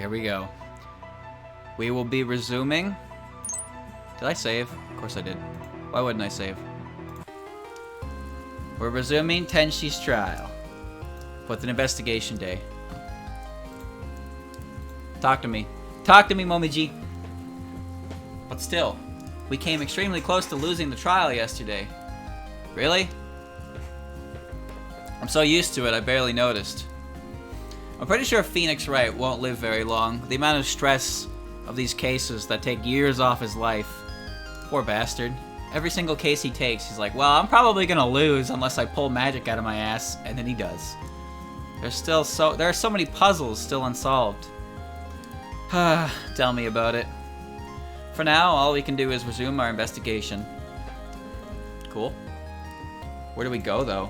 Here we go. We will be resuming. Did I save? Of course I did. Why wouldn't I save? We're resuming Tenshi's trial. With an investigation day. Talk to me. Talk to me, Momiji. But still, we came extremely close to losing the trial yesterday. Really? I'm so used to it, I barely noticed. I'm pretty sure Phoenix Wright won't live very long. The amount of stress of these cases that take years off his life. Poor bastard. Every single case he takes, he's like, well, I'm probably gonna lose unless I pull magic out of my ass, and then he does. There are so many puzzles still unsolved. Tell me about it. For now, all we can do is resume our investigation. Cool. Where do we go, though?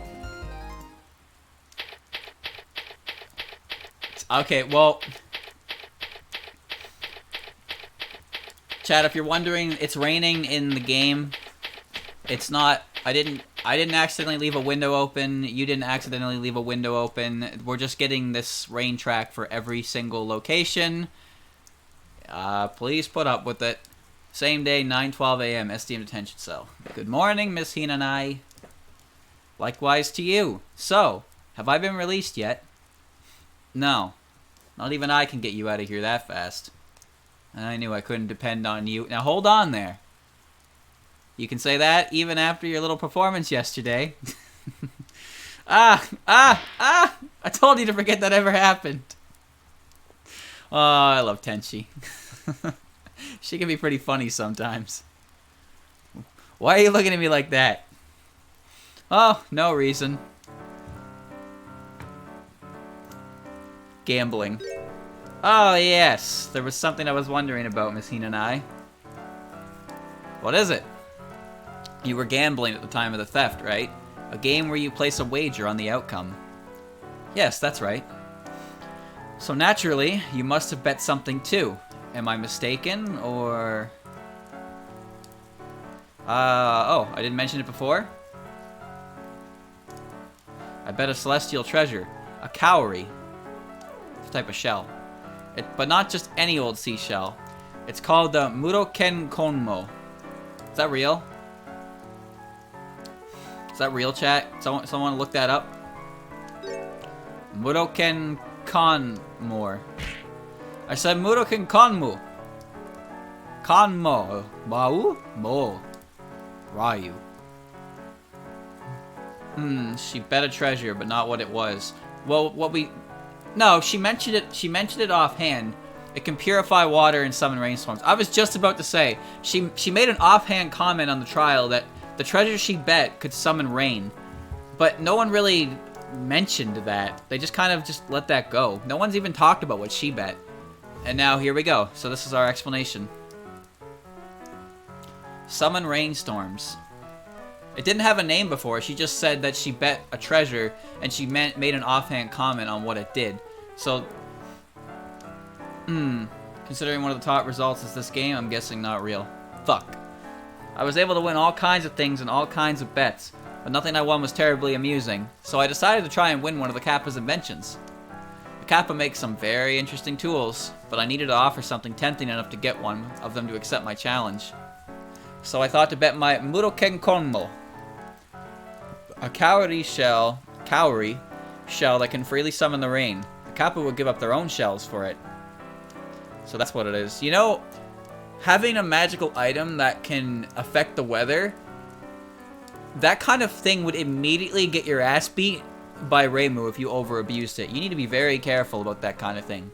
Okay, well... Chat, if you're wondering, it's raining in the game. It's not... I didn't accidentally leave a window open. You didn't accidentally leave a window open. We're just getting this rain track for every single location. Please put up with it. Same day, 9:12 a.m. SDM detention cell. Good morning, Miss Hinanai. Likewise to you. So, have I been released yet? No. Not even I can get you out of here that fast. I knew I couldn't depend on you. Now hold on there. You can say that even after your little performance yesterday. I told you to forget that ever happened. Oh, I love Tenshi. She can be pretty funny sometimes. Why are you looking at me like that? Oh, no reason. Gambling. Oh, yes. There was something I was wondering about, Miss Hinanai. What is it? You were gambling at the time of the theft, right? A game where you place a wager on the outcome. Yes, that's right. So naturally, you must have bet something too. Am I mistaken, or... oh, I didn't mention it before? I bet a celestial treasure. A cowrie. It's a type of shell. But not just any old seashell. It's called the Muroken Konmo. Is that real? Is that real, chat? Someone look that up? Muroken Konmo. I said Muroken Konmu. Konmo. Mau? Mo. Ryu. She bet a treasure, but not what it was. Well, No, she mentioned it offhand. It can purify water and summon rainstorms. I was just about to say, she made an offhand comment on the trial that the treasure she bet could summon rain. But no one really mentioned that. They just kind of let that go. No one's even talked about what she bet. And now here we go. So this is our explanation. Summon rainstorms. It didn't have a name before. She just said that she bet a treasure, and she made an offhand comment on what it did. So, considering one of the top results is this game, I'm guessing not real. Fuck. I was able to win all kinds of things and all kinds of bets, but nothing I won was terribly amusing. So I decided to try and win one of the Kappa's inventions. The Kappa makes some very interesting tools, but I needed to offer something tempting enough to get one of them to accept my challenge. So I thought to bet my Muroken Konmo. A cowrie shell that can freely summon the rain. The Kappa would give up their own shells for it. So that's what it is. You know, having a magical item that can affect the weather, that kind of thing would immediately get your ass beat by Reimu if you over-abused it. You need to be very careful about that kind of thing.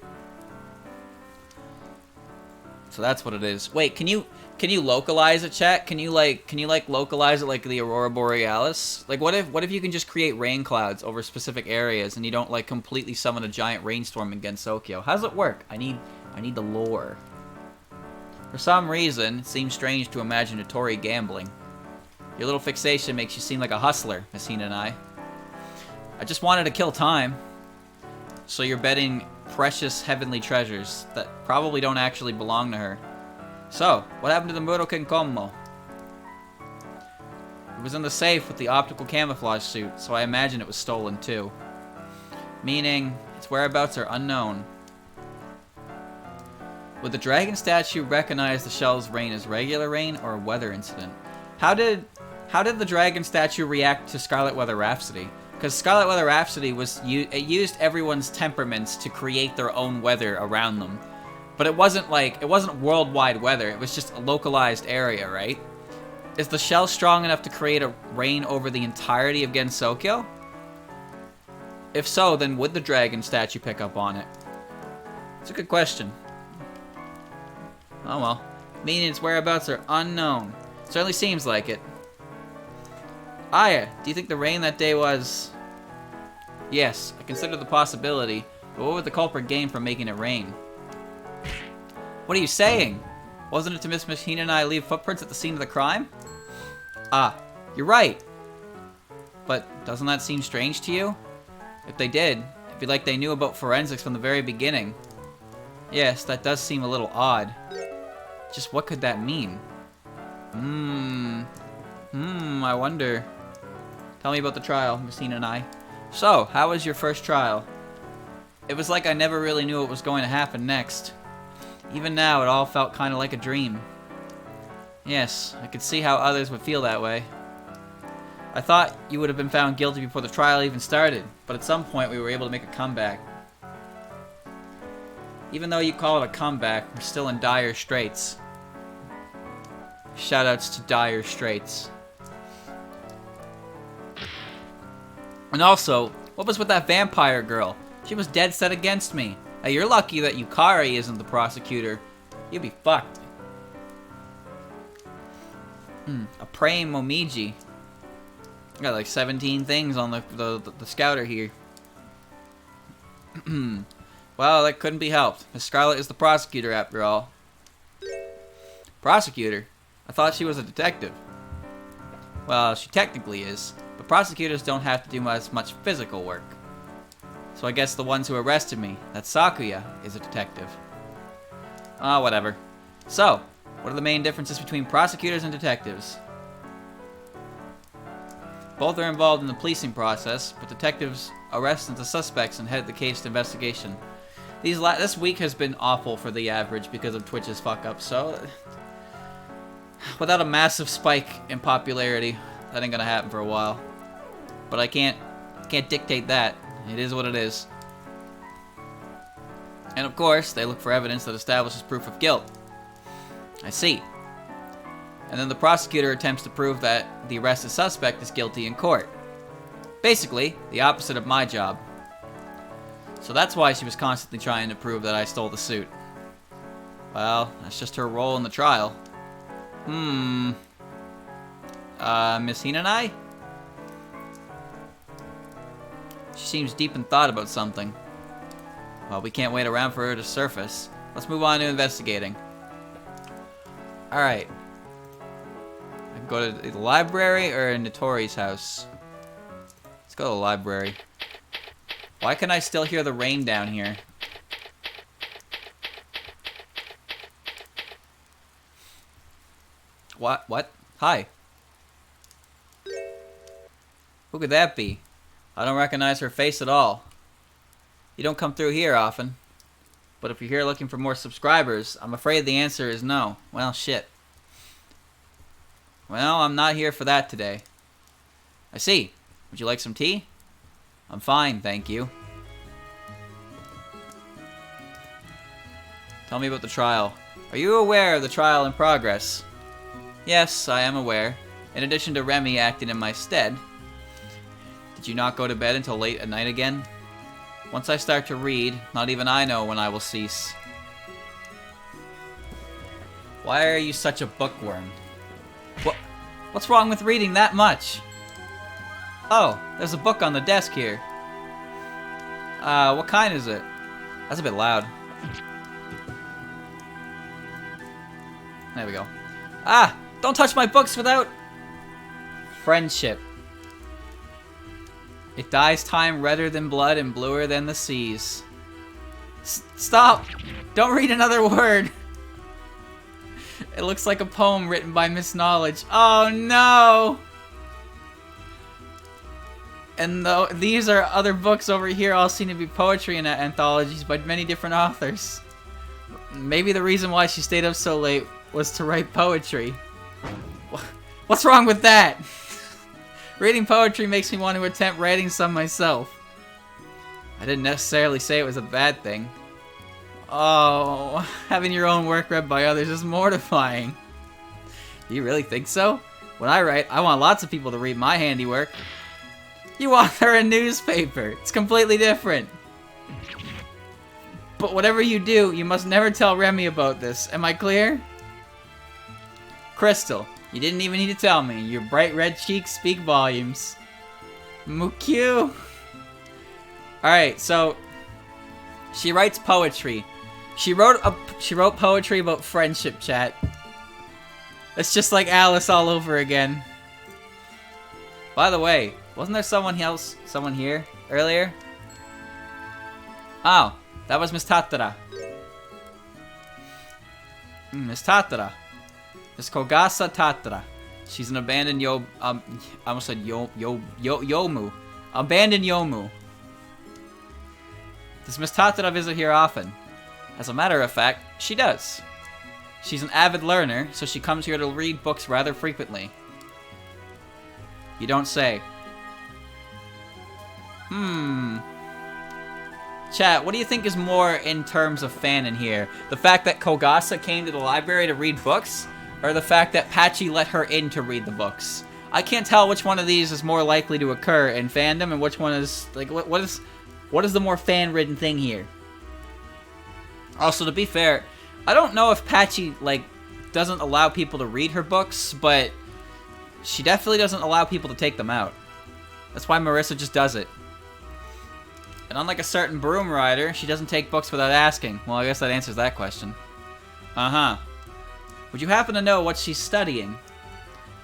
So that's what it is. Wait, can you localize it, chat? Can you localize it like the Aurora Borealis? Like what if you can just create rain clouds over specific areas and you don't like completely summon a giant rainstorm in Gensokyo? How does it work? I need the lore. For some reason, it seems strange to imagine Tori gambling. Your little fixation makes you seem like a hustler, Messina and I just wanted to kill time. So you're betting precious heavenly treasures that probably don't actually belong to her. So, what happened to the Muroken Konmo? It was in the safe with the optical camouflage suit, so I imagine it was stolen too. Meaning, its whereabouts are unknown. Would the dragon statue recognize the shell's rain as regular rain or a weather incident? How did the dragon statue react to Scarlet Weather Rhapsody? Because Scarlet Weather Rhapsody it used everyone's temperaments to create their own weather around them. But it wasn't worldwide weather, it was just a localized area, right? Is the shell strong enough to create a rain over the entirety of Gensokyo? If so, then would the dragon statue pick up on it? It's a good question. Oh well. Meaning its whereabouts are unknown. Certainly seems like it. Aya, do you think the rain that day was... Yes, I consider the possibility, but what would the culprit gain from making it rain? What are you saying? Wasn't it to Miss Hina and I leave footprints at the scene of the crime? Ah, you're right. But doesn't that seem strange to you? If they did, it'd be like they knew about forensics from the very beginning. Yes, that does seem a little odd. Just what could that mean? I wonder. Tell me about the trial, Miss Hina and I. So, how was your first trial? It was like I never really knew what was going to happen next. Even now, it all felt kind of like a dream. Yes, I could see how others would feel that way. I thought you would have been found guilty before the trial even started, but at some point we were able to make a comeback. Even though you call it a comeback, we're still in dire straits. Shoutouts to Dire Straits. And also, what was with that vampire girl? She was dead set against me. Hey, you're lucky that Yukari isn't the prosecutor. You'd be fucked. A praying Momiji. I got like 17 things on the scouter here. Well, that couldn't be helped. Miss Scarlet is the prosecutor after all. Prosecutor? I thought she was a detective. Well, she technically is, but prosecutors don't have to do much physical work. So I guess the ones who arrested me, that Sakuya, is a detective. Whatever. So, what are the main differences between prosecutors and detectives? Both are involved in the policing process, but detectives arrest the suspects and head the case to investigation. This week has been awful for the average because of Twitch's fuck-up, so... Without a massive spike in popularity, that ain't gonna happen for a while. But I can't dictate that. It is what it is. And of course, they look for evidence that establishes proof of guilt. I see. And then the prosecutor attempts to prove that the arrested suspect is guilty in court. Basically, the opposite of my job. So that's why she was constantly trying to prove that I stole the suit. Well, that's just her role in the trial. Miss Hina and I? She seems deep in thought about something. Well, we can't wait around for her to surface. Let's move on to investigating. Alright. I can go to the library or Notori's house. Let's go to the library. Why can I still hear the rain down here? What? Hi. Who could that be? I don't recognize her face at all. You don't come through here often. But if you're here looking for more subscribers, I'm afraid the answer is no. Well, shit. Well, I'm not here for that today. I see. Would you like some tea? I'm fine, thank you. Tell me about the trial. Are you aware of the trial in progress? Yes, I am aware. In addition to Remy acting in my stead. Did you not go to bed until late at night again? Once I start to read, not even I know when I will cease. Why are you such a bookworm? What's wrong with reading that much? Oh, there's a book on the desk here. What kind is it? That's a bit loud. There we go. Ah! Don't touch my books without... Friendship. It dyes time redder than blood and bluer than the seas. Stop! Don't read another word! It looks like a poem written by Miss Knowledge. Oh no! And these are other books over here all seem to be poetry and anthologies by many different authors. Maybe the reason why she stayed up so late was to write poetry. What's wrong with that? Reading poetry makes me want to attempt writing some myself. I didn't necessarily say it was a bad thing. Oh, having your own work read by others is mortifying. Do you really think so? When I write, I want lots of people to read my handiwork. You author a newspaper. It's completely different. But whatever you do, you must never tell Remy about this. Am I clear? Crystal, you didn't even need to tell me. Your bright red cheeks speak volumes. Mukyu. Alright, so she writes poetry. She wrote poetry about friendship, chat. It's just like Alice all over again. By the way, wasn't there someone here earlier? Oh, that was Miss Tatara. Miss Tatara. Miss Kogasa Tatara. She's an abandoned I almost said yomu. Abandoned yomu. Does Miss Tatara visit here often? As a matter of fact, she does. She's an avid learner, so she comes here to read books rather frequently. You don't say. Chat, what do you think is more in terms of fanon here? The fact that Kogasa came to the library to read books? Or the fact that Patchy let her in to read the books? I can't tell which one of these is more likely to occur in fandom and which one is, like, what is the more fan-ridden thing here? Also, to be fair, I don't know if Patchy, like, doesn't allow people to read her books, but she definitely doesn't allow people to take them out. That's why Marissa just does it. And unlike a certain broom rider, she doesn't take books without asking. Well, I guess that answers that question. Uh-huh. Would you happen to know what she's studying?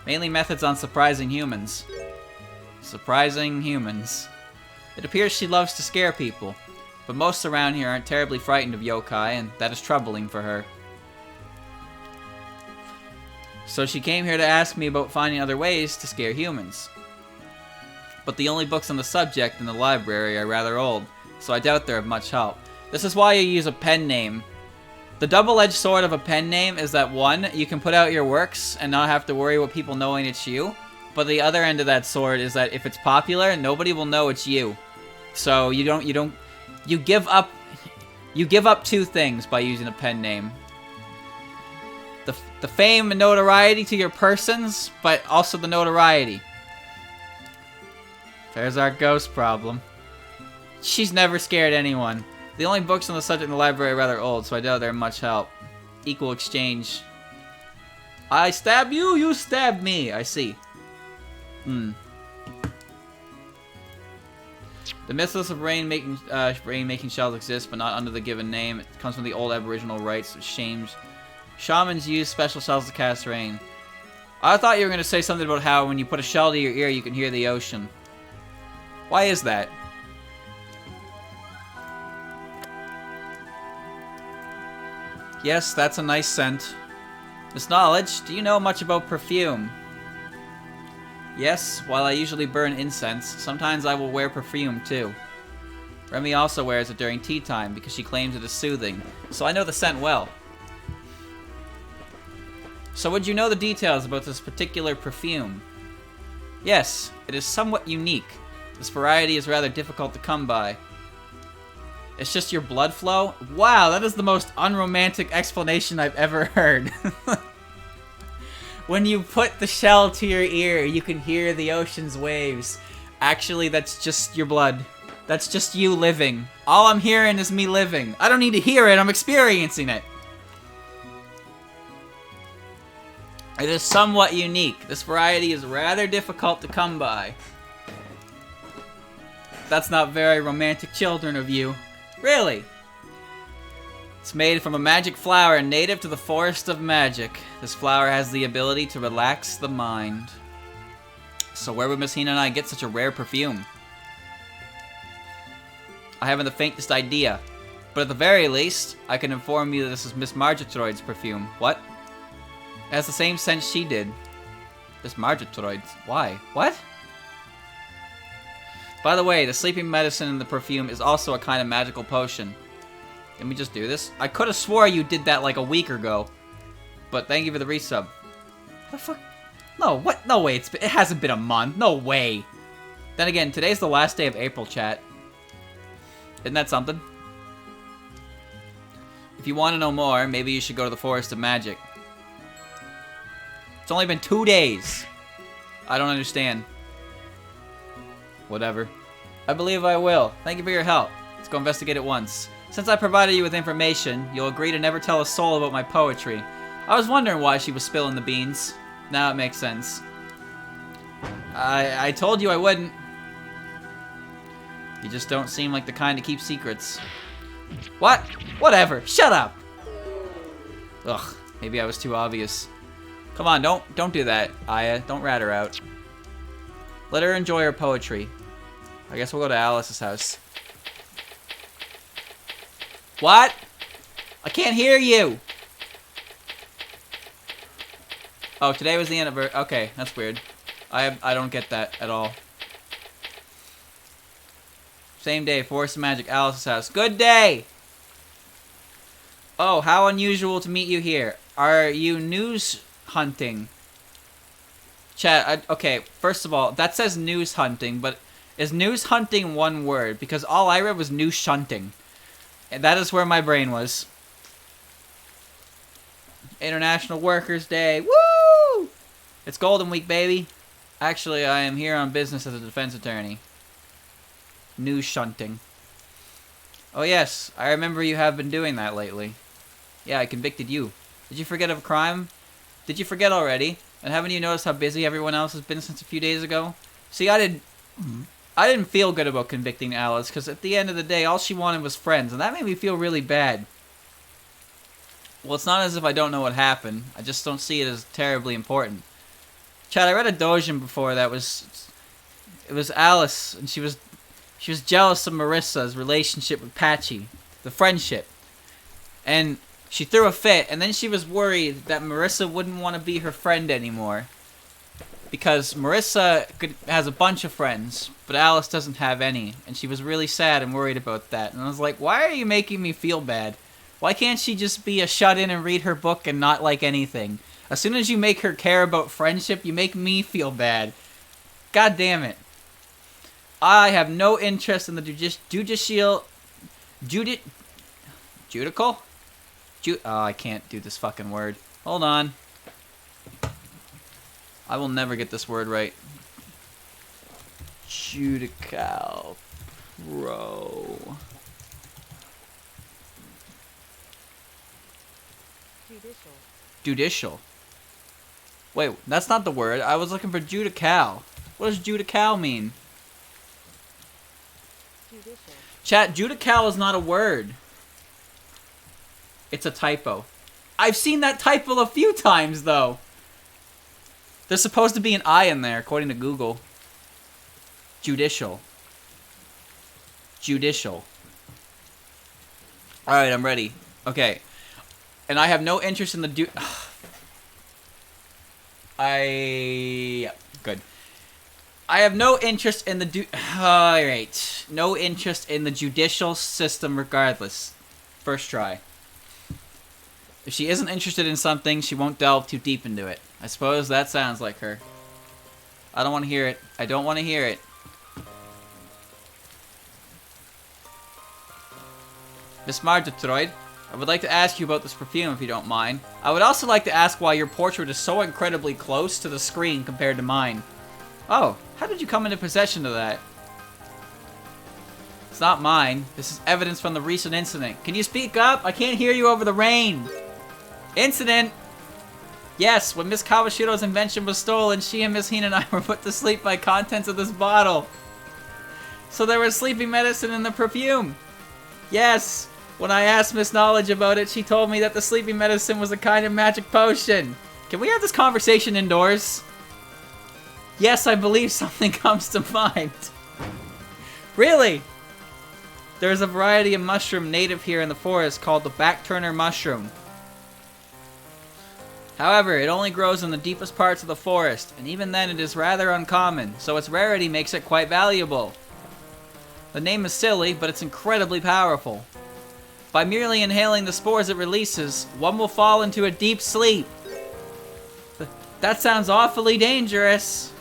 Mainly methods on surprising humans. Surprising humans. It appears she loves to scare people, but most around here aren't terribly frightened of yokai, and that is troubling for her. So she came here to ask me about finding other ways to scare humans. But the only books on the subject in the library are rather old, so I doubt they're of much help. This is why you use a pen name. The double-edged sword of a pen name is that, one, you can put out your works and not have to worry about people knowing it's you, but the other end of that sword is that if it's popular, nobody will know it's you. So you give up two things by using a pen name. The fame and notoriety to your persons, but also the notoriety. There's our ghost problem. She's never scared anyone. The only books on the subject in the library are rather old, so I doubt they're much help. Equal exchange. I stab you, you stab me. I see. The mythos of rain-making shells exists, but not under the given name. It comes from the old Aboriginal rites of shamans use special shells to cast rain. I thought you were going to say something about how when you put a shell to your ear, you can hear the ocean. Why is that? Yes, that's a nice scent. Miss Knowledge, do you know much about perfume? Yes, while I usually burn incense, sometimes I will wear perfume too. Remy also wears it during tea time because she claims it is soothing, so I know the scent well. So would you know the details about this particular perfume? Yes, it is somewhat unique. This variety is rather difficult to come by. It's just your blood flow? Wow, that is the most unromantic explanation I've ever heard. When you put the shell to your ear, you can hear the ocean's waves. Actually, that's just your blood. That's just you living. All I'm hearing is me living. I don't need to hear it, I'm experiencing it. It is somewhat unique. This variety is rather difficult to come by. That's not very romantic, children of you. Really? It's made from a magic flower native to the Forest of Magic. This flower has the ability to relax the mind. So where would Miss Hina and I get such a rare perfume? I haven't the faintest idea. But at the very least, I can inform you that this is Miss Margitroid's perfume. What? It has the same scent she did. Miss Margitroid's? Why? What? By the way, the sleeping medicine in the perfume is also a kind of magical potion. Can we just do this? I could have swore you did that like a week ago. But thank you for the resub. What the fuck? No, what? No way. It hasn't been a month. No way. Then again, today's the last day of April, chat. Isn't that something? If you want to know more, maybe you should go to the Forest of Magic. It's only been 2 days. I don't understand. Whatever. I believe I will. Thank you for your help. Let's go investigate it once. Since I provided you with information, you'll agree to never tell a soul about my poetry. I was wondering why she was spilling the beans. Now it makes sense. I told you I wouldn't. You just don't seem like the kind to keep secrets. What? Whatever. Shut up. Ugh. Maybe I was too obvious. Come on, don't do that, Aya. Don't rat her out. Let her enjoy her poetry. I guess we'll go to Alice's house. What? I can't hear you. Oh, today was the anniversary. Okay, that's weird. I don't get that at all. Same day, Forest of Magic, Alice's house. Good day! Oh, how unusual to meet you here. Are you news hunting? Chat, okay, first of all, that says news hunting, but is news hunting one word? Because all I read was news shunting. And that is where my brain was. International Workers' Day. Woo! It's Golden Week, baby. Actually, I am here on business as a defense attorney. News shunting. Oh yes, I remember you have been doing that lately. Yeah, I convicted you. Did you forget of a crime? Did you forget already? And haven't you noticed how busy everyone else has been since a few days ago? See, I didn't feel good about convicting Alice, because at the end of the day, all she wanted was friends, and that made me feel really bad. Well, it's not as if I don't know what happened. I just don't see it as terribly important. Chad, I read a doujin before that was... It was Alice, and she was jealous of Marissa's relationship with Patchy. The friendship. And she threw a fit, and then she was worried that Marissa wouldn't want to be her friend anymore. Because Marissa has a bunch of friends, but Alice doesn't have any. And she was really sad and worried about that. And I was like, why are you making me feel bad? Why can't she just be a shut-in and read her book and not like anything? As soon as you make her care about friendship, you make me feel bad. God damn it. I have no interest in the judicial... Judical? Oh, I can't do this fucking word. Hold on. I will never get this word right. Judical Pro. Judicial. Wait, that's not the word. I was looking for judical. What does judical mean? Judicial. Chat, judical is not a word. It's a typo. I've seen that typo a few times, though. There's supposed to be an I in there, according to Google. Judicial. Judicial. Alright, I'm ready. Okay. And I have no interest in the yeah, good. I have no interest in the Alright. No interest in the judicial system regardless. First try. If she isn't interested in something, she won't delve too deep into it. I suppose that sounds like her. I don't want to hear it. I don't want to hear it. Miss Mardetroid, I would like to ask you about this perfume if you don't mind. I would also like to ask why your portrait is so incredibly close to the screen compared to mine. Oh, how did you come into possession of that? It's not mine. This is evidence from the recent incident. Can you speak up? I can't hear you over the rain. Incident? Yes, when Miss Kawashiro's invention was stolen, she and Miss Hina and I were put to sleep by contents of this bottle. So there was sleeping medicine in the perfume. Yes. When I asked Miss Knowledge about it, she told me that the sleeping medicine was a kind of magic potion. Can we have this conversation indoors? Yes, I believe something comes to mind. Really? There is a variety of mushroom native here in the forest called the backturner mushroom. However, it only grows in the deepest parts of the forest, and even then it is rather uncommon, so its rarity makes it quite valuable. The name is silly, but it's incredibly powerful. By merely inhaling the spores it releases, one will fall into a deep sleep. That sounds awfully dangerous.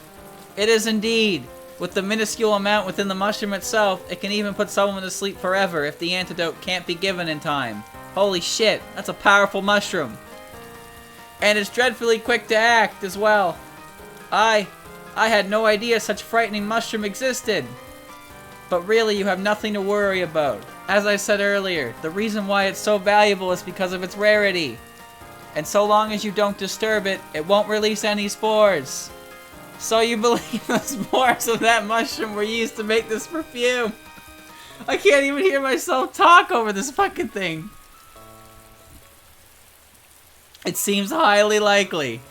It is indeed. With the minuscule amount within the mushroom itself, it can even put someone to sleep forever if the antidote can't be given in time. Holy shit, that's a powerful mushroom. And it's dreadfully quick to act as well. I had no idea such frightening mushroom existed. But really, you have nothing to worry about. As I said earlier, the reason why it's so valuable is because of its rarity. And so long as you don't disturb it, it won't release any spores. So you believe the spores of that mushroom were used to make this perfume? I can't even hear myself talk over this fucking thing. It seems highly likely.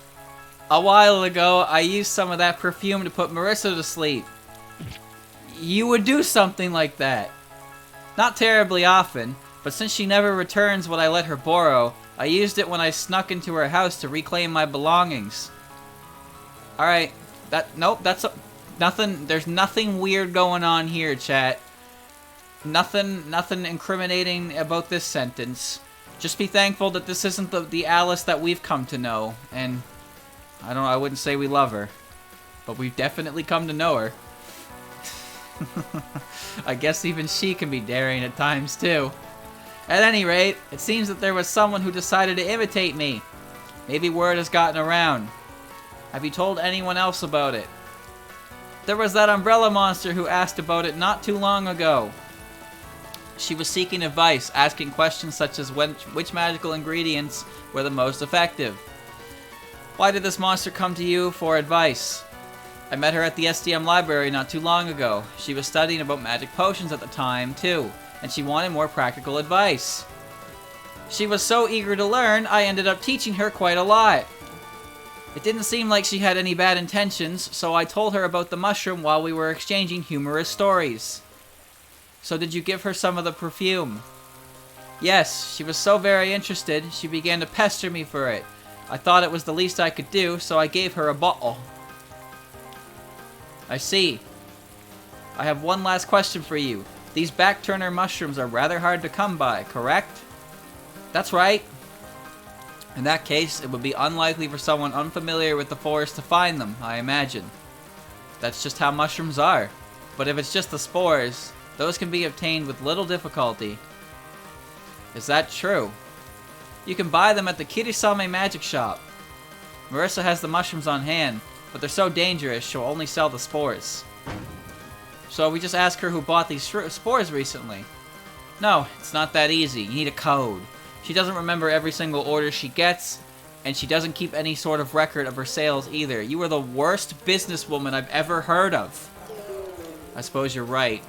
A while ago, I used some of that perfume to put Marissa to sleep. You would do something like that. Not terribly often, but since she never returns what I let her borrow, I used it when I snuck into her house to reclaim my belongings. Alright, nothing, there's nothing weird going on here, chat. Nothing incriminating about this sentence. Just be thankful that this isn't the Alice that we've come to know, and I wouldn't say we love her, but we've definitely come to know her. I guess even she can be daring at times too. At any rate, it seems that there was someone who decided to imitate me. Maybe word has gotten around. Have you told anyone else about it? There was that umbrella monster who asked about it not too long ago. She was seeking advice, asking questions such as which magical ingredients were the most effective. Why did this monster come to you for advice? I met her at the SDM library not too long ago. She was studying about magic potions at the time, too, and she wanted more practical advice. She was so eager to learn, I ended up teaching her quite a lot. It didn't seem like she had any bad intentions, so I told her about the mushroom while we were exchanging humorous stories. So did you give her some of the perfume? Yes, she was so very interested, she began to pester me for it. I thought it was the least I could do, so I gave her a bottle. I see. I have one last question for you. These back-turner mushrooms are rather hard to come by, correct? That's right. In that case, it would be unlikely for someone unfamiliar with the forest to find them, I imagine. That's just how mushrooms are. But if it's just the spores, those can be obtained with little difficulty. Is that true? You can buy them at the Kirisame magic shop. Marissa has the mushrooms on hand, but they're so dangerous she'll only sell the spores. So we just ask her who bought these spores recently. No, it's not that easy. You need a code. She doesn't remember every single order she gets, and she doesn't keep any sort of record of her sales either. You are the worst businesswoman I've ever heard of. I suppose you're right.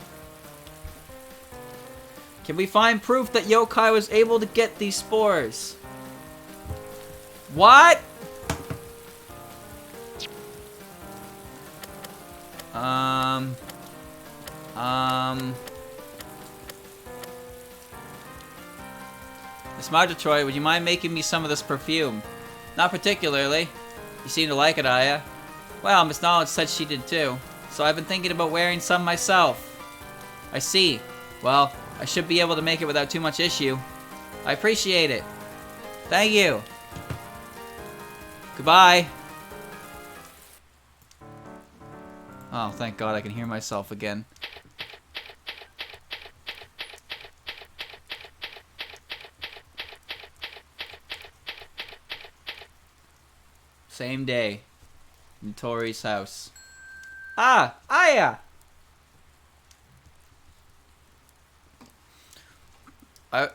Can we find proof that Yokai was able to get these spores? What? Miss Marjotroy, would you mind making me some of this perfume? Not particularly. You seem to like it, Aya. Well, Miss Knowledge said she did too, so I've been thinking about wearing some myself. I see. Well, I should be able to make it without too much issue. I appreciate it. Thank you. Goodbye. Oh, thank God I can hear myself again. Same day. In Tori's house. Ah! Aya!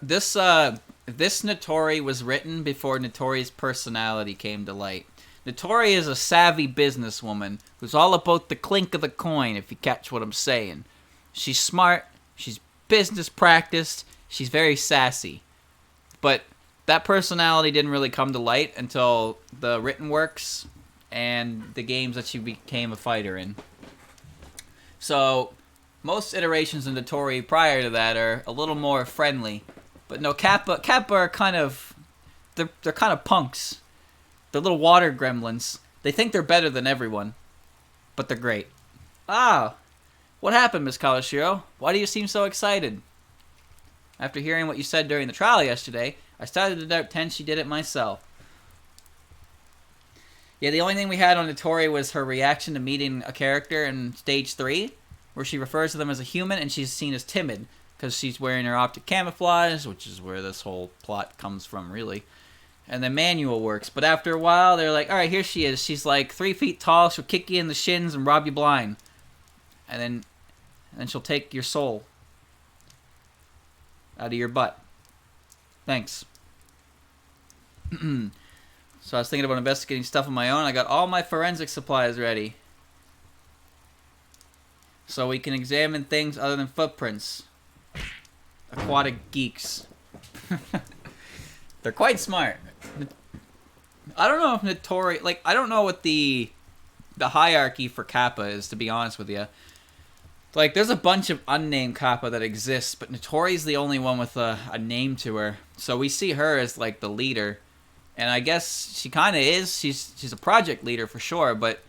This Notori was written before Notori's personality came to light. Notori is a savvy businesswoman who's all about the clink of the coin, if you catch what I'm saying. She's smart, she's business practiced, she's very sassy. But that personality didn't really come to light until the written works and the games that she became a fighter in. So most iterations of Notori prior to that are a little more friendly. But no, Kappa are kind of... They're kind of punks. They're little water gremlins. They think they're better than everyone. But they're great. Ah! What happened, Miss Kawashiro? Why do you seem so excited? After hearing what you said during the trial yesterday, I started to doubt Tenchi did it myself. Yeah, the only thing we had on Notori was her reaction to meeting a character in Stage 3, where she refers to them as a human and she's seen as timid, because she's wearing her optic camouflage, which is where this whole plot comes from, really. And the manual works, but after a while, they're like, alright, here she is. She's like 3 feet tall, she'll kick you in the shins and rob you blind. And then she'll take your soul out of your butt. Thanks. So I was thinking about investigating stuff on my own. I got all my forensic supplies ready. So we can examine things other than footprints. Aquatic geeks. They're quite smart. I don't know if Notori... Like, I don't know what the hierarchy for Kappa is, to be honest with you. Like, there's a bunch of unnamed Kappa that exists, but Notori's the only one with a name to her. So we see her as, like, the leader. And I guess she kind of is. She's a project leader for sure, but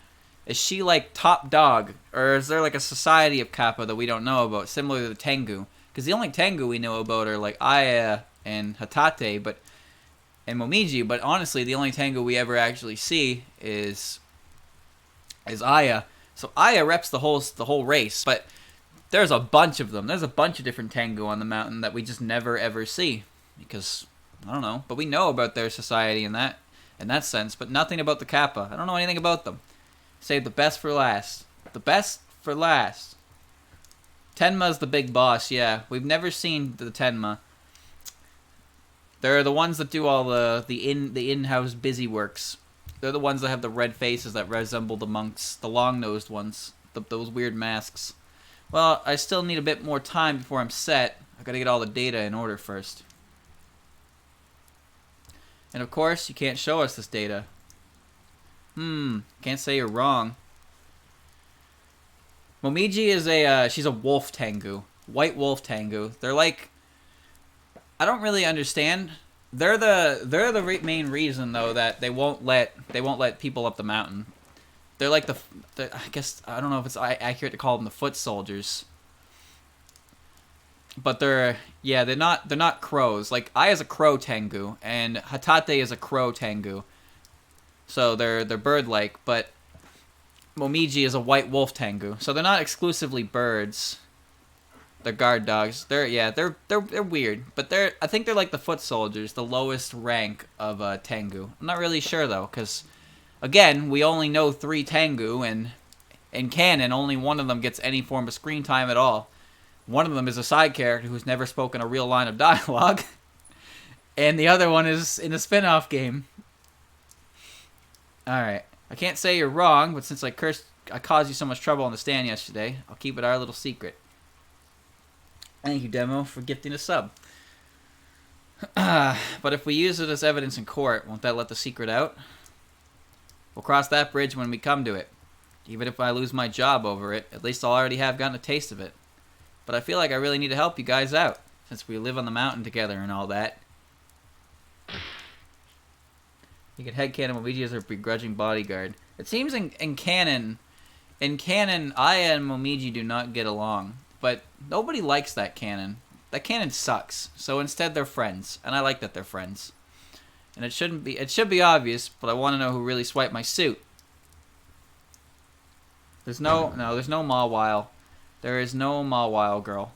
is she, like, top dog? Or is there, like, a society of Kappa that we don't know about, similar to the Tengu? Because the only Tengu we know about are, like, Aya and Hatate, and Momiji, but honestly, the only Tengu we ever actually see is Aya. So Aya reps the whole race, but there's a bunch of them. There's a bunch of different Tengu on the mountain that we just never ever see, because I don't know. But we know about their society in that sense, but nothing about the Kappa. I don't know anything about them. Save the best for last. The best for last. Tenma's the big boss. Yeah, we've never seen the Tenma. They're the ones that do all the in-house busy works. They're the ones that have the red faces that resemble the monks, the long-nosed ones, those weird masks. Well, I still need a bit more time before I'm set. I gotta get all the data in order first. And of course, you can't show us this data. Can't say you're wrong. Momiji is she's a wolf Tengu. White wolf Tengu. They're like, I don't really understand. They're the main reason though that they won't let people up the mountain. They're like I guess I don't know if it's accurate to call them the foot soldiers. But they're not crows. Like Ai is a crow Tengu and Hatate is a crow Tengu. So they're bird-like, but Momiji is a white wolf Tengu. So they're not exclusively birds. They're guard dogs. They're weird, but I think they're like the foot soldiers, the lowest rank of Tengu. I'm not really sure though, because again, we only know 3 Tengu, and in canon, only one of them gets any form of screen time at all. One of them is a side character who's never spoken a real line of dialogue, and the other one is in a spin-off game. All right, I can't say you're wrong, but since I caused you so much trouble on the stand yesterday, I'll keep it our little secret. Thank you, Demo, for gifting a sub. But if we use it as evidence in court, won't that let the secret out? We'll cross that bridge when we come to it. Even if I lose my job over it, at least I'll already have gotten a taste of it. But I feel like I really need to help you guys out, since we live on the mountain together and all that. You can headcanon Momiji as a begrudging bodyguard. It seems in canon, Aya and Momiji do not get along. But nobody likes that canon. That canon sucks. So instead they're friends. And I like that they're friends. And it should be obvious, but I want to know who really swiped my suit. There's no Mawile. There is no Mawile girl.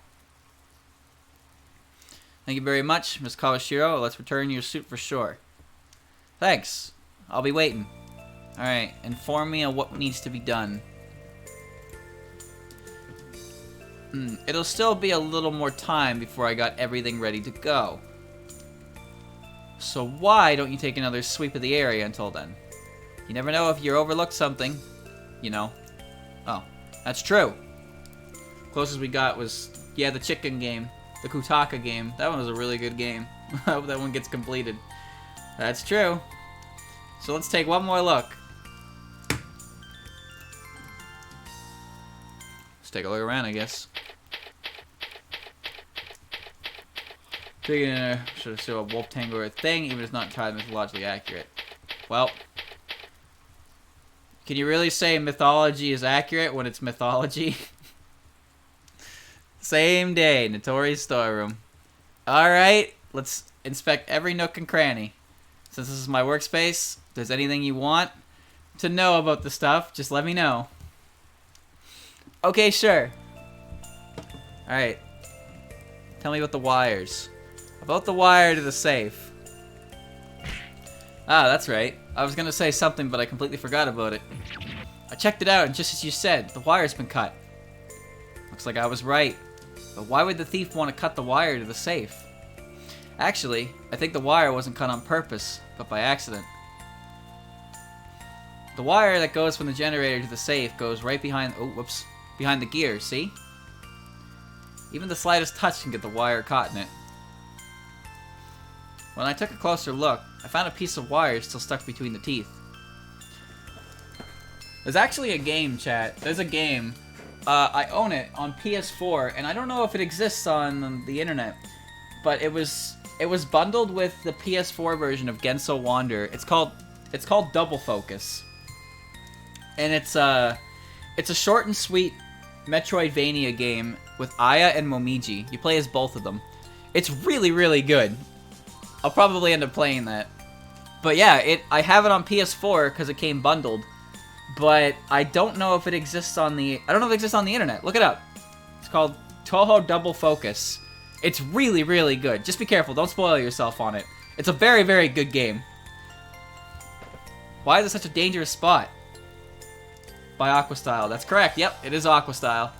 Thank you very much, Miss Kawashiro. Let's return your suit for sure. Thanks. I'll be waiting. Alright, inform me on what needs to be done. It'll still be a little more time before I got everything ready to go. So why don't you take another sweep of the area until then? You never know if you overlooked something, you know. Oh, that's true. Closest we got was, the chicken game. The Kutaka game. That one was a really good game. I hope that one gets completed. That's true. So let's take one more look. Let's take a look around, I guess. Should have shown a wolf Tengu or a thing, even if it's not entirely mythologically accurate. Well, can you really say mythology is accurate when it's mythology? Same day, Notori's storeroom. Alright, let's inspect every nook and cranny. Since this is my workspace, if there's anything you want to know about the stuff, just let me know. Okay, sure. Alright. Tell me about the wires. About the wire to the safe. Ah, that's right. I was gonna say something, but I completely forgot about it. I checked it out, and just as you said, the wire's been cut. Looks like I was right. But why would the thief want to cut the wire to the safe? Actually, I think the wire wasn't cut on purpose, but by accident. The wire that goes from the generator to the safe goes right behind... Oh, whoops. Behind the gear, see? Even the slightest touch can get the wire caught in it. When I took a closer look, I found a piece of wire still stuck between the teeth. There's actually a game, chat. There's a game. I own it on PS4, and I don't know if it exists on the internet, but it was bundled with the PS4 version of Genso Wander. It's called Double Focus, and it's a short and sweet Metroidvania game with Aya and Momiji. You play as both of them. It's really, really good. I'll probably end up playing that. But yeah, I have it on PS4 because it came bundled. But I don't know if it exists on the... I don't know if it exists on the internet. Look it up. It's called Touhou Double Focus. It's really, really good. Just be careful. Don't spoil yourself on it. It's a very, very good game. Why is it such a dangerous spot? By Aquastyle. That's correct. Yep, it is Aquastyle.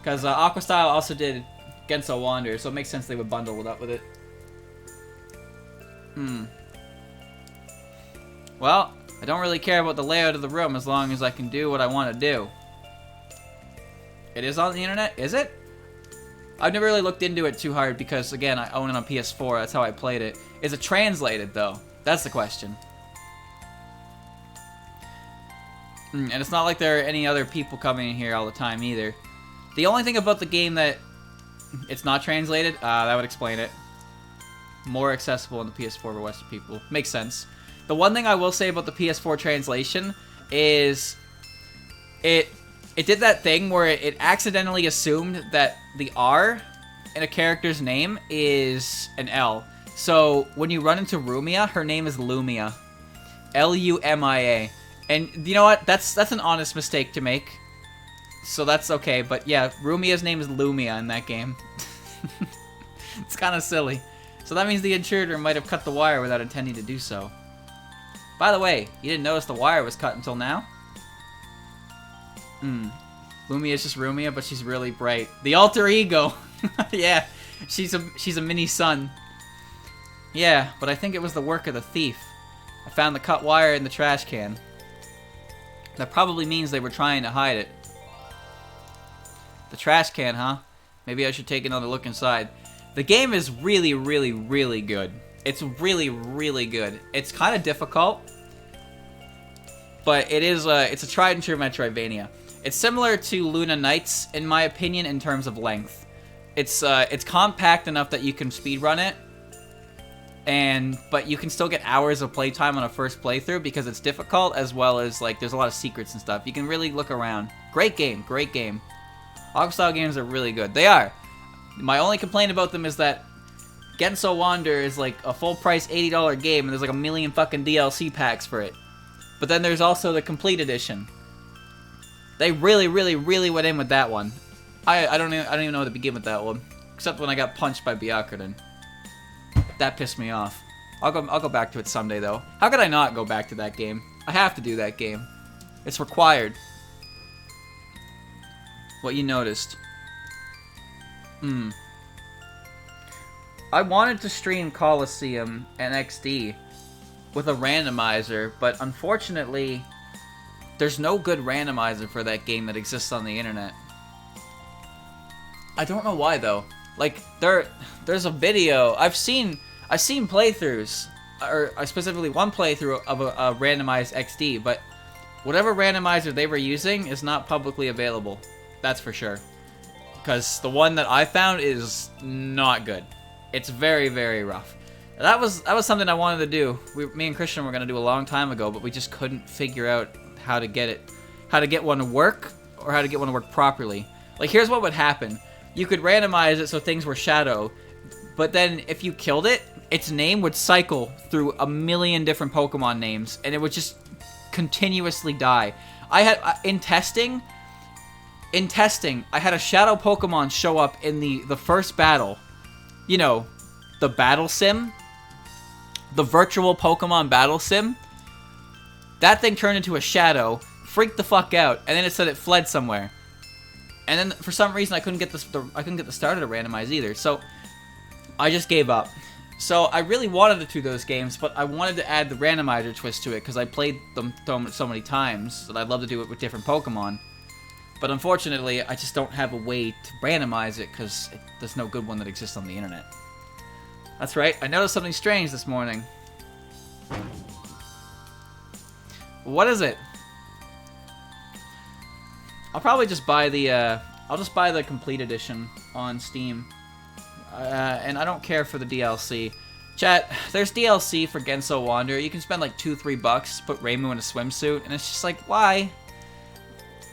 Because Aquastyle also did Genso Wander, so it makes sense they would bundle it up with it. Well, I don't really care about the layout of the room as long as I can do what I want to do. It is on the internet? Is it? I've never really looked into it too hard because, again, I own it on PS4. That's how I played it. Is it translated, though? That's the question. And it's not like there are any other people coming in here all the time, either. The only thing about the game that it's not translated, that would explain it. More accessible on the PS4 for Western people. Makes sense. The one thing I will say about the PS4 translation is it did that thing where it accidentally assumed that the R in a character's name is an L. So when you run into Rumia, her name is Lumia. Lumia. And you know what? That's an honest mistake to make. So that's okay. But yeah, Rumia's name is Lumia in that game. It's kind of silly. So that means the intruder might have cut the wire without intending to do so. By the way, you didn't notice the wire was cut until now? Lumia is just Rumia, but she's really bright. The alter ego! Yeah, she's a mini sun. Yeah, but I think it was the work of the thief. I found the cut wire in the trash can. That probably means they were trying to hide it. The trash can, huh? Maybe I should take another look inside. The game is really, really, really good. It's really, really good. It's kind of difficult, but it's a tried and true Metroidvania. It's similar to Luna Nights, in my opinion, in terms of length. It's compact enough that you can speedrun it, but you can still get hours of playtime on a first playthrough because it's difficult, as well as like there's a lot of secrets and stuff. You can really look around. Great game, great game. Aquastyle games are really good. They are. My only complaint about them is that Genso Wander is like a full-price $80 game, and there's like a million fucking DLC packs for it. But then there's also the complete edition. They really, really, really went in with that one. I don't even know how to begin with that one, except when I got punched by Gyakuten. That pissed me off. I'll go back to it someday though. How could I not go back to that game? I have to do that game. It's required. What you noticed? I wanted to stream Coliseum and XD with a randomizer, but unfortunately, there's no good randomizer for that game that exists on the internet. I don't know why though. Like there's a video I've seen playthroughs, or specifically one playthrough of a randomized XD, but whatever randomizer they were using is not publicly available. That's for sure. Because the one that I found is not good. It's very, very rough. That was something I wanted to do. Me and Christian were gonna do a long time ago, but we just couldn't figure out how to get one to work, or how to get one to work properly. Like, here's what would happen. You could randomize it so things were shadow, But then if you killed it, its name would cycle through a million different Pokemon names, and it would just continuously die. I had in testing, I had a shadow Pokemon show up in the first battle. You know, the battle sim, the virtual Pokemon battle sim. That thing turned into a shadow, freaked the fuck out, and then it said it fled somewhere. And then for some reason I couldn't get the starter to randomize either. So I just gave up. So I really wanted to do those games, but I wanted to add the randomizer twist to it because I played them so many times that I'd love to do it with different Pokemon. But unfortunately, I just don't have a way to randomize it because there's no good one that exists on the internet. That's right, I noticed something strange this morning. What is it? I'll probably just buy the, I'll just buy the complete edition on Steam. And I don't care for the DLC. Chat, there's DLC for Genso Wanderer. You can spend like $2-3, put Reimu in a swimsuit, and it's just like, why?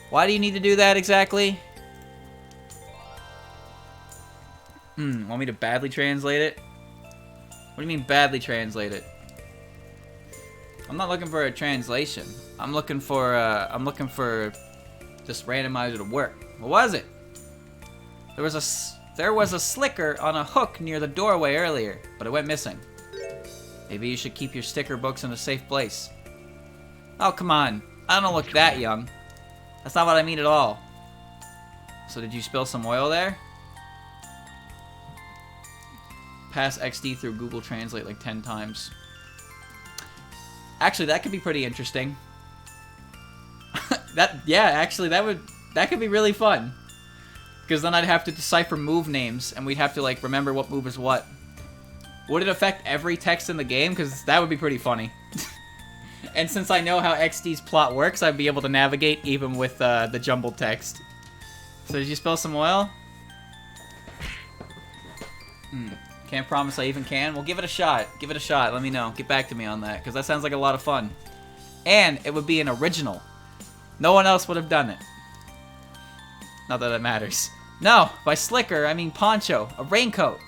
Why do you need to do that exactly? Want me to badly translate it? What do you mean badly translate it? I'm not looking for a translation. I'm looking for this randomizer to work. What was it? There was a slicker on a hook near the doorway earlier, but it went missing. Maybe you should keep your sticker books in a safe place. Oh, come on. I don't look that young. That's not what I mean at all. So did you spill some oil there? Pass XD through Google Translate like 10 times. Actually, that could be pretty interesting. That could be really fun. Because then I'd have to decipher move names, and we'd have to, like, remember what move is what. Would it affect every text in the game? Because that would be pretty funny. And since I know how XD's plot works, I'd be able to navigate even with the jumbled text. So did you spill some oil? Can't promise I even can. Well, give it a shot. Give it a shot. Let me know. Get back to me on that, because that sounds like a lot of fun. And it would be an original. No one else would have done it. Not that it matters. No, by slicker, I mean poncho, a raincoat.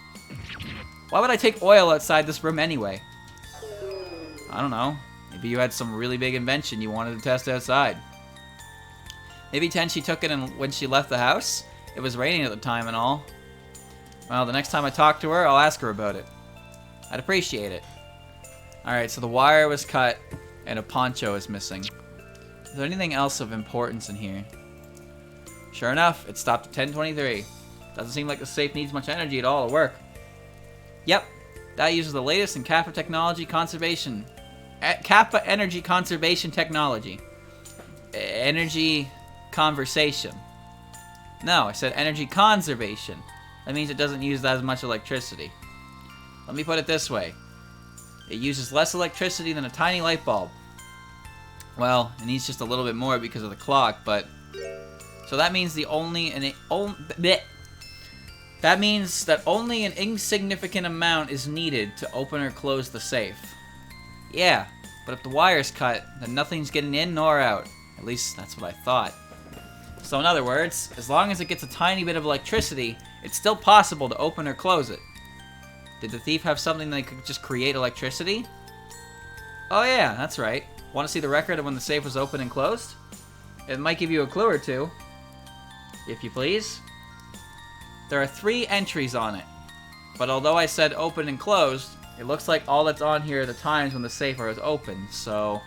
Why would I take oil outside this room anyway? I don't know. Maybe you had some really big invention you wanted to test outside. Maybe Tenchi took it when she left the house. It was raining at the time and all. Well, the next time I talk to her, I'll ask her about it. I'd appreciate it. Alright, so the wire was cut and a poncho is missing. Is there anything else of importance in here? Sure enough, it stopped at 10:23. Doesn't seem like the safe needs much energy at all to work. Yep, that uses the latest in Kappa technology conservation. Kappa energy conservation technology. Energy conversation. No, I said energy conservation. That means it doesn't use as much electricity. Let me put it this way. It uses less electricity than a tiny light bulb. Well, it needs just a little bit more because of the clock, but... So that means that means that only an insignificant amount is needed to open or close the safe. Yeah, but if the wire's cut, then nothing's getting in nor out. At least that's what I thought. So in other words, as long as it gets a tiny bit of electricity, it's still possible to open or close it. Did the thief have something that could just create electricity? Oh yeah, that's right. Want to see the record of when the safe was open and closed? It might give you a clue or two. If you please. There are 3 entries on it. But although I said open and closed, it looks like all that's on here are the times when the safe was open, so...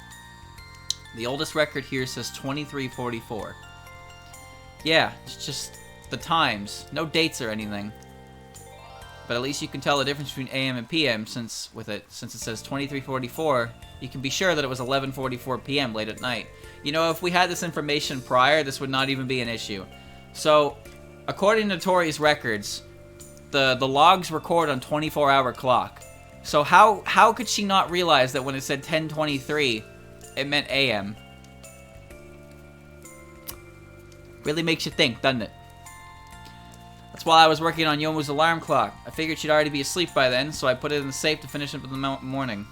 The oldest record here says 2344. Yeah, it's just the times. No dates or anything. But at least you can tell the difference between AM and PM since it says 2344, you can be sure that it was 11:44 PM late at night. You know, if we had this information prior, this would not even be an issue. So, according to Tori's records, the logs record on 24-hour clock. So how could she not realize that when it said 10:23, it meant AM? Really makes you think, doesn't it? That's why I was working on Yomu's alarm clock. I figured she'd already be asleep by then, so I put it in the safe to finish it in the morning.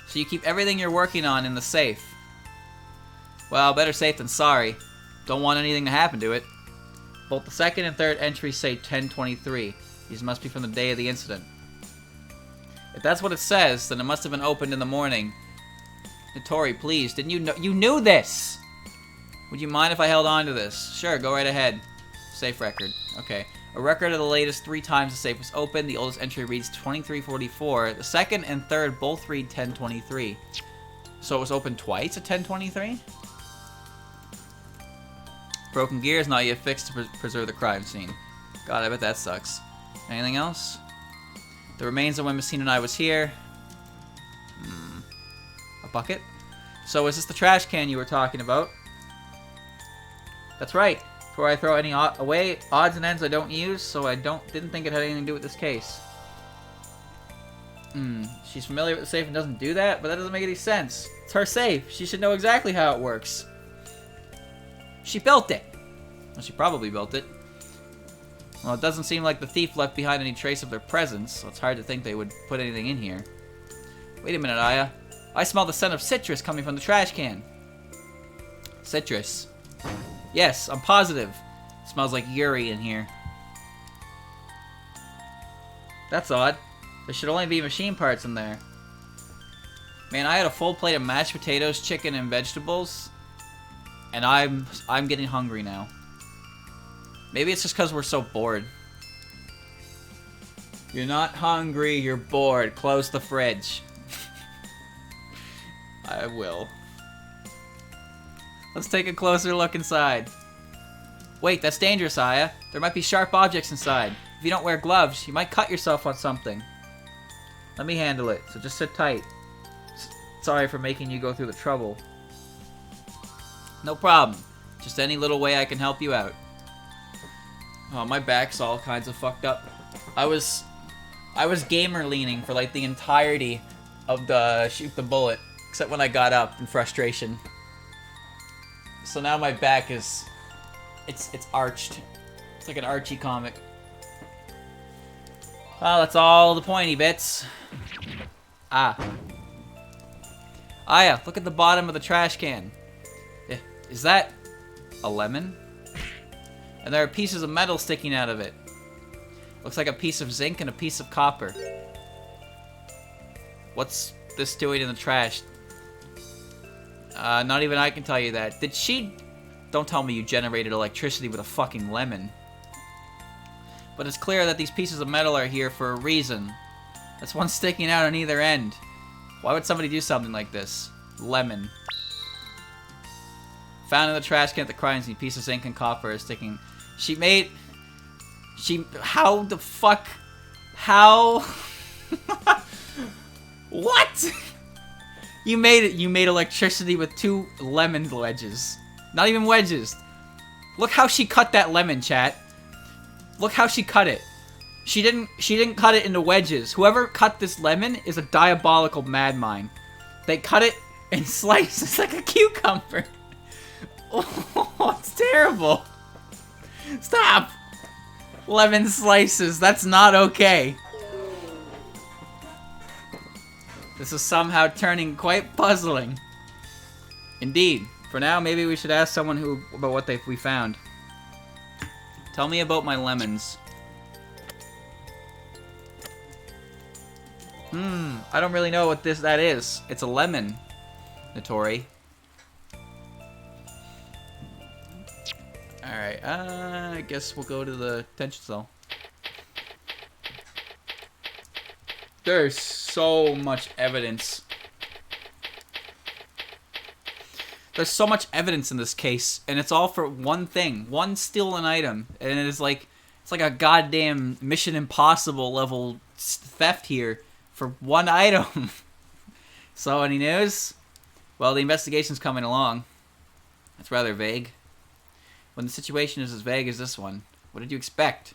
So you keep everything you're working on in the safe. Well, better safe than sorry. Don't want anything to happen to it. Both the second and third entries say 1023. These must be from the day of the incident. If that's what it says, then it must have been opened in the morning. Notori, please, didn't you know? You knew this! Would you mind if I held on to this? Sure, go right ahead. Safe record. Okay. A record of the latest 3 times the safe was opened. The oldest entry reads 2344. The second and third both read 1023. So it was opened twice at 1023? Broken gears not yet fixed to preserve the crime scene. God, I bet that sucks. Anything else? The remains of when Messina and I was here. A bucket? So is this the trash can you were talking about? That's right. Before I throw any away, odds and ends I don't use, so I didn't think it had anything to do with this case. She's familiar with the safe and doesn't do that, but that doesn't make any sense. It's her safe. She should know exactly how it works. She built it. Well, she probably built it. Well, it doesn't seem like the thief left behind any trace of their presence, so it's hard to think they would put anything in here. Wait a minute, Aya. I smell the scent of citrus coming from the trash can. Citrus. Yes, I'm positive. It smells like Yuri in here. That's odd. There should only be machine parts in there. Man, I had a full plate of mashed potatoes, chicken, and vegetables. And I'm getting hungry now. Maybe it's just because we're so bored. You're not hungry, you're bored. Close the fridge. I will. Let's take a closer look inside. Wait, that's dangerous, Aya. There might be sharp objects inside. If you don't wear gloves, you might cut yourself on something. Let me handle it, so just sit tight. Sorry for making you go through the trouble. No problem. Just any little way I can help you out. Oh, my back's all kinds of fucked up. I was gamer leaning for like the entirety of the shoot the bullet, except when I got up in frustration. So now my back is, it's arched. It's like an Archie comic. Well, that's all the pointy bits. Ah. Aya, look at the bottom of the trash can. Is that a lemon? And there are pieces of metal sticking out of it. Looks like a piece of zinc and a piece of copper. What's this doing in the trash? Not even I can tell you that. Did she... Don't tell me you generated electricity with a fucking lemon. But it's clear that these pieces of metal are here for a reason. That's one sticking out on either end. Why would somebody do something like this? Lemon. Found in the trash can at the crime scene. Piece of zinc and copper is sticking... How the fuck... How... What? You made electricity with 2 lemon wedges. Not even wedges. Look how she cut that lemon, chat. Look how she cut it. She didn't cut it into wedges. Whoever cut this lemon is a diabolical madmind. They cut it in slices like a cucumber. Oh, it's terrible. Stop. Lemon slices. That's not okay. This is somehow turning quite puzzling. Indeed. For now, maybe we should ask someone about what we found. Tell me about my lemons. I don't really know what that is. It's a lemon, Notori. Alright, I guess we'll go to the detention cell. There's so much evidence. There's so much evidence in this case, and it's all for one thing. One stolen item. And it's like a goddamn Mission Impossible level theft here for one item. So, any news? Well, the investigation's coming along. That's rather vague. When the situation is as vague as this one, what did you expect?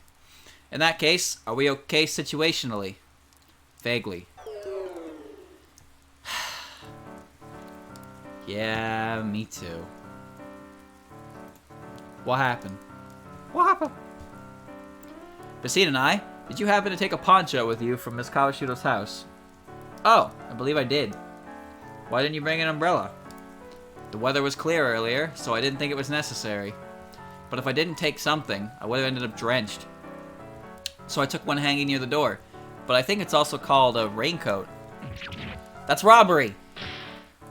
In that case, are we okay situationally? Vaguely. Yeah, me too. What happened? What happened? Basine and I, did you happen to take a poncho with you from Miss Kawashiro's house? Oh, I believe I did. Why didn't you bring an umbrella? The weather was clear earlier, so I didn't think it was necessary. But if I didn't take something, I would have ended up drenched. So I took one hanging near the door. But I think it's also called a raincoat. That's robbery!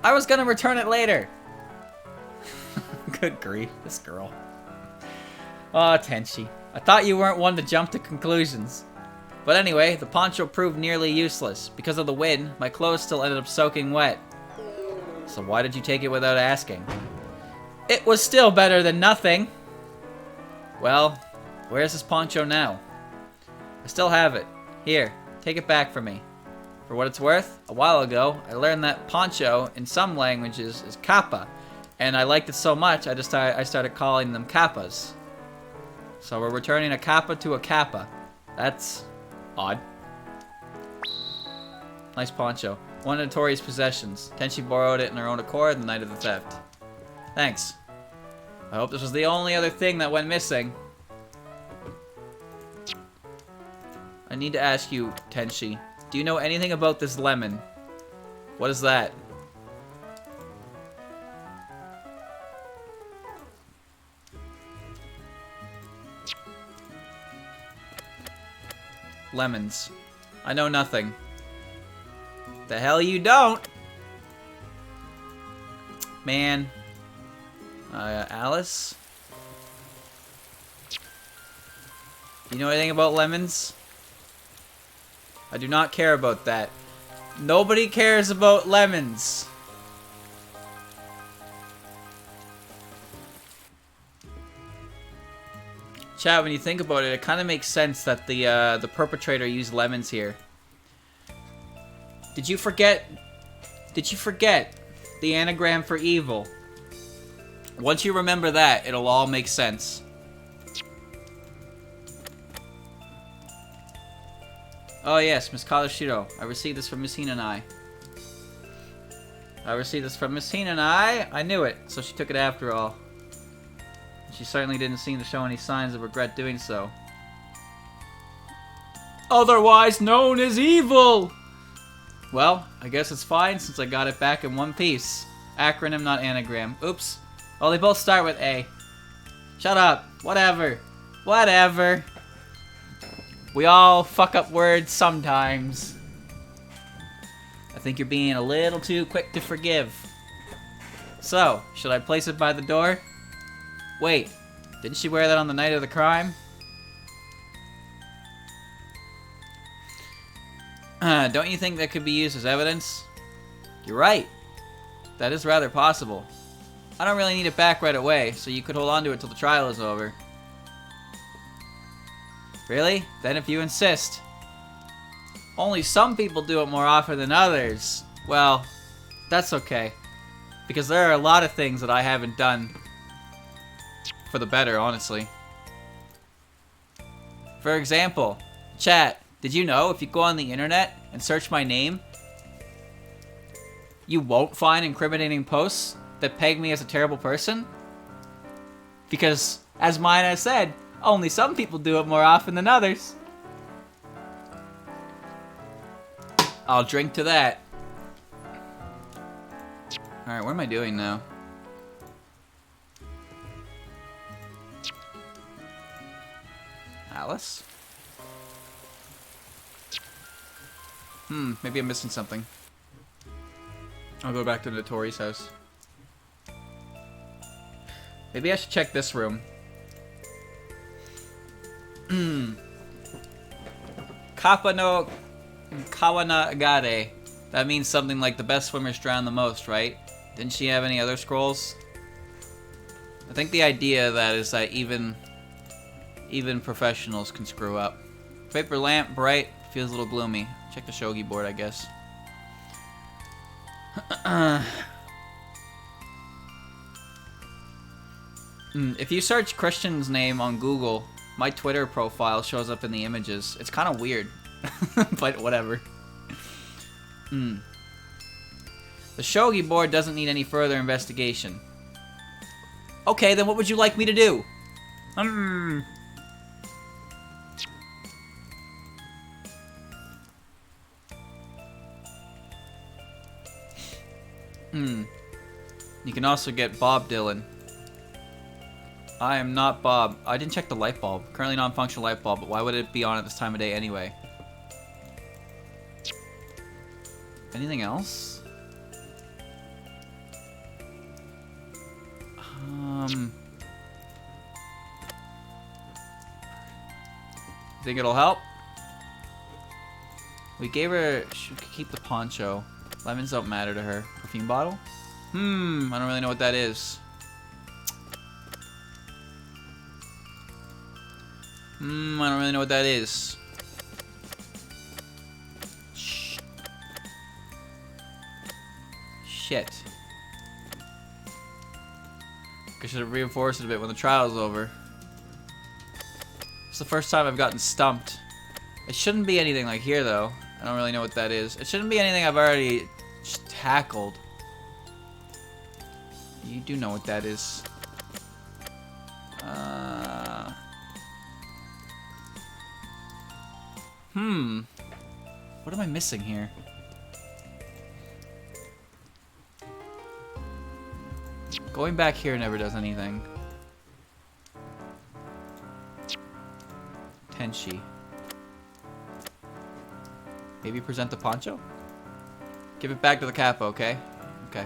I was gonna return it later! Good grief, this girl. Oh, Tenchi. I thought you weren't one to jump to conclusions. But anyway, the poncho proved nearly useless. Because of the wind, my clothes still ended up soaking wet. So why did you take it without asking? It was still better than nothing! Well, where's this poncho now? I still have it. Here, take it back from me. For what it's worth, a while ago, I learned that poncho, in some languages, is kappa. And I liked it so much, I started calling them kappas. So we're returning a kappa to a kappa. That's odd. Nice poncho. One of Tori's possessions. Tenchi borrowed it in her own accord the night of the theft. Thanks. I hope this was the only other thing that went missing. I need to ask you, Tenchi. Do you know anything about this lemon? What is that? Lemons. I know nothing. The hell you don't! Man. Alice? You know anything about lemons? I do not care about that. Nobody cares about lemons. Chat, when you think about it, it kind of makes sense that the perpetrator used lemons here. Did you forget the anagram for evil? Once you remember that, it'll all make sense. Oh yes, Miss Kazushiro. I received this from Miss Hinanai. I knew it, so she took it after all. She certainly didn't seem to show any signs of regret doing so. Otherwise known as evil! Well, I guess it's fine since I got it back in one piece. Acronym, not anagram. Oops. Well, they both start with A. Shut up. Whatever. Whatever. We all fuck up words sometimes. I think you're being a little too quick to forgive. So, should I place it by the door? Wait, didn't she wear that on the night of the crime? Don't you think that could be used as evidence? You're right. That is rather possible. I don't really need it back right away, so you could hold on to it till the trial is over. Really? Then if you insist. Only some people do it more often than others. Well, that's okay. Because there are a lot of things that I haven't done for the better, honestly. For example, chat, did you know if you go on the internet and search my name, you won't find incriminating posts that peg me as a terrible person? Because, as Mina said, only some people do it more often than others. I'll drink to that. Alright, what am I doing now? Alice? Maybe I'm missing something. I'll go back to Notori's house. Maybe I should check this room. Kappa no Kawanagare. That means something like the best swimmers drown the most, right? Didn't she have any other scrolls? I think the idea of that is that even professionals can screw up. Paper lamp, bright, feels a little gloomy. Check the shogi board, I guess. If you search Christian's name on Google, my Twitter profile shows up in the images. It's kind of weird, but whatever. The shogi board doesn't need any further investigation. Okay, then what would you like me to do? You can also get Bob Dylan. I am not Bob. I didn't check the light bulb. Currently non-functional light bulb, but why would it be on at this time of day anyway? Anything else? Think it'll help? We gave her... She could keep the poncho. Lemons don't matter to her. Perfume bottle? I don't really know what that is. I don't really know what that is. Shit. I should have reinforced it a bit when the trial's over. It's the first time I've gotten stumped. It shouldn't be anything like here, though. I don't really know what that is. It shouldn't be anything I've already tackled. You do know what that is. What am I missing here? Going back here never does anything. Tenshi. Maybe present the poncho? Give it back to the capo, okay? Okay.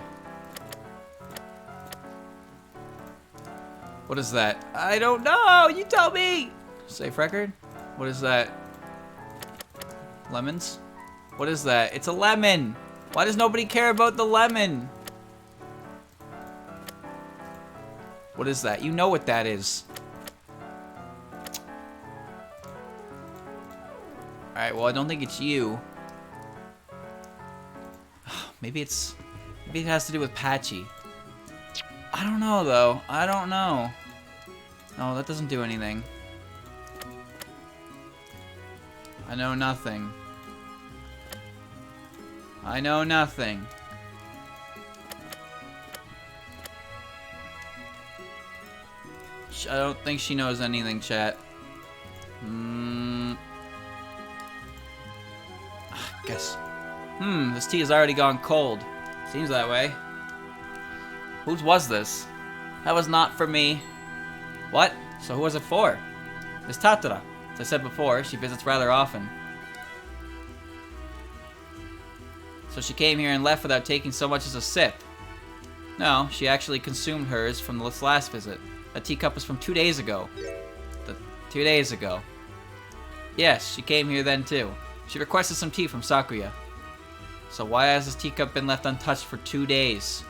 What is that? I don't know! You tell me! Safe record? What is that? Lemons? What is that? It's a lemon! Why does nobody care about the lemon? What is that? You know what that is. Alright, well I don't think it's you. Maybe it has to do with Patchy. I don't know though. I don't know. No, that doesn't do anything. I know nothing. I know nothing. I don't think she knows anything, chat. Guess. This tea has already gone cold. Seems that way. Whose was this? That was not for me. What? So who was it for? Miss Tatara. As I said before, she visits rather often. So she came here and left without taking so much as a sip. No, she actually consumed hers from this last visit. That teacup was from 2 days ago. 2 days ago. Yes, she came here then too. She requested some tea from Sakuya. So why has this teacup been left untouched for 2 days?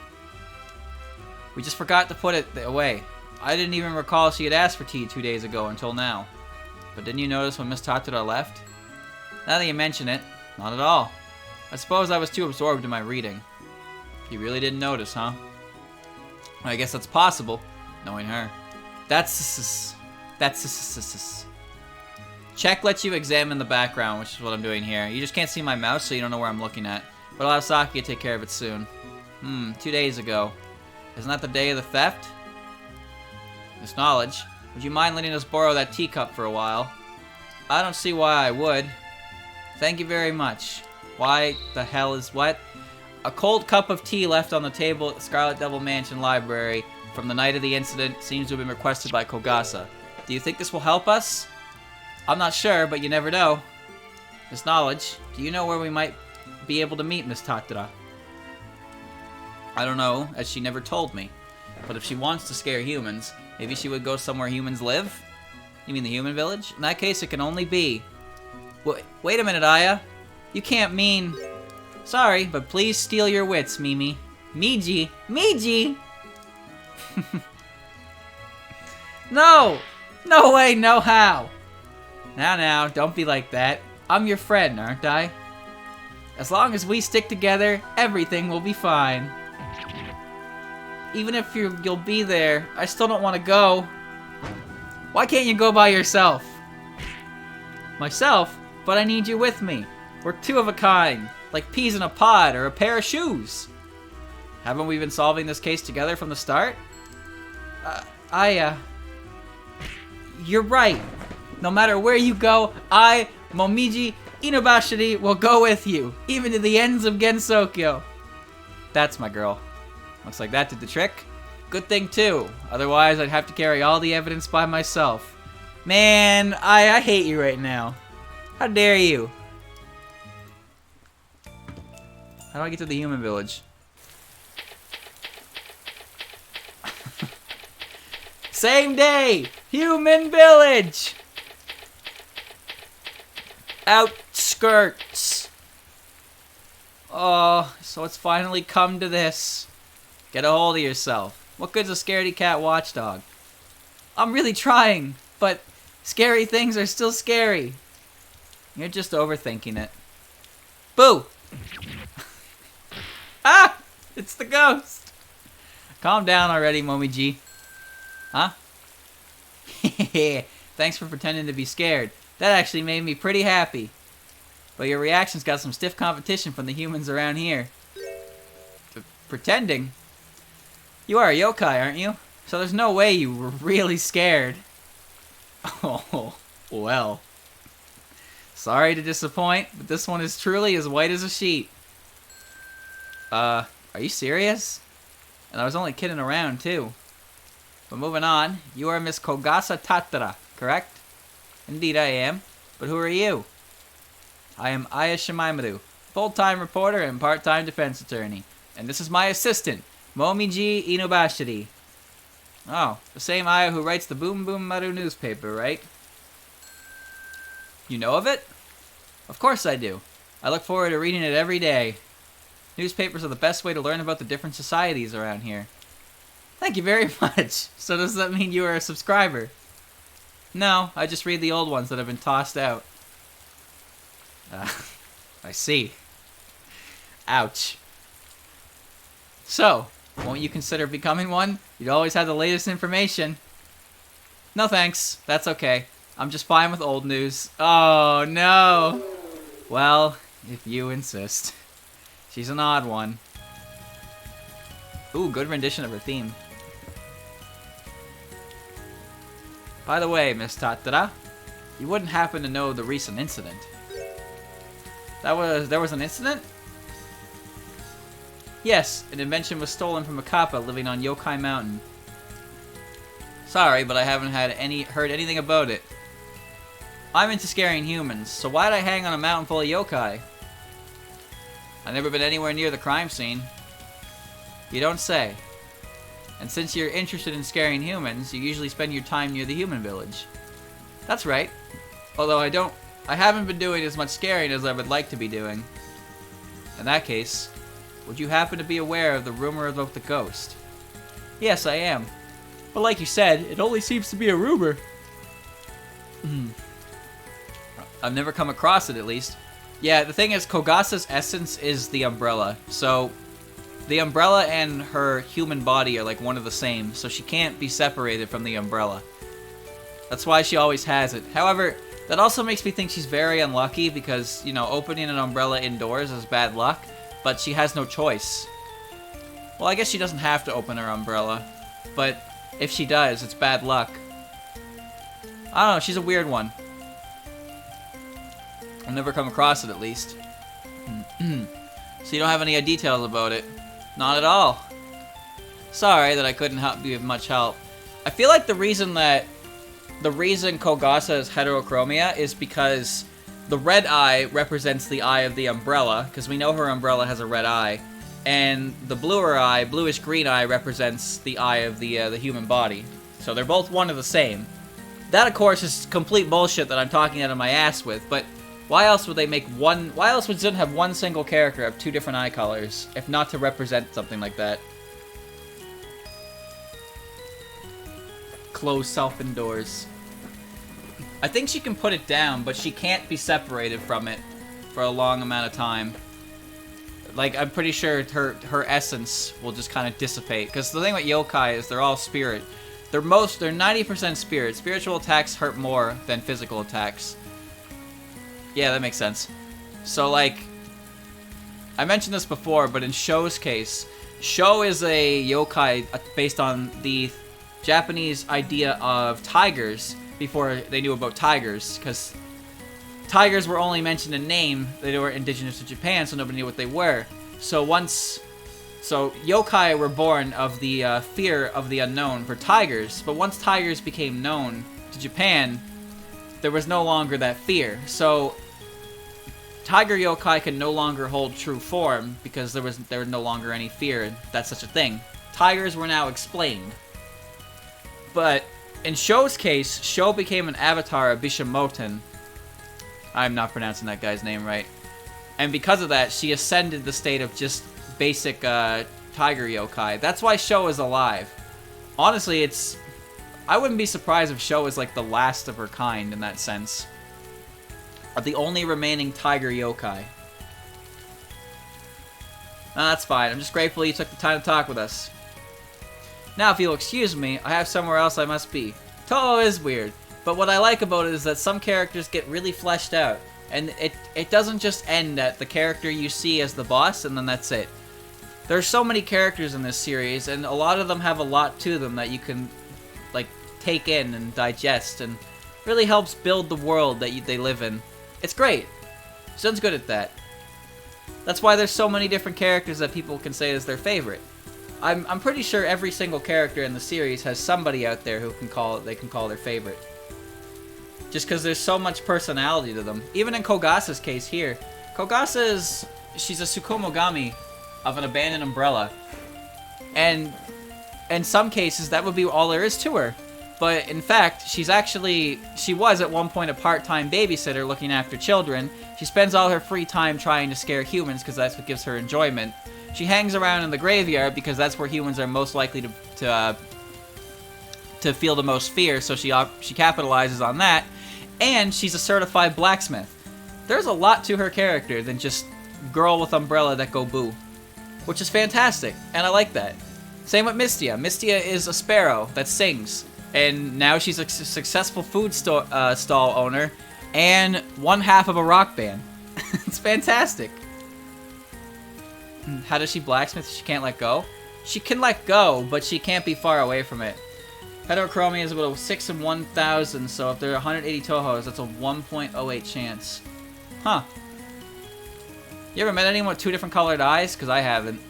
We just forgot to put it away. I didn't even recall she had asked for tea 2 days ago until now. But didn't you notice when Miss Tatara left? Now that you mention it, not at all. I suppose I was too absorbed in my reading. You really didn't notice, huh? I guess that's possible, knowing her. That's Check lets you examine the background, which is what I'm doing here. You just can't see my mouse, so you don't know where I'm looking at. But I'll have Sakuya take care of it soon. 2 days ago. Isn't that the day of the theft? This knowledge. Would you mind letting us borrow that teacup for a while? I don't see why I would. Thank you very much. Why the hell is what? A cold cup of tea left on the table at the Scarlet Devil Mansion Library from the night of the incident seems to have been requested by Kogasa. Do you think this will help us? I'm not sure, but you never know. This knowledge, do you know where we might be able to meet Miss Tatara? I don't know, as she never told me. But if she wants to scare humans, maybe she would go somewhere humans live? You mean the human village? In that case, it can only be... Wait a minute, Aya. You can't mean... Sorry, but please steal your wits, Mimi. Miji! Miji! No! No way, no how! Now, don't be like that. I'm your friend, aren't I? As long as we stick together, everything will be fine. Even if you'll be there, I still don't want to go. Why can't you go by yourself? Myself? But I need you with me. We're two of a kind, like peas in a pod or a pair of shoes. Haven't we been solving this case together from the start? You're right. No matter where you go, I, Momiji Inubashiri, will go with you, even to the ends of Gensokyo. That's my girl. Looks like that did the trick. Good thing, too. Otherwise, I'd have to carry all the evidence by myself. Man, I hate you right now. How dare you? How do I get to the human village? Same day! Human village! Outskirts. Oh, so it's finally come to this. Get a hold of yourself. What good's a scaredy cat watchdog? I'm really trying, but scary things are still scary. You're just overthinking it. Boo! Ah! It's the ghost! Calm down already, Momiji. Huh? Thanks for pretending to be scared. That actually made me pretty happy. But your reaction's got some stiff competition from the humans around here. Pretending? You are a yokai, aren't you? So there's no way you were really scared. Oh, well. Sorry to disappoint, but this one is truly as white as a sheet. Are you serious? And I was only kidding around, too. But moving on, you are Miss Kogasa Tatara, correct? Indeed I am. But who are you? I am Aya Shameimaru, full-time reporter and part-time defense attorney. And this is my assistant, Momiji Inobashiri. Oh, the same Aya who writes the Boom Boom Maru newspaper, right? You know of it? Of course I do. I look forward to reading it every day. Newspapers are the best way to learn about the different societies around here. Thank you very much. So does that mean you are a subscriber? No, I just read the old ones that have been tossed out. I see. Ouch. So, won't you consider becoming one? You'd always have the latest information. No thanks. That's okay. I'm just fine with old news. Oh, no. Well, if you insist. She's an odd one. Ooh, good rendition of her theme. By the way, Miss Tatara, you wouldn't happen to know the recent incident. There was an incident? Yes, an invention was stolen from a kappa living on Yokai Mountain. Sorry, but I haven't heard anything about it. I'm into scaring humans, so why'd I hang on a mountain full of yokai? I've never been anywhere near the crime scene. You don't say. And since you're interested in scaring humans, you usually spend your time near the human village. That's right. Although I haven't been doing as much scaring as I would like to be doing. In that case, would you happen to be aware of the rumor about the ghost? Yes, I am. But like you said, it only seems to be a rumor. I've never come across it, at least. Yeah, the thing is, Kogasa's essence is the umbrella. So, the umbrella and her human body are like one of the same, so she can't be separated from the umbrella. That's why she always has it. However, that also makes me think she's very unlucky because, you know, opening an umbrella indoors is bad luck, but she has no choice. Well, I guess she doesn't have to open her umbrella, but if she does, it's bad luck. I don't know, she's a weird one. I've never come across it, at least. So you don't have any details about it? Not at all. Sorry that I couldn't be of much help. I feel like the reason Kogasa is heterochromia is because the red eye represents the eye of the umbrella, because we know her umbrella has a red eye, and the bluish green eye represents the eye of the human body. So they're both one of the same. That, of course, is complete bullshit that I'm talking out of my ass with, but why else would they make one... Why else would Zun have one single character have two different eye colors, if not to represent something like that? Close self indoors. I think she can put it down, but she can't be separated from it for a long amount of time. Like, I'm pretty sure her essence will just kind of dissipate. Because the thing with yokai is they're all spirit. They're 90% spirit. Spiritual attacks hurt more than physical attacks. Yeah, that makes sense. So, like, I mentioned this before, but in Sho's case, Sho is a yokai based on the Japanese idea of tigers before they knew about tigers, because tigers were only mentioned in name. They were indigenous to Japan, so nobody knew what they were. So once So yokai were born of the fear of the unknown for tigers, but once tigers became known to Japan, there was no longer that fear. So tiger yokai can no longer hold true form because there was no longer any fear that's such a thing. Tigers were now explained. But in Sho's case, Sho became an avatar of Bishamoten. I'm not pronouncing that guy's name right. And because of that, she ascended the state of just basic tiger yokai. That's why Sho is alive. Honestly, I wouldn't be surprised if Sho is like the last of her kind in that sense. Or the only remaining tiger yokai. No, that's fine. I'm just grateful you took the time to talk with us. Now, if you'll excuse me, I have somewhere else I must be. Touhou is weird, but what I like about it is that some characters get really fleshed out. And it doesn't just end at the character you see as the boss, and then that's it. There's so many characters in this series, and a lot of them have a lot to them that you can, like, take in and digest, and really helps build the world that they live in. It's great. Shin's good at that. That's why there's so many different characters that people can say is their favorite. I'm pretty sure every single character in the series has somebody out there who they can call their favorite. Just because there's so much personality to them. Even in Kogasa's case here, she's a Tsukumogami of an abandoned umbrella. And in some cases, that would be all there is to her. But in fact, she was at one point a part-time babysitter looking after children. She spends all her free time trying to scare humans because that's what gives her enjoyment. She hangs around in the graveyard because that's where humans are most likely to feel the most fear, so she capitalizes on that. And she's a certified blacksmith. There's a lot to her character than just girl with umbrella that go boo. Which is fantastic, and I like that. Same with Mistia. Mistia is a sparrow that sings. And now she's a successful food stall owner and one half of a rock band. It's fantastic. How does she blacksmith? She can't let go? She can let go, but she can't be far away from it. Heterochromia is about a 6 in 1,000, so if there are 180 Touhous, that's a 1.08 chance. Huh. You ever met anyone with 2 different colored eyes? Because I haven't.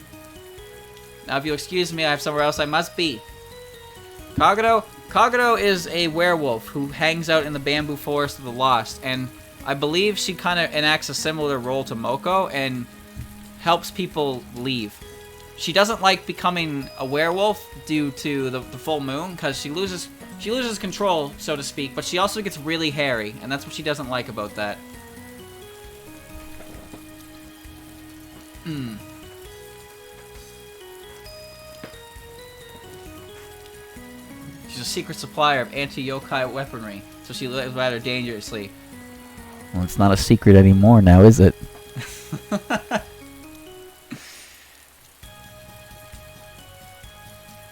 Now, if you'll excuse me, I have somewhere else I must be. Kagero is a werewolf who hangs out in the bamboo forest of the lost, and I believe she kind of enacts a similar role to Moko and helps people leave. She doesn't like becoming a werewolf due to the full moon, because she loses control, so to speak, but she also gets really hairy, and that's what she doesn't like about that. She's a secret supplier of anti-yokai weaponry, so she lives rather dangerously. Well, it's not a secret anymore now, is it?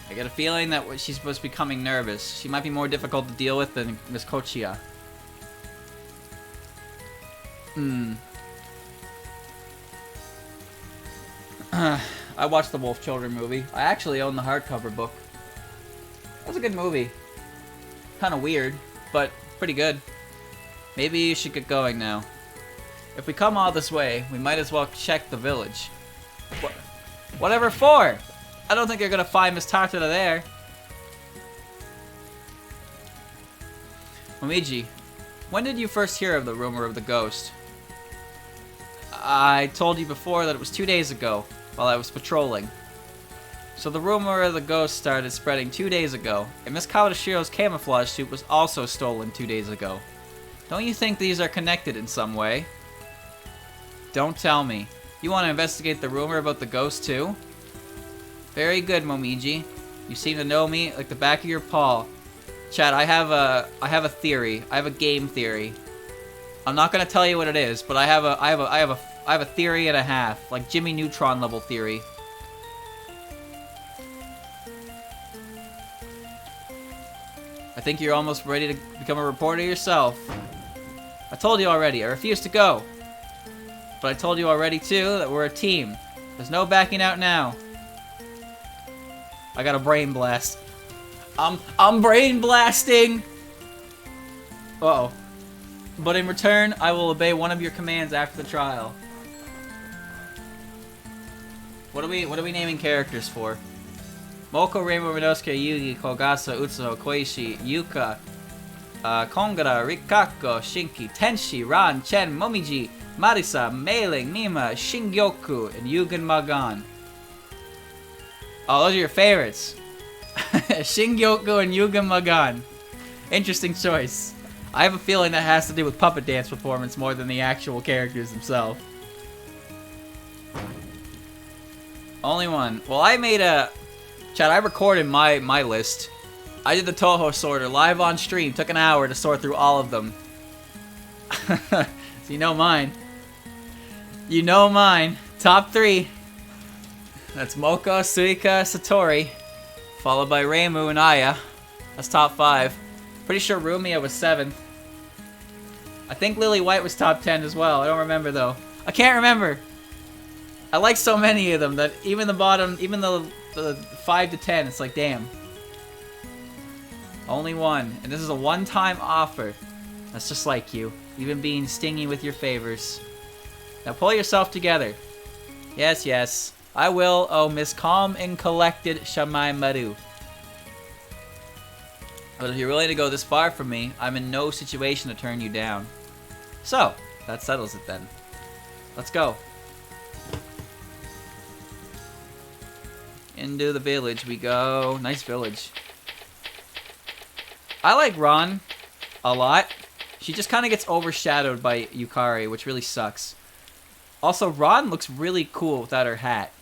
I get a feeling that she's supposed to be becoming nervous. She might be more difficult to deal with than Miss Kochia. I watched the Wolf Children movie. I actually own the hardcover book. It was a good movie. Kind of weird, but pretty good. Maybe you should get going now. If we come all this way, we might as well check the village. Whatever for? I don't think you're gonna find Miss Tartara there. Momiji, when did you first hear of the rumor of the ghost? I told you before that it was 2 days ago, while I was patrolling. So the rumor of the ghost started spreading 2 days ago, and Miss Kawadashiro's camouflage suit was also stolen 2 days ago. Don't you think these are connected in some way? Don't tell me. You want to investigate the rumor about the ghost too? Very good, Momiji. You seem to know me like the back of your paw. Chad, I have a theory. I have a game theory. I'm not gonna tell you what it is, but I have a theory and a half, like Jimmy Neutron level theory. I think you're almost ready to become a reporter yourself. I told you already, I refuse to go. But I told you already too that we're a team. There's no backing out now. I got a brain blast. I'm brain blasting! Uh-oh. But in return, I will obey one of your commands after the trial. What are we naming characters for? Moko, Rainbow, Minosuke, Yugi, Kogasa, Utsuho, Koishi, Yuka, Kongara, Rikako, Shinki, Tenshi, Ran, Chen, Momiji, Marisa, Meiling, Nima, Shingyoku, and Yugen Magan. Oh, those are your favorites. Shingyoku and Yugen Magan. Interesting choice. I have a feeling that has to do with puppet dance performance more than the actual characters themselves. Only one. Well, I made a... Chad, I recorded my list. I did the Touhou sorter live on stream. Took an hour to sort through all of them. So you know mine. You know mine. Top 3. That's Moko, Suika, Satori. Followed by Reimu and Aya. That's top 5. Pretty sure Rumia was 7th. I think Lily White was top 10 as well. I don't remember though. I can't remember. I like so many of them that even the bottom, even the 5 to 10, it's like, damn. Only one. And this is a one-time offer. That's just like you. Even being stingy with your favors. Now pull yourself together. Yes, yes. I will, oh Miss Calm and Collected Shameimaru. But if you're willing to go this far from me, I'm in no situation to turn you down. So, that settles it then. Let's go. Into the village we go. Nice village. I like Ron a lot. She just kind of gets overshadowed by Yukari, which really sucks. Also, Ron looks really cool without her hat.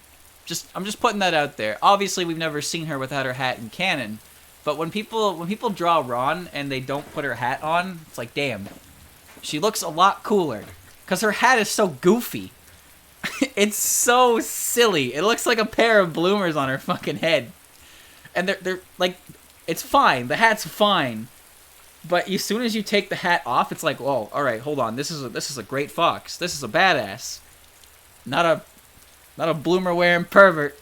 I'm just putting that out there. Obviously, we've never seen her without her hat in canon. But when people draw Ron and they don't put her hat on, it's like, damn. She looks a lot cooler. Because her hat is so goofy. It's so silly. It looks like a pair of bloomers on her fucking head. And they're like, it's fine. The hat's fine. But as soon as you take the hat off, it's like, whoa, alright, hold on. This is a great fox. This is a badass. Not a bloomer wearing pervert.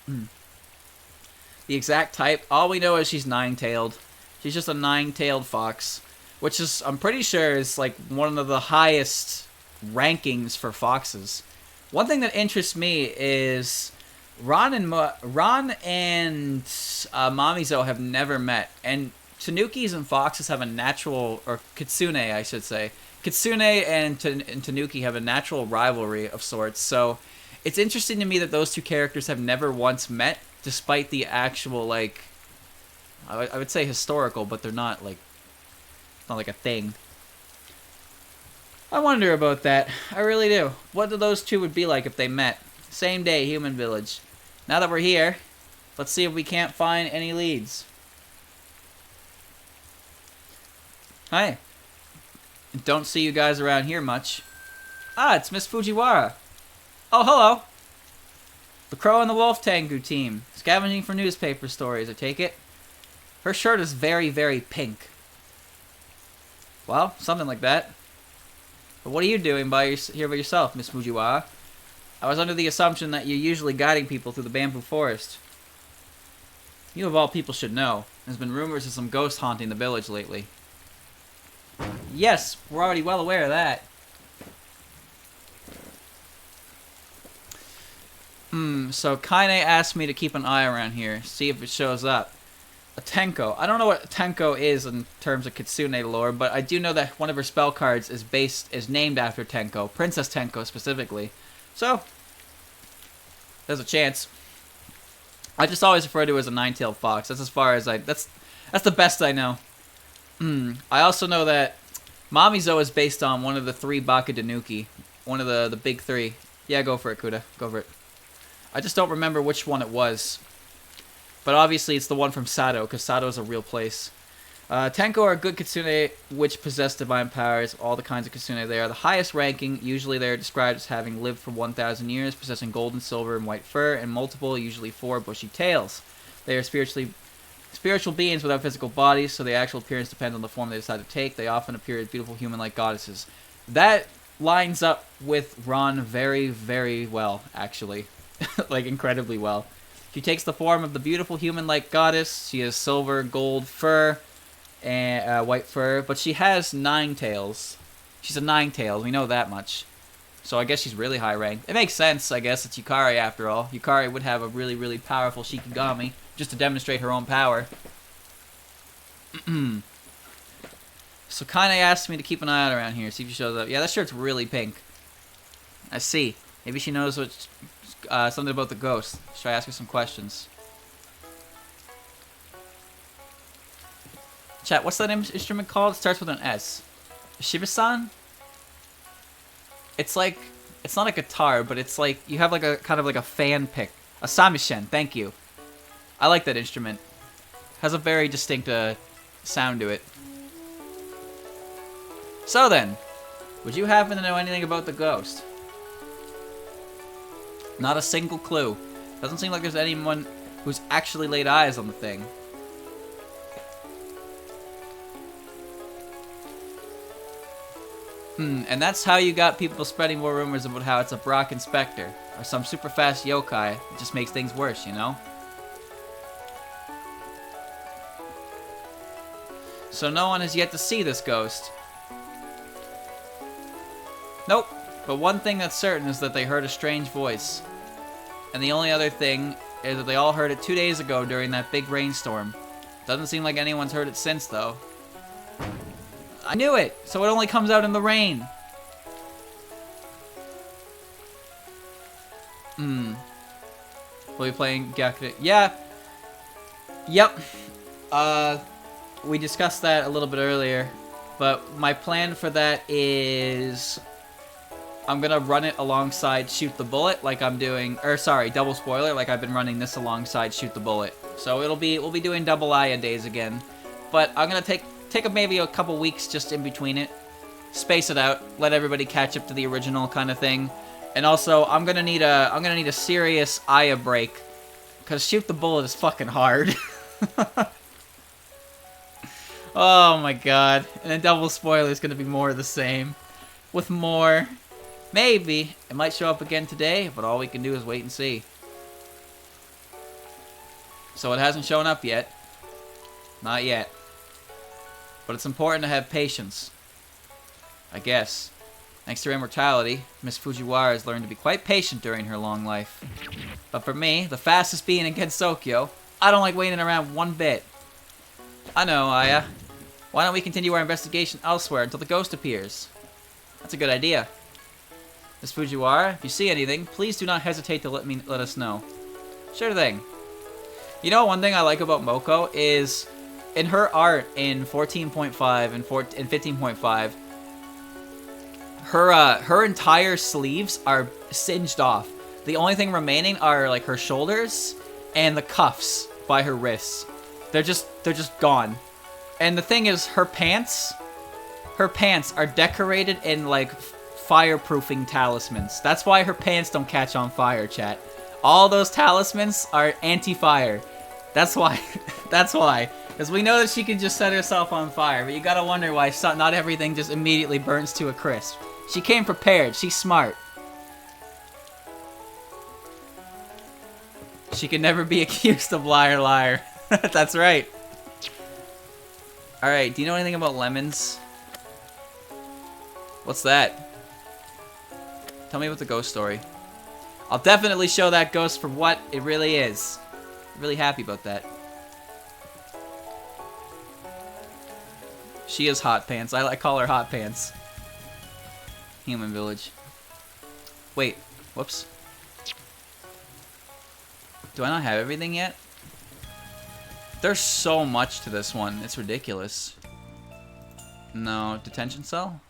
The exact type, all we know is she's nine-tailed. She's just a nine-tailed fox, which is, I'm pretty sure, is like one of the highest rankings for foxes. One thing that interests me is Ron and Mamizo have never met, and Tanukis and foxes have a natural, or Kitsune, I should say. Kitsune and Tanuki have a natural rivalry of sorts, so it's interesting to me that those two characters have never once met, despite the actual, like, I would say historical, but they're not, like, not like a thing. I wonder about that. I really do. What do those two would be like if they met? Same day, Human Village. Now that we're here, let's see if we can't find any leads. Hi. Don't see you guys around here much. Ah, it's Miss Fujiwara. Oh, hello. The Crow and the Wolf Tengu team. Scavenging for newspaper stories, I take it. Her shirt is very, very pink. Well, something like that. But what are you doing here by yourself, Miss Fujiwara? I was under the assumption that you're usually guiding people through the bamboo forest. You of all people should know. There's been rumors of some ghosts haunting the village lately. Yes, we're already well aware of that. So Kaine asked me to keep an eye around here, see if it shows up. A Tenko. I don't know what Tenko is in terms of Kitsune lore, but I do know that one of her spell cards is named after Tenko, Princess Tenko specifically. So, there's a chance. I just always refer to her as a nine-tailed fox. That's as far as that's the best I know. I also know that Mamizo is based on one of the 3 Bakudanuki. One of the big 3. Yeah, go for it, Kuda. Go for it. I just don't remember which one it was. But obviously it's the one from Sato, because Sato is a real place. Tenko are good kitsune which possess divine powers. All the kinds of kitsune they are the highest ranking. Usually they are described as having lived for 1,000 years, possessing gold and silver and white fur, and multiple, usually 4, bushy tails. They are spiritual beings without physical bodies, so the actual appearance depends on the form they decide to take. They often appear as beautiful human-like goddesses. That lines up with Ron very, very well, actually. Like, incredibly well. She takes the form of the beautiful human-like goddess. She has silver, gold fur, and white fur, but she has 9 tails. She's a 9-tailed, we know that much. So I guess she's really high ranked. It makes sense, I guess. It's Yukari after all. Yukari would have a really, really powerful Shikigami just to demonstrate her own power. So Kaine asked me to keep an eye out around here, see if she shows up. Yeah, that shirt's really pink. I see. Maybe she knows what, something about the ghost. Should I ask her some questions? Chat, what's that instrument called? It starts with an S. Shibasan? It's like, it's not a guitar, but it's like, you have like a, kind of like a fan pick. A samisen, thank you. I like that instrument. Has a very distinct sound to it. So then, would you happen to know anything about the ghost? Not a single clue. Doesn't seem like there's anyone who's actually laid eyes on the thing. And that's how you got people spreading more rumors about how it's a Brock Inspector, or some super fast yokai. It just makes things worse, you know? So no one has yet to see this ghost. Nope. But one thing that's certain is that they heard a strange voice. And the only other thing is that they all heard it 2 days ago during that big rainstorm. Doesn't seem like anyone's heard it since, though. I knew it! So it only comes out in the rain. Will we playing Gyakuten? Yeah. Yep. We discussed that a little bit earlier. But my plan for that is I'm gonna run it alongside Shoot the Bullet, like I'm doing, or sorry, double spoiler, like I've been running this alongside Shoot the Bullet. So we'll be doing double Aya days again. But I'm gonna take maybe a couple weeks just in between it, space it out, let everybody catch up to the original kind of thing, and also I'm gonna need a serious Aya break, cause Shoot the Bullet is fucking hard. Oh my god, and a double spoiler is gonna be more of the same, with more. Maybe it might show up again today, but all we can do is wait and see. So it hasn't shown up yet, not yet. But it's important to have patience. I guess. Thanks to her immortality, Miss Fujiwara has learned to be quite patient during her long life. But for me, the fastest being in Gensokyo, I don't like waiting around one bit. I know, Aya. Why don't we continue our investigation elsewhere until the ghost appears? That's a good idea. Miss Fujiwara, if you see anything, please do not hesitate to let us know. Sure thing. You know, one thing I like about Moko is in her art in 14.5 and 15.5, her entire sleeves are singed off. The only thing remaining are like her shoulders and the cuffs by her wrists. They're just gone. And the thing is, her pants are decorated in like fireproofing talismans. That's why her pants don't catch on fire, chat. All those talismans are anti-fire. That's why. That's why. Because we know that she can just set herself on fire, but you gotta wonder why not everything just immediately burns to a crisp. She came prepared. She's smart. She can never be accused of liar. That's right. Alright, do you know anything about lemons? What's that? Tell me about the ghost story. I'll definitely show that ghost for what it really is. I'm really happy about that. She is Hot Pants. I call her Hot Pants. Human Village. Wait. Whoops. Do I not have everything yet? There's so much to this one. It's ridiculous. No. Detention cell?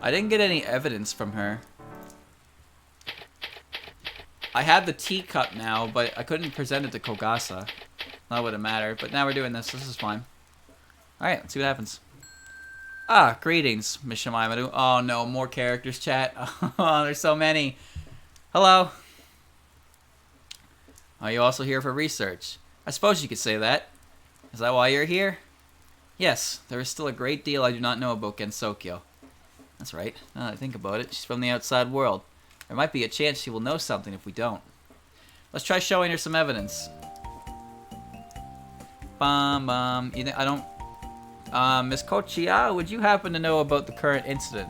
I didn't get any evidence from her. I have the teacup now, but I couldn't present it to Kogasa. That wouldn't matter, but now we're doing this. This is fine. Alright, let's see what happens. Ah, greetings, Miss Shameimaru. Oh no, more characters, chat. Oh, there's so many. Hello. Are you also here for research? I suppose you could say that. Is that why you're here? Yes, there is still a great deal I do not know about Gensokyo. That's right. Now that I think about it, she's from the outside world. There might be a chance she will know something if we don't. Let's try showing her some evidence. Bum bum. I Miss Kochiya, would you happen to know about the current incident?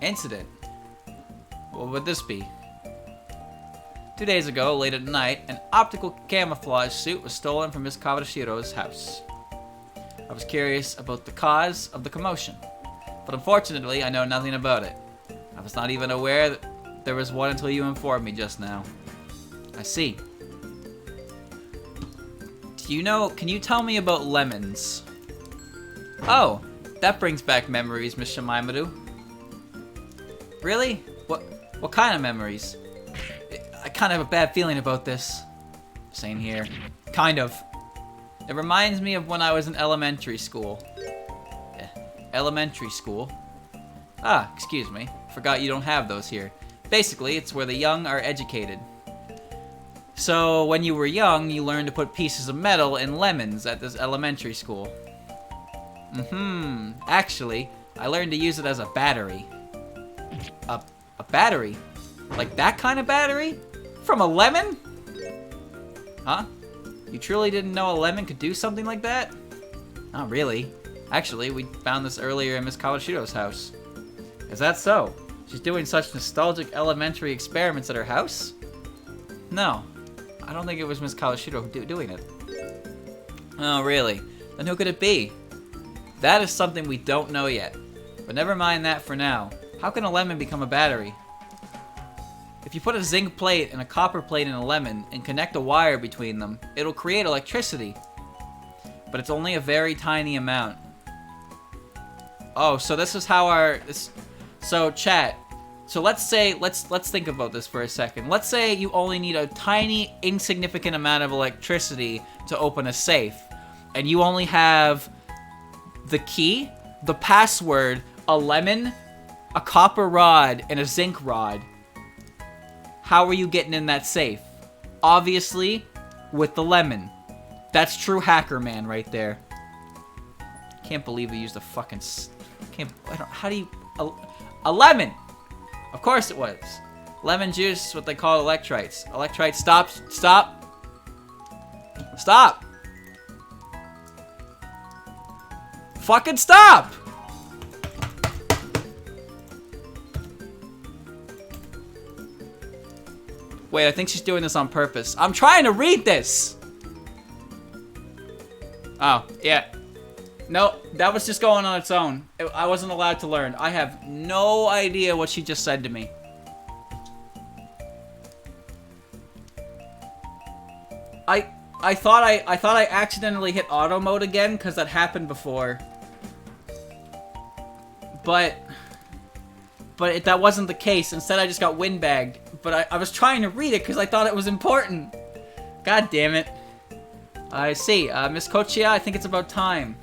Incident? What would this be? 2 days ago, late at night, an optical camouflage suit was stolen from Miss Kawashiro's house. I was curious about the cause of the commotion, but unfortunately, I know nothing about it. I was not even aware that there was one until you informed me just now. I see. Can you tell me about lemons? Oh, that brings back memories, Miss Shameimaru. Really? What kind of memories? I kind of have a bad feeling about this. Same here. Kind of. It reminds me of when I was in elementary school. Elementary school? Ah, excuse me. Forgot you don't have those here. Basically, it's where the young are educated. So, when you were young, you learned to put pieces of metal in lemons at this elementary school. Actually, I learned to use it as a battery. A battery? Like that kind of battery? From a lemon? Huh? You truly didn't know a lemon could do something like that? Not really. Actually, we found this earlier in Miss Kawashiro's house. Is that so? She's doing such nostalgic elementary experiments at her house? No. I don't think it was Miss Kawashiro doing it. Oh, really? Then who could it be? That is something we don't know yet. But never mind that for now. How can a lemon become a battery? If you put a zinc plate and a copper plate in a lemon and connect a wire between them, it'll create electricity. But it's only a very tiny amount. Oh, so this is how so chat. So let's think about this for a second. Let's say you only need a tiny, insignificant amount of electricity to open a safe. And you only have the key, the password, a lemon, a copper rod, and a zinc rod. How are you getting in that safe? Obviously, with the lemon. That's true hacker man right there. Can't believe we used a fucking... how do you... A lemon! Of course it was. Lemon juice is what they call electrites. Electrites, stop! Fucking stop! Wait, I think she's doing this on purpose. I'm trying to read this! Oh, yeah. No, that was just going on its own. I wasn't allowed to learn. I have no idea what she just said to me. I thought I accidentally hit auto mode again because that happened before. But that wasn't the case. Instead, I just got windbagged. But I was trying to read it because I thought it was important. God damn it. I see. Miss Kochiya, I think it's about time.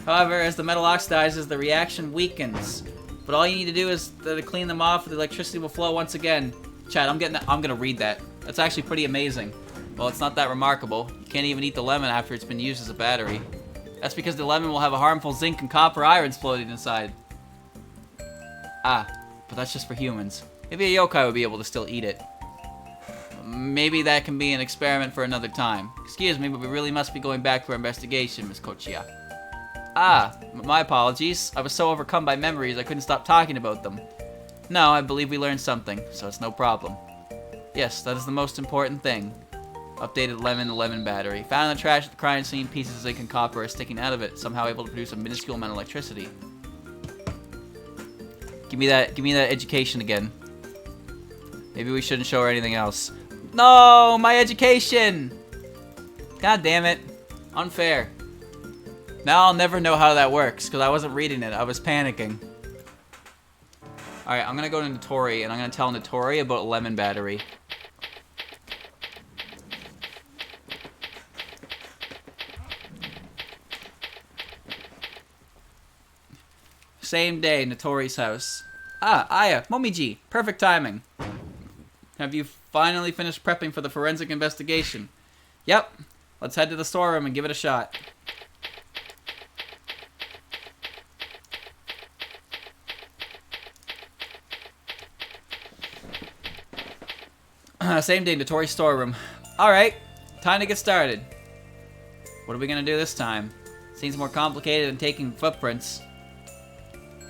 However, as the metal oxidizes, the reaction weakens. But all you need to do is to clean them off, the electricity will flow once again. Chat, I'm gonna read that. That's actually pretty amazing. Well, it's not that remarkable. You can't even eat the lemon after it's been used as a battery. That's because the lemon will have a harmful zinc and copper ions floating inside. Ah, but that's just for humans. Maybe a yokai would be able to still eat it. Maybe that can be an experiment for another time. Excuse me, but we really must be going back to our investigation, Miss Kochiya. Ah, my apologies. I was so overcome by memories I couldn't stop talking about them. No, I believe we learned something, so it's no problem. Yes, that is the most important thing. Updated lemon battery. Found in the trash at the crime scene, pieces of zinc and copper are sticking out of it, somehow able to produce a minuscule amount of electricity. Give me that education again. Maybe we shouldn't show her anything else. No, my education! God damn it. Unfair. Now I'll never know how that works, because I wasn't reading it. I was panicking. Alright, I'm going to go to Notori, and I'm going to tell Notori about lemon battery. Same day, Notori's house. Ah, Aya, Momiji, perfect timing. Have you finally finished prepping for the forensic investigation? Yep. Let's head to the storeroom and give it a shot. Same day, Notori's storeroom. Alright, time to get started. What are we gonna do this time? Seems more complicated than taking footprints.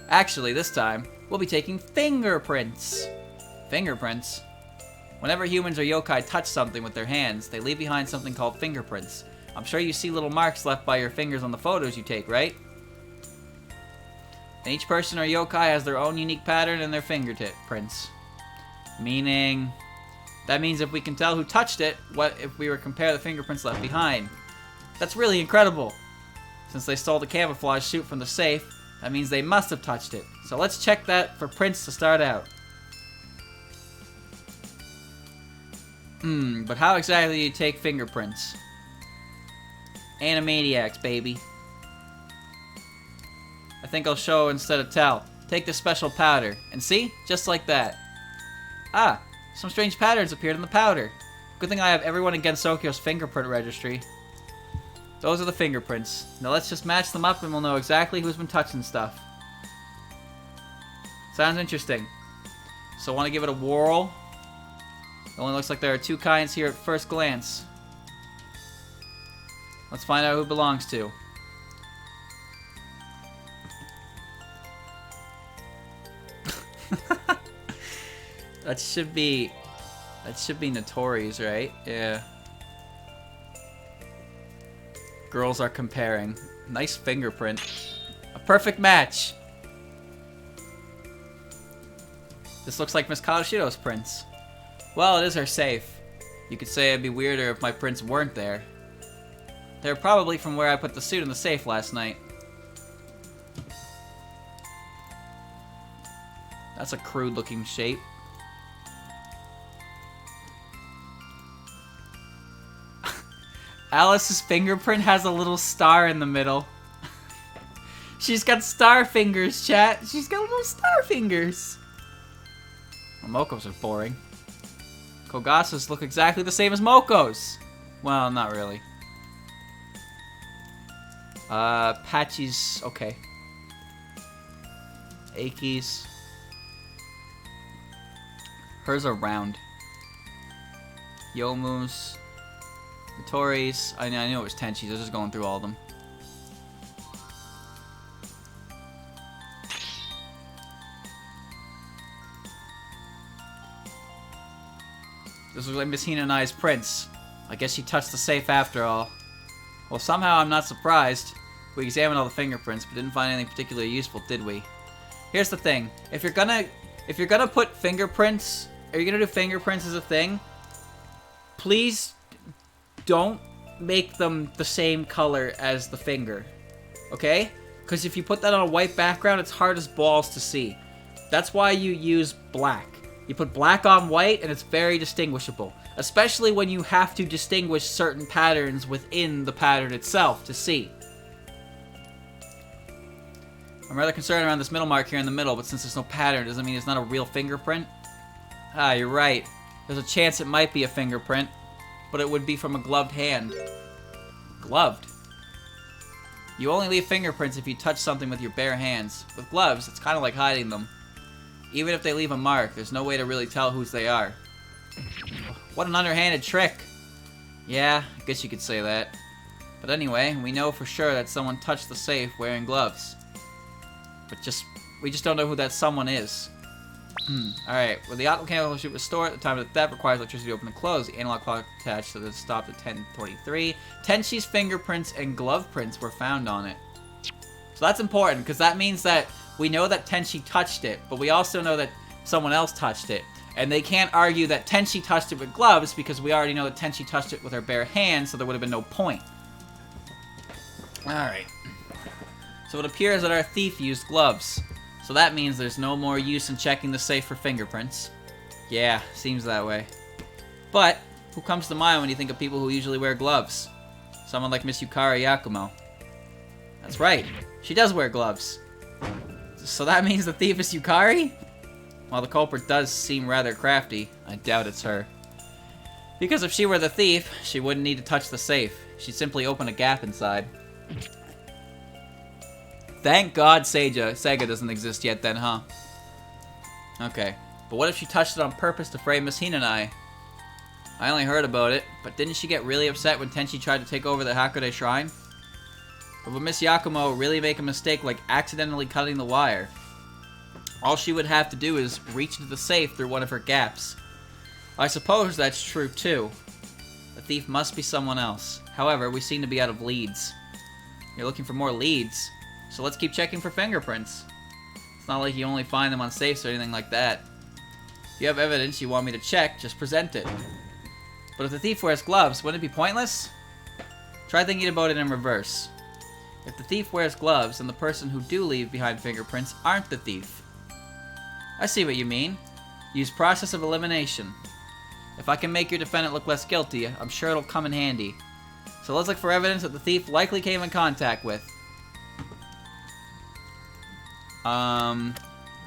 Actually, this time, we'll be taking fingerprints. Fingerprints? Whenever humans or yokai touch something with their hands, they leave behind something called fingerprints. I'm sure you see little marks left by your fingers on the photos you take, right? And each person or yokai has their own unique pattern in their fingertip prints. Meaning, that means if we can tell who touched it, what if we were to compare the fingerprints left behind? That's really incredible. Since they stole the camouflage suit from the safe, that means they must have touched it. So let's check that for prints to start out. But how exactly do you take fingerprints? Animaniacs, baby. I think I'll show instead of tell. Take this special powder. And see? Just like that. Ah, some strange patterns appeared in the powder. Good thing I have everyone in Gensokyo's fingerprint registry. Those are the fingerprints. Now let's just match them up and we'll know exactly who's been touching stuff. Sounds interesting. So I want to give it a whirl. It only looks like there are two kinds here at first glance. Let's find out who it belongs to. That should be Notori's, right? Yeah. Girls are comparing. Nice fingerprint. A perfect match. This looks like Miss Kawashiro's prints. Well, it is her safe. You could say it'd be weirder if my prints weren't there. They're probably from where I put the suit in the safe last night. That's a crude looking shape. Alice's fingerprint has a little star in the middle. She's got star fingers, chat. She's got little star fingers. Well, Moko's are boring. Kogasa's look exactly the same as Moko's. Well, not really. Patchy's okay. Aki's. Hers are round. Yomu's. Notori's. I knew it was Tenshi's. I was just going through all of them. This was like Miss Hina and I's prints. I guess she touched the safe after all. Well, somehow I'm not surprised. We examined all the fingerprints, but didn't find anything particularly useful, did we? Here's the thing: if you're gonna put fingerprints, are you gonna do fingerprints as a thing? Please don't make them the same color as the finger, okay? Because if you put that on a white background, it's hard as balls to see. That's why you use black. You put black on white, and it's very distinguishable. Especially when you have to distinguish certain patterns within the pattern itself to see. I'm rather concerned around this middle mark here in the middle, but since there's no pattern, doesn't mean it's not a real fingerprint. Ah, you're right. There's a chance it might be a fingerprint, but it would be from a gloved hand. Gloved? You only leave fingerprints if you touch something with your bare hands. With gloves, it's kind of like hiding them. Even if they leave a mark, there's no way to really tell whose they are. What an underhanded trick. Yeah, I guess you could say that. But anyway, we know for sure that someone touched the safe wearing gloves. But we just don't know who that someone is. Alright, well, the optical camouflage was stored at the time of the theft, requires electricity to open and close. The analog clock attached to this stopped at 10:23. Tenshi's fingerprints and glove prints were found on it. So that's important, because that means that we know that Tenshi touched it, but we also know that someone else touched it. And they can't argue that Tenshi touched it with gloves, because we already know that Tenshi touched it with her bare hands, so there would have been no point. Alright. So it appears that our thief used gloves. So that means there's no more use in checking the safe for fingerprints. Yeah, seems that way. But, who comes to mind when you think of people who usually wear gloves? Someone like Miss Yukari Yakumo. That's right, she does wear gloves. So that means the thief is Yukari? While the culprit does seem rather crafty, I doubt it's her. Because if she were the thief, she wouldn't need to touch the safe. She'd simply open a gap inside. Thank God Sega doesn't exist yet then, huh? Okay, but what if she touched it on purpose to frame Miss Hina and I? I only heard about it, but didn't she get really upset when Tenshi tried to take over the Hakude Shrine? But would Miss Yakumo really make a mistake like accidentally cutting the wire? All she would have to do is reach into the safe through one of her gaps. I suppose that's true too. The thief must be someone else. However, we seem to be out of leads. You're looking for more leads, so let's keep checking for fingerprints. It's not like you only find them on safes or anything like that. If you have evidence you want me to check, just present it. But if the thief wears gloves, wouldn't it be pointless? Try thinking about it in reverse. If the thief wears gloves, then the person who do leave behind fingerprints aren't the thief. I see what you mean. Use process of elimination. If I can make your defendant look less guilty, I'm sure it'll come in handy. So let's look for evidence that the thief likely came in contact with.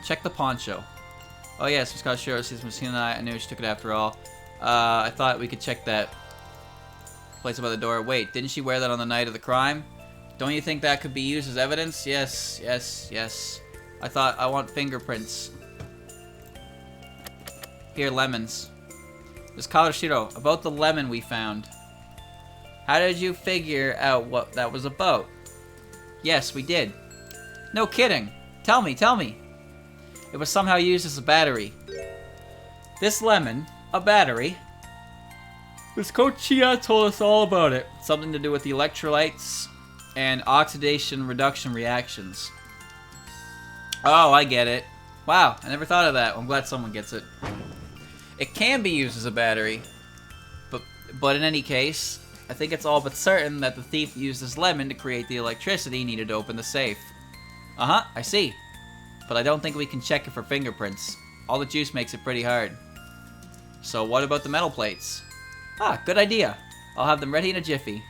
Check the poncho. Oh yes, Miss Kashiro sees Machine and I knew she took it after all. I thought we could check that place by the door. Wait, didn't she wear that on the night of the crime? Don't you think that could be used as evidence? Yes, yes, yes. I want fingerprints. Here, lemons. Miss Kawashiro, about the lemon we found. How did you figure out what that was about? Yes, we did. No kidding. Tell me, tell me. It was somehow used as a battery. This lemon, a battery. Miss Kochiya told us all about it. Something to do with the electrolytes and oxidation reduction reactions. Oh, I get it. Wow, I never thought of that. I'm glad someone gets it. It can be used as a battery, but in any case, I think it's all but certain that the thief used this lemon to create the electricity needed to open the safe. Uh-huh, I see. But I don't think we can check it for fingerprints. All the juice makes it pretty hard. So what about the metal plates? Ah, good idea. I'll have them ready in a jiffy.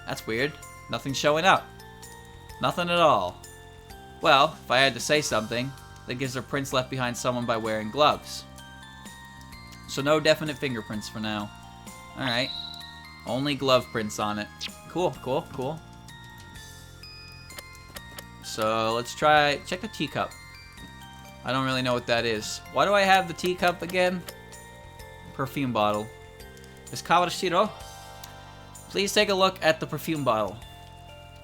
That's weird. Nothing's showing up. Nothing at all. Well, if I had to say something, that gives her prints left behind someone by wearing gloves. So no definite fingerprints for now. Alright. Only glove prints on it. Cool, cool, cool. So let's check the teacup. I don't really know what that is. Why do I have the teacup again? Perfume bottle. Miss Kawashiro, please take a look at the perfume bottle.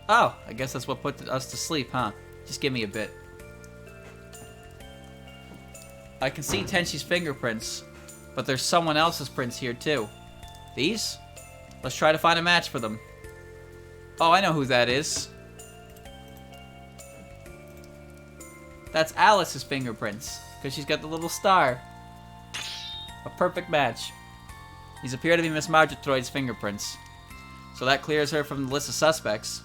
Oh, I guess that's what put us to sleep, huh? Just give me a bit. I can see Tenshi's fingerprints, but there's someone else's prints here too. These? Let's try to find a match for them. Oh, I know who that is. That's Alice's fingerprints, because she's got the little star. A perfect match. These appear to be Miss Marjotroid's fingerprints. So that clears her from the list of suspects.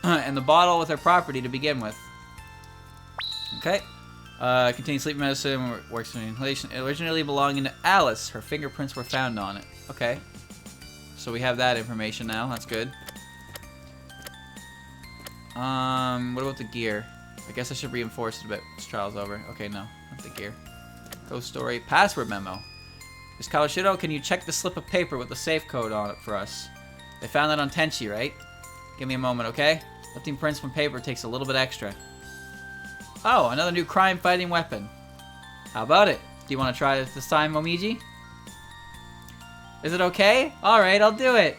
And the bottle with her property to begin with. Okay. Contains sleep medicine, works in inhalation. Originally belonging to Alice. Her fingerprints were found on it. Okay. So we have that information now. That's good. What about the gear? I guess I should reinforce it a bit. This trial's over. Okay, no. Not the gear. Ghost story. Password memo. Miss Kawashiro, can you check the slip of paper with the safe code on it for us? They found that on Tenchi, right? Give me a moment, okay? Lifting prints from paper takes a little bit extra. Oh, another new crime-fighting weapon. How about it? Do you want to try it this time, Momiji? Is it okay? Alright, I'll do it.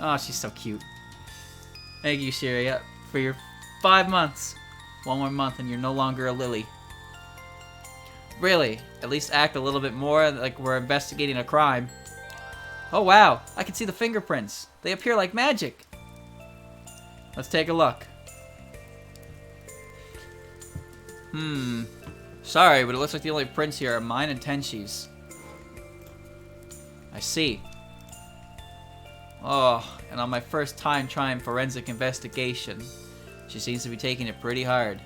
Oh, she's so cute. Thank you, Shiria, for your 5 months. One more month and you're no longer a lily. Really, at least act a little bit more like we're investigating a crime. Oh wow, I can see the fingerprints. They appear like magic. Let's take a look. Sorry, but it looks like the only prints here are mine and Tenshi's. I see. Oh, and on my first time trying forensic investigation, she seems to be taking it pretty hard.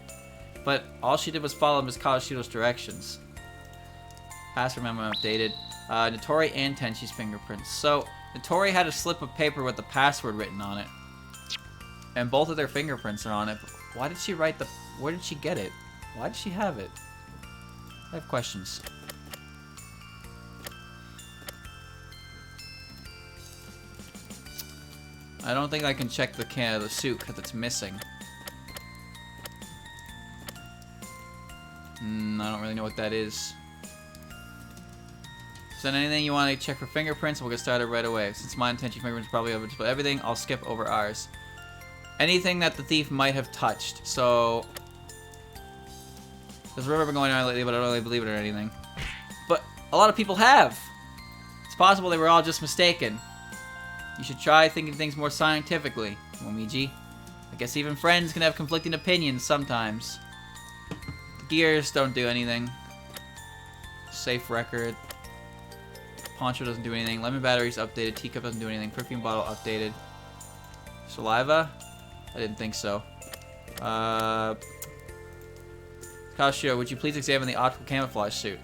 But all she did was follow Miss Kawashiro's directions. Password memo updated. Notori and Tenshi's fingerprints. So, Notori had a slip of paper with the password written on it. And both of their fingerprints are on it. But why did she write the... Where did she get it? Why did she have it? I have questions. I don't think I can check the can of the suit because it's missing. I don't really know what that is. Is there anything you want to check for fingerprints? We'll get started right away. Since my intention fingerprints probably over just everything, I'll skip over ours. Anything that the thief might have touched. So there's a rumor been going on lately, but I don't really believe it or anything. But a lot of people have. It's possible they were all just mistaken. You should try thinking things more scientifically, Momiji. I guess even friends can have conflicting opinions sometimes. The gears don't do anything. Safe record. Poncho doesn't do anything. Lemon batteries updated. Teacup doesn't do anything. Perfume bottle updated. Saliva? I didn't think so. Kashio, would you please examine the optical camouflage suit?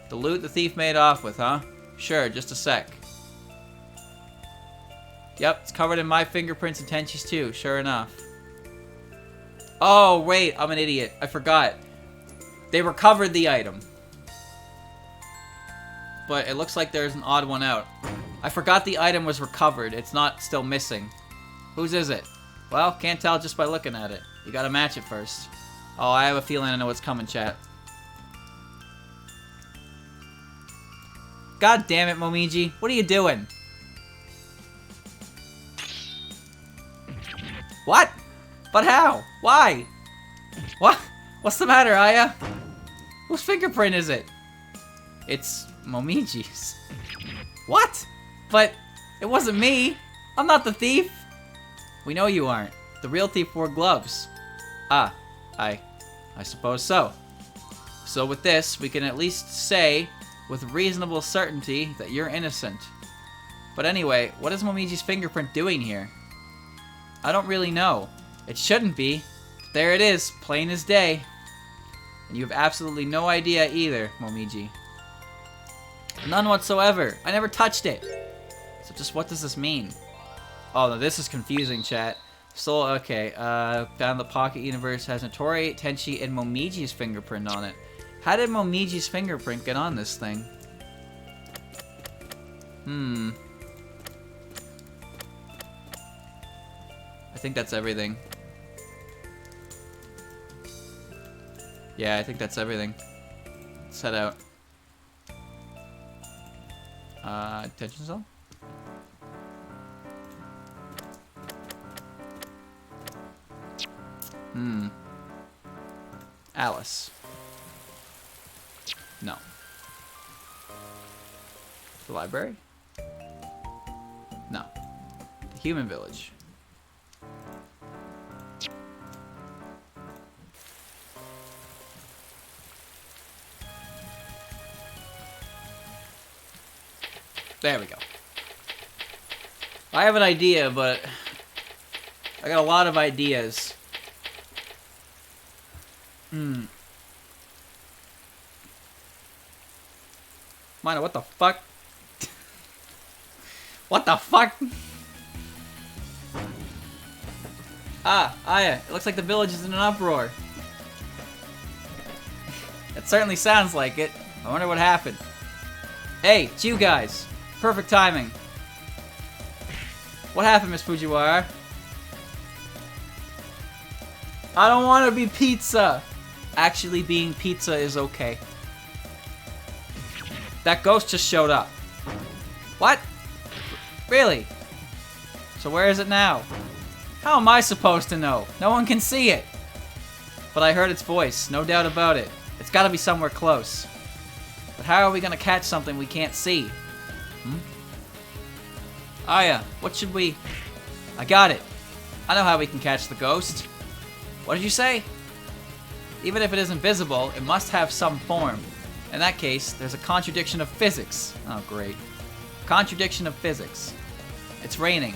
The loot the thief made off with, huh? Sure, just a sec. Yep, it's covered in my fingerprints and Tenchi's too, sure enough. Oh, wait, I'm an idiot. I forgot. They recovered the item. But it looks like there's an odd one out. I forgot the item was recovered. It's not still missing. Whose is it? Well, can't tell just by looking at it. You gotta match it first. Oh, I have a feeling I know what's coming, chat. God damn it, Momiji. What are you doing? What? But how? Why? What? What's the matter, Aya? Whose fingerprint is it? It's Momiji's. What? But it wasn't me. I'm not the thief. We know you aren't. The real thief wore gloves. Ah, I suppose so. So with this, we can at least say with reasonable certainty that you're innocent. But anyway, what is Momiji's fingerprint doing here? I don't really know. It shouldn't be. But there it is, plain as day. And you have absolutely no idea either, Momiji. None whatsoever. I never touched it. So just what does this mean? Oh, no, this is confusing, chat. So, okay, found the Pocket Universe has Notori, Tenchi, and Momiji's fingerprint on it. How did Momiji's fingerprint get on this thing? I think that's everything. Yeah, I think that's everything. Let's head out. Detention zone? Alice. No. The library? No. The human village. There we go. I have an idea, but I got a lot of ideas. Mina, what the fuck? What the fuck? Ah, Aya, it looks like the village is in an uproar. It certainly sounds like it. I wonder what happened. Hey, it's you guys. Perfect timing. What happened, Miss Fujiwara? I don't want to be pizza. Actually, being pizza is okay. That ghost just showed up. What? Really? So where is it now? How am I supposed to know? No one can see it. But I heard its voice, no doubt about it. It's gotta be somewhere close. But how are we gonna catch something we can't see? Aya, what should we... I got it. I know how we can catch the ghost. What did you say? Even if it isn't visible, it must have some form. In that case, there's a contradiction of physics. Oh, great. Contradiction of physics. It's raining.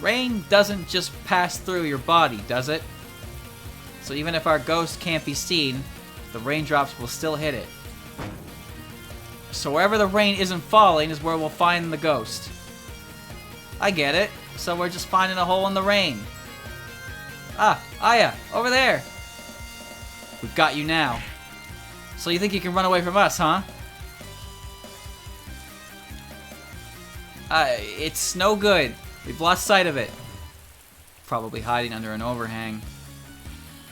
Rain doesn't just pass through your body, does it? So even if our ghost can't be seen, the raindrops will still hit it. So wherever the rain isn't falling is where we'll find the ghost. I get it. So we're just finding a hole in the rain. Ah, Aya, over there. We've got you now. So you think you can run away from us, huh? It's no good. We've lost sight of it. Probably hiding under an overhang.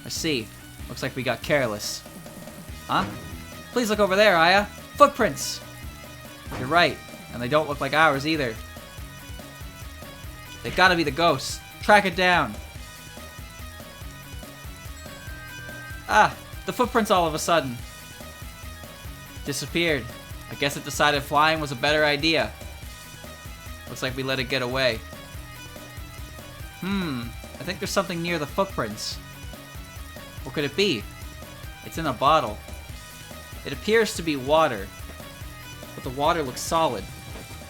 I see. Looks like we got careless. Huh? Please look over there, Aya. Footprints! You're right, and they don't look like ours either. They gotta be the ghosts. Track it down. Ah, the footprints all of a sudden. Disappeared. I guess it decided flying was a better idea. Looks like we let it get away. I think there's something near the footprints. What could it be? It's in a bottle. It appears to be water, but the water looks solid.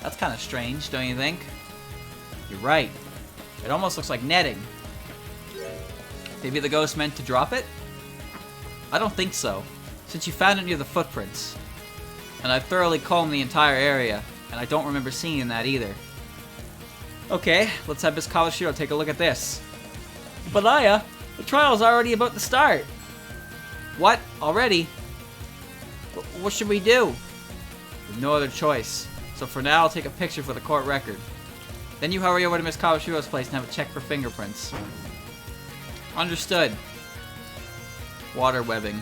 That's kind of strange, don't you think? You're right. It almost looks like netting. Maybe the ghost meant to drop it? I don't think so, since you found it near the footprints. And I've thoroughly combed the entire area, and I don't remember seeing that either. Okay, let's have Miss Kawashiro take a look at this. But Aya, the trial's already about to start. What? Already? What should we do? We've no other choice. So for now, I'll take a picture for the court record. Then you hurry over to Miss Kawashiro's place and have a check for fingerprints. Understood. Water webbing.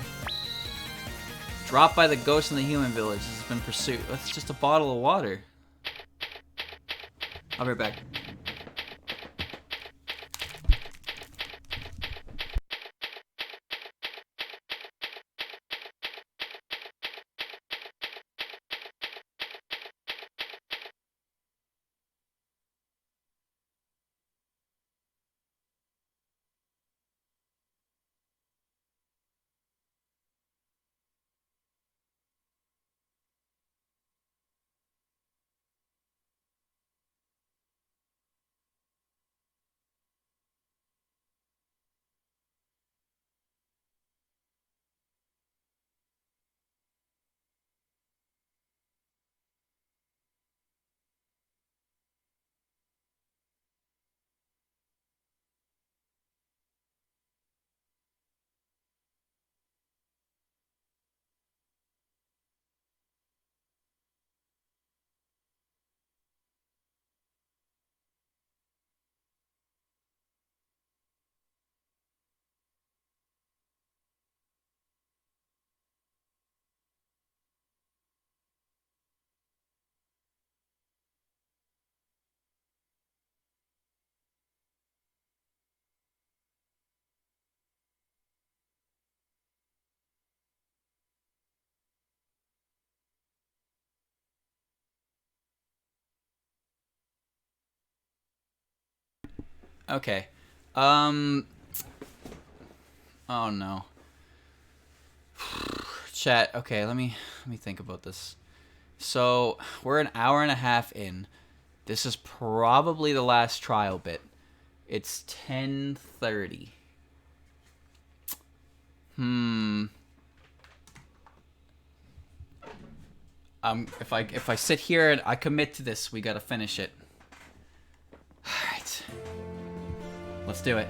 Dropped by the ghost in the human village. This has been pursued. That's just a bottle of water. I'll be right back. Okay. Oh no. Chat. Okay, let me think about this. So, we're an hour and a half in. This is probably the last trial bit. It's 10:30. If I sit here and I commit to this, we gotta finish it. Alright. Let's do it.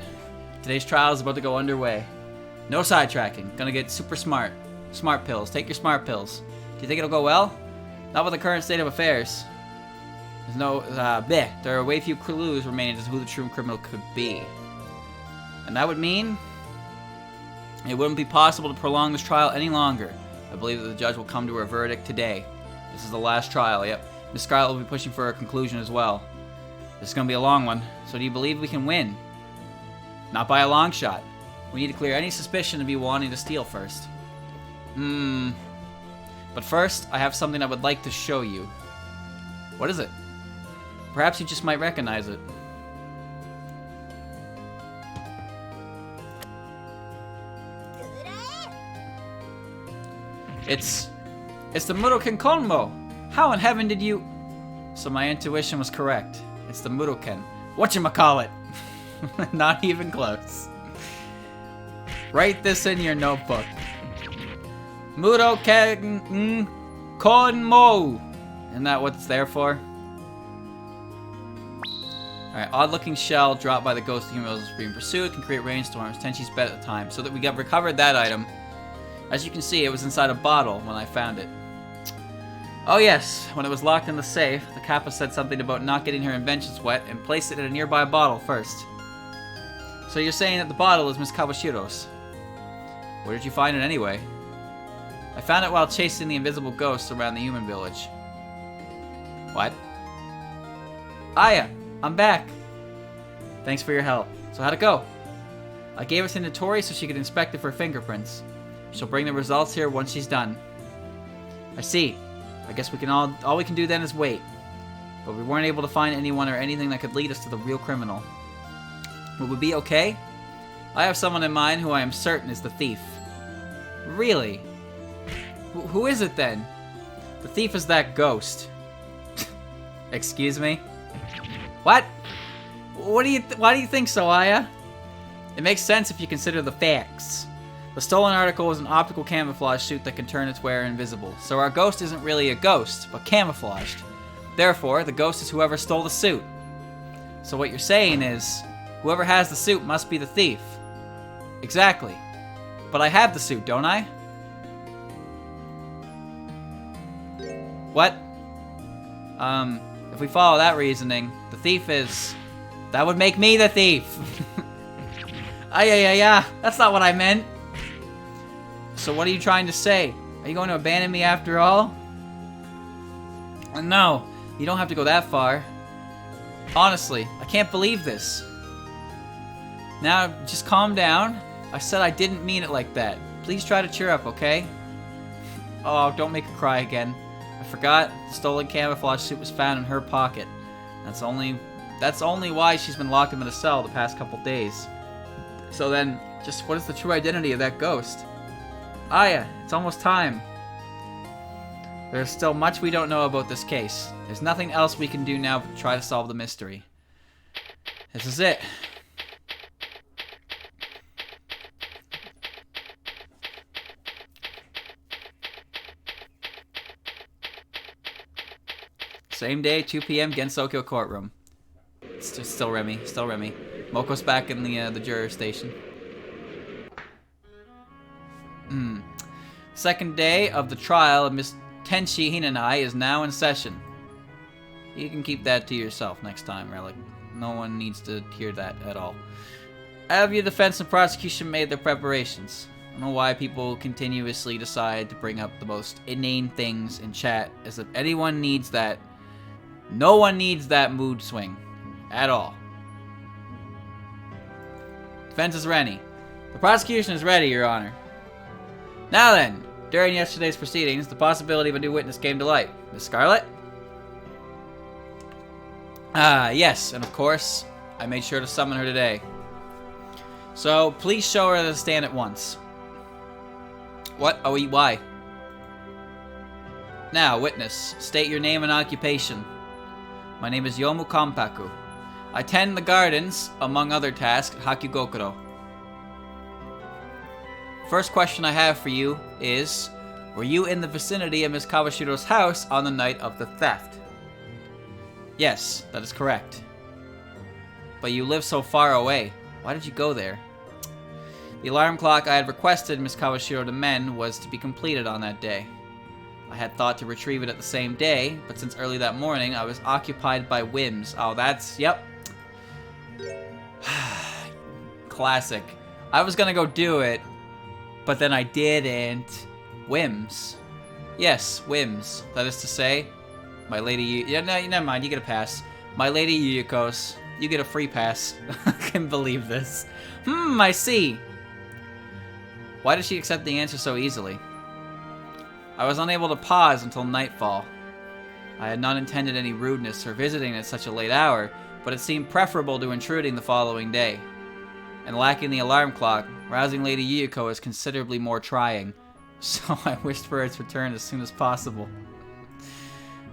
Today's trial is about to go underway. No sidetracking. Gonna get super smart. Smart pills. Take your smart pills. Do you think it'll go well? Not with the current state of affairs. There's no, there are way few clues remaining as to who the true criminal could be. And that would mean it wouldn't be possible to prolong this trial any longer. I believe that the judge will come to her verdict today. This is the last trial, yep. Miss Scarlet will be pushing for a conclusion as well. This is gonna be a long one, so do you believe we can win? Not by a long shot. We need to clear any suspicion of you wanting to steal first. But first, I have something I would like to show you. What is it? Perhaps you just might recognize it. It's the Muroken Konmo. How in heaven did you... So my intuition was correct. It's the Muroken. Whatchamacallit? Not even close. Write this in your notebook. Muroken Konmo. Isn't that what it's there for? Alright, odd-looking shell dropped by the ghost of humans is being pursued, can create rainstorms, 10 sheets bed at a time. So that we got recovered that item. As you can see, it was inside a bottle when I found it. Oh yes, when it was locked in the safe, the Kappa said something about not getting her inventions wet and placed it in a nearby bottle first. So you're saying that the bottle is Miss Kawashiro's? Where did you find it anyway? I found it while chasing the invisible ghosts around the human village. What? Aya, I'm back. Thanks for your help. So how'd it go? I gave it to Notori so she could inspect it for fingerprints. She'll bring the results here once she's done. I see. I guess we can all we can do then is wait. But we weren't able to find anyone or anything that could lead us to the real criminal. Will we be okay? I have someone in mind who I am certain is the thief. Really? Who is it then? The thief is that ghost. Excuse me? What? Why do you think so, Aya? It makes sense if you consider the facts. The stolen article is an optical camouflage suit that can turn its wearer invisible, so our ghost isn't really a ghost, but camouflaged. Therefore, the ghost is whoever stole the suit. So what you're saying is, whoever has the suit must be the thief. Exactly. But I have the suit, don't I? What? If we follow that reasoning, the thief is... That would make me the thief! Yeah, that's not what I meant. So what are you trying to say? Are you going to abandon me after all? No, you don't have to go that far. Honestly, I can't believe this. Now, just calm down. I said I didn't mean it like that. Please try to cheer up, okay? Oh, don't make her cry again. I forgot the stolen camouflage suit was found in her pocket. That's only why she's been locked in a cell the past couple days. So then, just what is the true identity of that ghost? Aya, it's almost time. There's still much we don't know about this case. There's nothing else we can do now but try to solve the mystery. This is it. Same day, 2 p.m., Gensokyo courtroom. It's just still Remy. Moko's back in the juror station. Second day of the trial of Miss Tenshi Hinanai is now in session. You can keep that to yourself next time, Relic. No one needs to hear that at all. Have your defense and prosecution made their preparations? I don't know why people continuously decide to bring up the most inane things in chat, as if anyone needs that. No one needs that mood swing. At all. Defense is ready. The prosecution is ready, Your Honor. Now then, during yesterday's proceedings, the possibility of a new witness came to light. Miss Scarlet? Yes, and of course, I made sure to summon her today. So, please show her the stand at once. What? Oh, why? Now, witness, state your name and occupation. My name is Yomu Kampaku. I tend the gardens, among other tasks, at Hakugokuro. First question I have for you is, were you in the vicinity of Miss Kawashiro's house on the night of the theft? Yes, that is correct. But you live so far away. Why did you go there? The alarm clock I had requested Miss Kawashiro to mend was to be completed on that day. I had thought to retrieve it at the same day, but since early that morning, I was occupied by whims. Oh, that's... Yep. Classic. I was gonna go do it, but then I didn't. Whims. Yes, whims. That is to say, my lady... Yeah, no, never mind. You get a pass. My lady Yuyuko's. You get a free pass. I can't believe this. I see. Why did she accept the answer so easily? I was unable to pause until nightfall. I had not intended any rudeness or visiting at such a late hour, but it seemed preferable to intruding the following day. And lacking the alarm clock, rousing Lady Yuyuko is considerably more trying, so I wished for its return as soon as possible.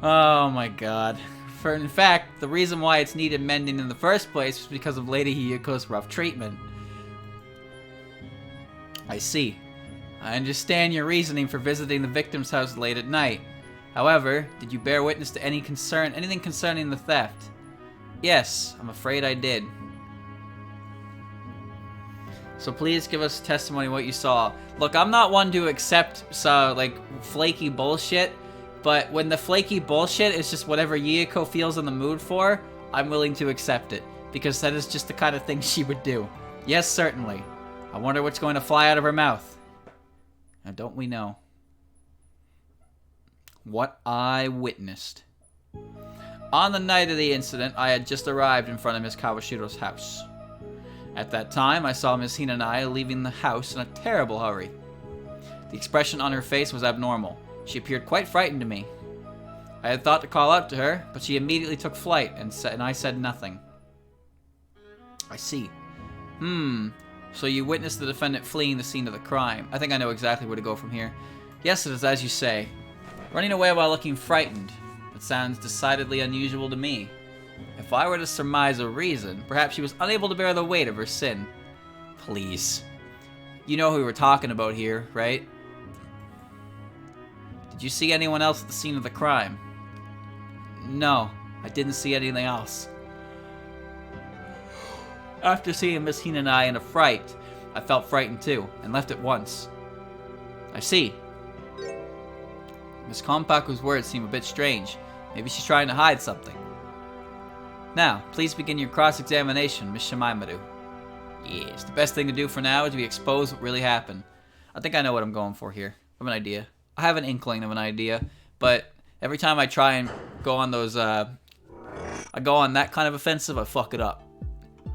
Oh my god. In fact, the reason why it's needed mending in the first place was because of Lady Yuyuko's rough treatment. I see. I understand your reasoning for visiting the victim's house late at night. However, did you bear witness to anything concerning the theft? Yes, I'm afraid I did. So please give us testimony what you saw. Look, I'm not one to accept flaky bullshit, but when the flaky bullshit is just whatever Yuyuko feels in the mood for, I'm willing to accept it, because that is just the kind of thing she would do. Yes, certainly. I wonder what's going to fly out of her mouth. Now, don't we know? What I witnessed. On the night of the incident, I had just arrived in front of Miss Kawashiro's house. At that time, I saw Miss Hinanai leaving the house in a terrible hurry. The expression on her face was abnormal. She appeared quite frightened to me. I had thought to call out to her, but she immediately took flight, and I said nothing. I see. So you witnessed the defendant fleeing the scene of the crime. I think I know exactly where to go from here. Yes, it is as you say. Running away while looking frightened. It sounds decidedly unusual to me. If I were to surmise a reason, perhaps she was unable to bear the weight of her sin. Please. You know who we were talking about here, right? Did you see anyone else at the scene of the crime? No, I didn't see anything else. After seeing Miss Hinanai in a fright, I felt frightened too, and left at once. I see. Miss Konpaku's words seem a bit strange. Maybe she's trying to hide something. Now, please begin your cross-examination, Miss Shameimaru. Yes, the best thing to do for now is to expose what really happened. I think I know what I'm going for here. I have an idea. I have an inkling of an idea, but every time I try and go on those, I go on that kind of offensive, I fuck it up.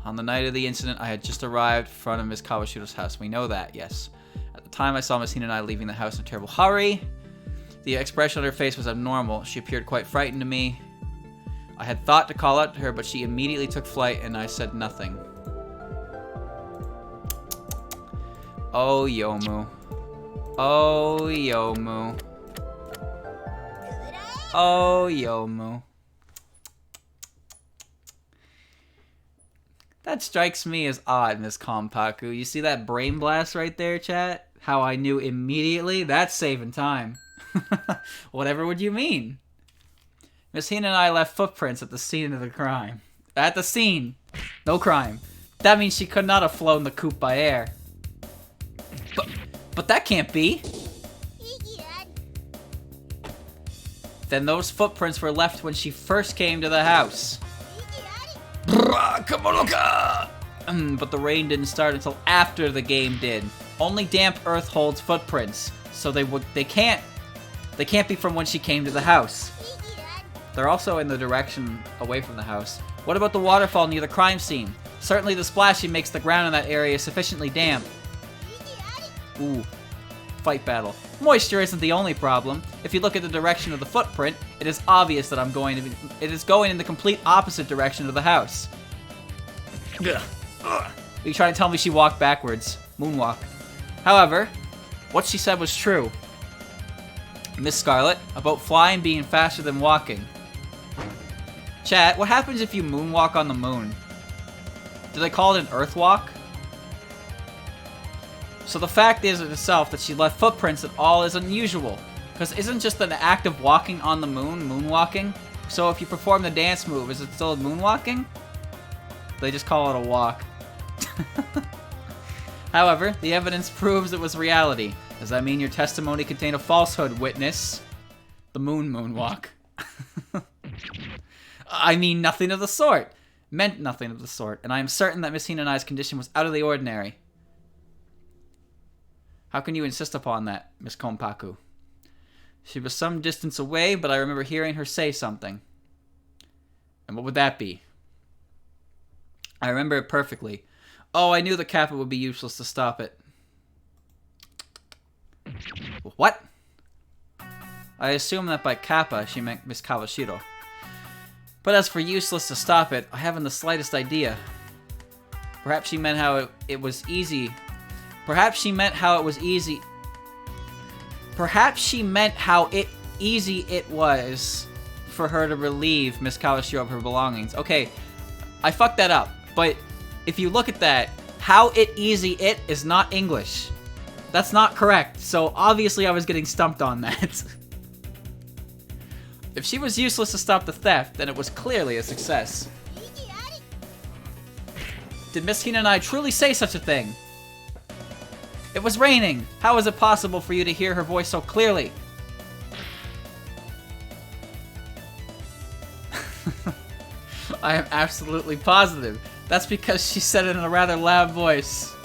On the night of the incident, I had just arrived in front of Miss Kawashiro's house. We know that, yes. At the time, I saw Miss Hinanai leaving the house in a terrible hurry. The expression on her face was abnormal. She appeared quite frightened to me. I had thought to call out to her, but she immediately took flight, and I said nothing. Oh, Yomu. Oh, Yomu. Oh, Yomu. That strikes me as odd, Miss Konpaku. You see that brain blast right there, chat? How I knew immediately? That's saving time. Whatever would you mean? Miss Hina and I left footprints at the scene of the crime. At the scene. No crime. That means she could not have flown the coupe by air. But that can't be. Then those footprints were left when she first came to the house. But the rain didn't start until after the game did. Only damp earth holds footprints, so they can't be from when she came to the house. They're also in the direction away from the house. What about the waterfall near the crime scene? Certainly the splashing makes the ground in that area sufficiently damp. Ooh. Fight battle. Moisture isn't the only problem. If you look at the direction of the footprint, it is obvious that it is going in the complete opposite direction of the house. Are you trying to tell me she walked backwards? Moonwalk. However, what she said was true. Miss Scarlet, about flying being faster than walking. Chat, what happens if you moonwalk on the moon? Do they call it an earth walk? So the fact is in itself that she left footprints at all is unusual. Because isn't just an act of walking on the moon moonwalking? So if you perform the dance move, is it still moonwalking? They just call it a walk. However, the evidence proves it was reality. Does that mean your testimony contained a falsehood, witness? The moonwalk. I mean nothing of the sort. Meant nothing of the sort. And I am certain that Miss Hinanai's condition was out of the ordinary. How can you insist upon that, Miss Konpaku? She was some distance away, but I remember hearing her say something. And what would that be? I remember it perfectly. Oh, I knew the Kappa would be useless to stop it. What? I assume that by Kappa she meant Miss Kawashiro. But as for useless to stop it, I haven't the slightest idea. Perhaps she meant how it was easy. Perhaps she meant how it was easy. Perhaps she meant how easy it was for her to relieve Miss Kawashiro of her belongings. Okay, I fucked that up. But if you look at that, how easy it is not English. That's not correct. So obviously I was getting stumped on that. If she was useless to stop the theft, then it was clearly a success. Did Miss Hinanai truly say such a thing? It was raining. How is it possible for you to hear her voice so clearly? I am absolutely positive. That's because she said it in a rather loud voice.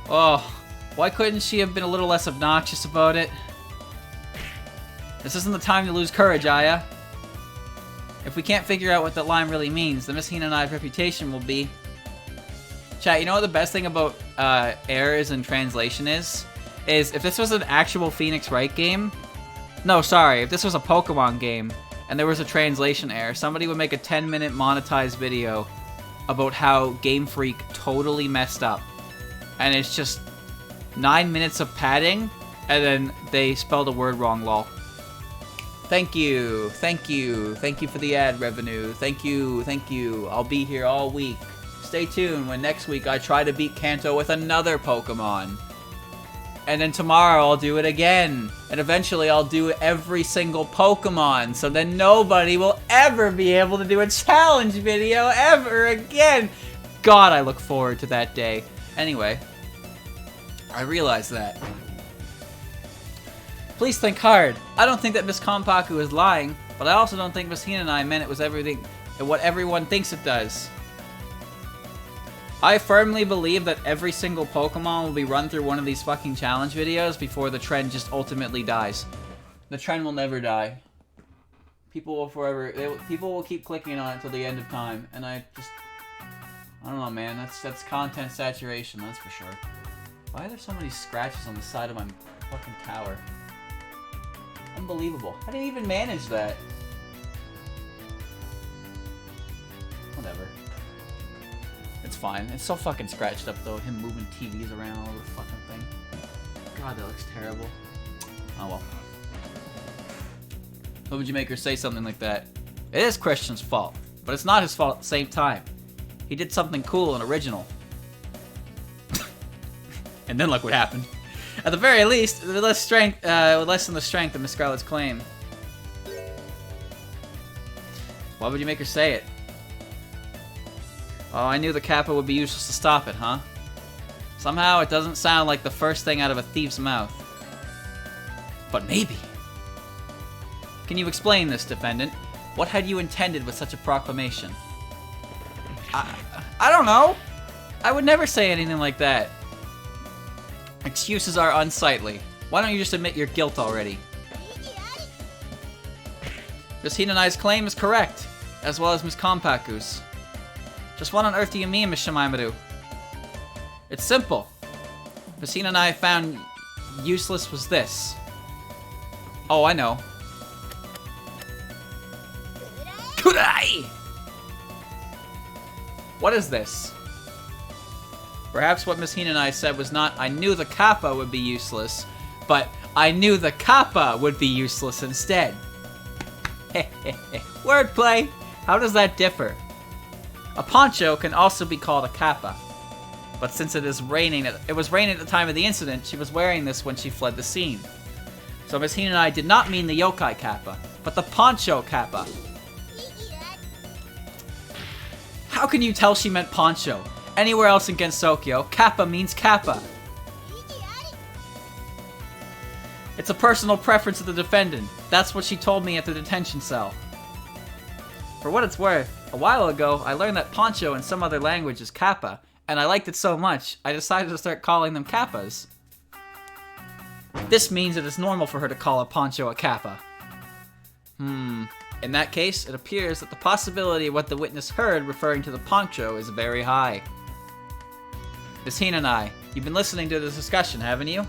Oh, why couldn't she have been a little less obnoxious about it? This isn't the time to lose courage, Aya. If we can't figure out what that line really means, then Miss Hina and I's reputation will be... Chat, you know what the best thing about errors in translation is? If this was an actual Phoenix Wright game... No, sorry, if this was a Pokemon game, and there was a translation error, somebody would make a 10-minute monetized video about how Game Freak totally messed up. And it's just 9 minutes of padding, and then they spelled a word wrong, lol. Thank you, thank you, thank you for the ad revenue, thank you, thank you. I'll be here all week. Stay tuned when next week I try to beat Kanto with another Pokemon. And then tomorrow I'll do it again. And eventually I'll do every single Pokemon, so then nobody will ever be able to do a challenge video ever again. God, I look forward to that day. Anyway, I realize that. Please think hard. I don't think that Miss Konpaku is lying, but I also don't think Miss Hina and I meant it was everything what everyone thinks it does. I firmly believe that every single Pokemon will be run through one of these fucking challenge videos before the trend just ultimately dies. The trend will never die. People will forever... people will keep clicking on it until the end of time, and I don't know, man. That's content saturation, that's for sure. Why are there so many scratches on the side of my fucking tower? Unbelievable. How do you even manage that? Whatever. It's fine. It's so fucking scratched up though, him moving TVs around all over the fucking thing. God, that looks terrible. Oh well. What would you make her say something like that? It is Christian's fault, but it's not his fault at the same time. He did something cool and original. And then look what happened. At the very least, it would lessen the strength of Miss Scarlet's claim. Why would you make her say it? Oh, I knew the Kappa would be useless to stop it, huh? Somehow it doesn't sound like the first thing out of a thief's mouth. But maybe. Can you explain this, defendant? What had you intended with such a proclamation? I don't know. I would never say anything like that. Excuses are unsightly. Why don't you just admit your guilt already? Miss Hina and I's claim is correct, as well as Miss Konpaku's. Just what on earth do you mean, Miss Shameimaru? It's simple. Miss Hina and I found useless was this. Oh, I know. Kudai! What is this? Perhaps what Miss Hina and I said was not, I knew the Kappa would be useless, but I knew the Kappa would be useless instead. Wordplay! How does that differ? A poncho can also be called a Kappa. But since it was raining at the time of the incident, she was wearing this when she fled the scene. So Miss Hina and I did not mean the yokai Kappa, but the poncho Kappa. How can you tell she meant poncho? Anywhere else in Gensokyo, Kappa means Kappa. It's a personal preference of the defendant. That's what she told me at the detention cell. For what it's worth, a while ago, I learned that poncho in some other language is Kappa, and I liked it so much, I decided to start calling them Kappas. This means it is normal for her to call a poncho a Kappa. In that case, it appears that the possibility of what the witness heard referring to the poncho is very high. Miss Hina and I, you've been listening to this discussion, haven't you?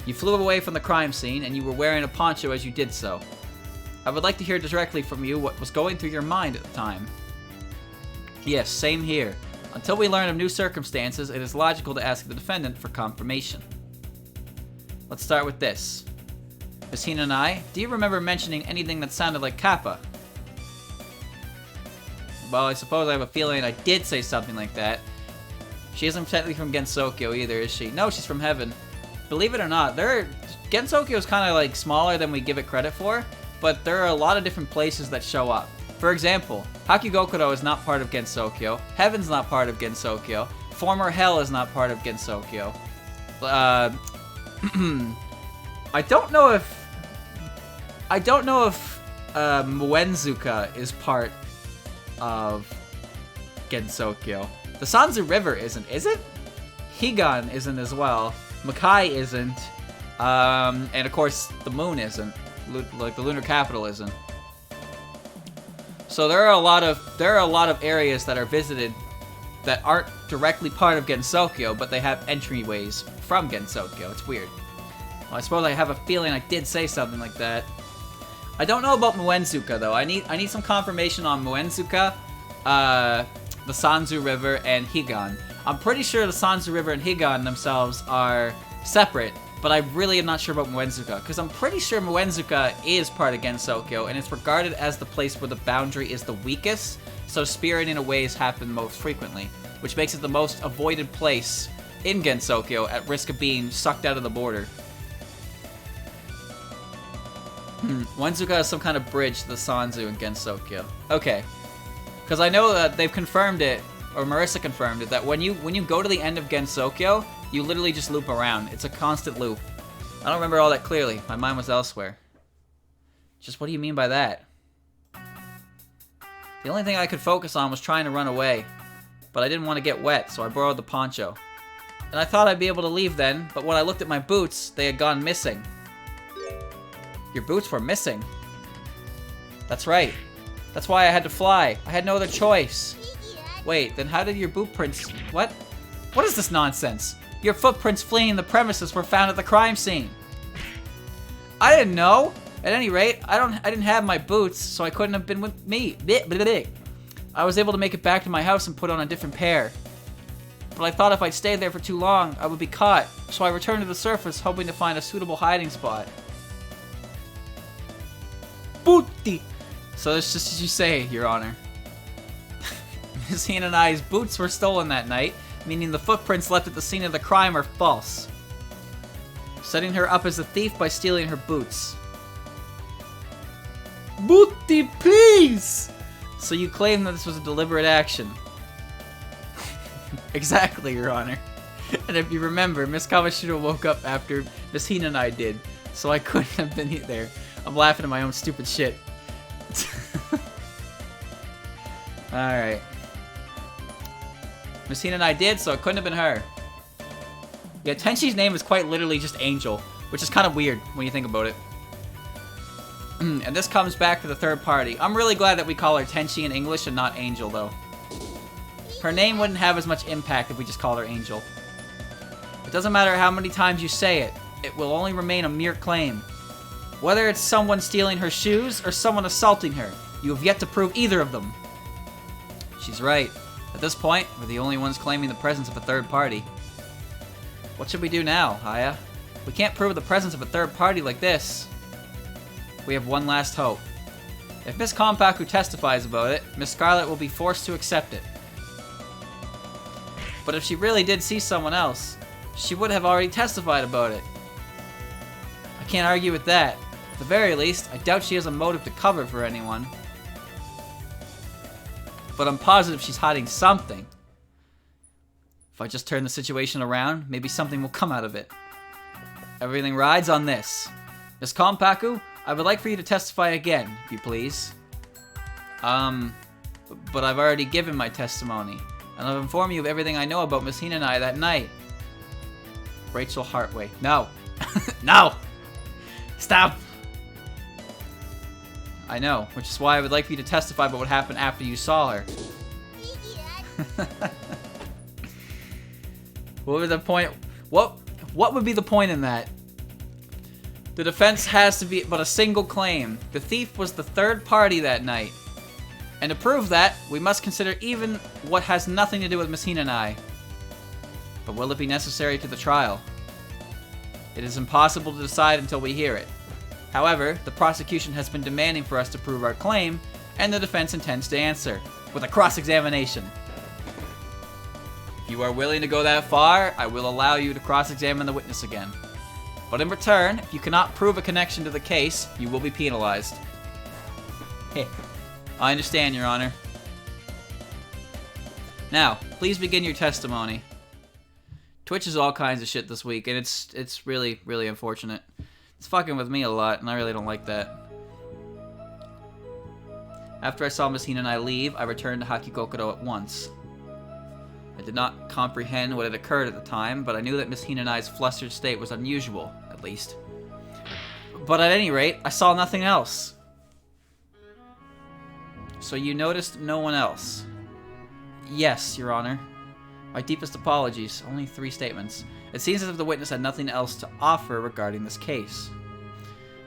You flew away from the crime scene, and you were wearing a poncho as you did so. I would like to hear directly from you what was going through your mind at the time. Yes, same here. Until we learn of new circumstances, it is logical to ask the defendant for confirmation. Let's start with this. Miss Hina and I, do you remember mentioning anything that sounded like Kappa? Well, I suppose I have a feeling I did say something like that. She isn't technically from Gensokyo either, is she? No, she's from Heaven. Believe it or not, Gensokyo is kind of like smaller than we give it credit for, but there are a lot of different places that show up. For example, Hakugokuro is not part of Gensokyo, Heaven's not part of Gensokyo, Former Hell is not part of Gensokyo. I don't know if Muenzuka is part of Gensokyo. The Sanzu River isn't, is it? Higan isn't as well. Makai isn't. And of course, the moon isn't. like the lunar capital is in. So there are a lot of areas that are visited that aren't directly part of Gensokyo, but they have entryways from Gensokyo. It's weird. Well, I suppose I have a feeling I did say something like that. I don't know about Muenzuka though. I need some confirmation on Muenzuka, the Sanzu River, and Higan. I'm pretty sure the Sanzu River and Higan themselves are separate, but I really am not sure about Muenzuka, because I'm pretty sure Muenzuka is part of Gensokyo, and it's regarded as the place where the boundary is the weakest, so spiriting aways happen most frequently, which makes it the most avoided place in Gensokyo at risk of being sucked out of the border. Muenzuka is some kind of bridge to the Sanzu in Gensokyo. Okay. Because I know that they've confirmed it, or Marissa confirmed it, that when you go to the end of Gensokyo, you literally just loop around. It's a constant loop. I don't remember all that clearly. My mind was elsewhere. Just what do you mean by that? The only thing I could focus on was trying to run away. But I didn't want to get wet, so I borrowed the poncho. And I thought I'd be able to leave then, but when I looked at my boots, they had gone missing. Your boots were missing? That's right. That's why I had to fly. I had no other choice. Wait, then how did your boot prints... What? What is this nonsense? Your footprints fleeing the premises were found at the crime scene. I didn't know. At any rate, I didn't have my boots, so I couldn't have been with me. I was able to make it back to my house and put on a different pair. But I thought if I stayed there for too long, I would be caught, so I returned to the surface hoping to find a suitable hiding spot. Booty! So that's just as you say, Your Honor. Miss Hina and I's boots were stolen that night, meaning the footprints left at the scene of the crime are false. Setting her up as a thief by stealing her boots. Booty, please! So you claim that this was a deliberate action. Exactly, Your Honor. And if you remember, Miss Kawashiro woke up after Miss Hina and I did, so I couldn't have been there. I'm laughing at my own stupid shit. Alright. Miss Hina and I did, so it couldn't have been her. Yeah, Tenshi's name is quite literally just Angel, which is kind of weird when you think about it. And this comes back to the third party. I'm really glad that we call her Tenshi in English and not Angel, though. Her name wouldn't have as much impact if we just called her Angel. It doesn't matter how many times you say it, it will only remain a mere claim. Whether it's someone stealing her shoes or someone assaulting her, you have yet to prove either of them. She's right. At this point, we're the only ones claiming the presence of a third party. What should we do now, Aya? We can't prove the presence of a third party like this. We have one last hope. If Miss Konpaku testifies about it, Miss Scarlet will be forced to accept it. But if she really did see someone else, she would have already testified about it. I can't argue with that. At the very least, I doubt she has a motive to cover for anyone. But I'm positive she's hiding something. If I just turn the situation around, maybe something will come out of it. Everything rides on this. Miss Konpaku, I would like for you to testify again, if you please. But I've already given my testimony, and I've informed you of everything I know about Miss Hina and I that night. Rachel Hartway. No. No! Stop! I know, which is why I would like for you to testify about what happened after you saw her. What was the point? What would be the point in that? The defense has to be but a single claim. The thief was the third party that night. And to prove that, we must consider even what has nothing to do with Miss Hina and I. But will it be necessary to the trial? It is impossible to decide until we hear it. However, the prosecution has been demanding for us to prove our claim, and the defense intends to answer, with a cross-examination. If you are willing to go that far, I will allow you to cross-examine the witness again. But in return, if you cannot prove a connection to the case, you will be penalized. Heh. I understand, Your Honor. Now, please begin your testimony. Twitch is all kinds of shit this week, and it's really, really unfortunate. It's fucking with me a lot, and I really don't like that. After I saw Miss Hina and I leave, I returned to Hakikokoro at once. I did not comprehend what had occurred at the time, but I knew that Miss Hina and I's flustered state was unusual, at least. But at any rate, I saw nothing else. So you noticed no one else? Yes, Your Honor. My deepest apologies. Only 3 statements. It seems as if the witness had nothing else to offer regarding this case.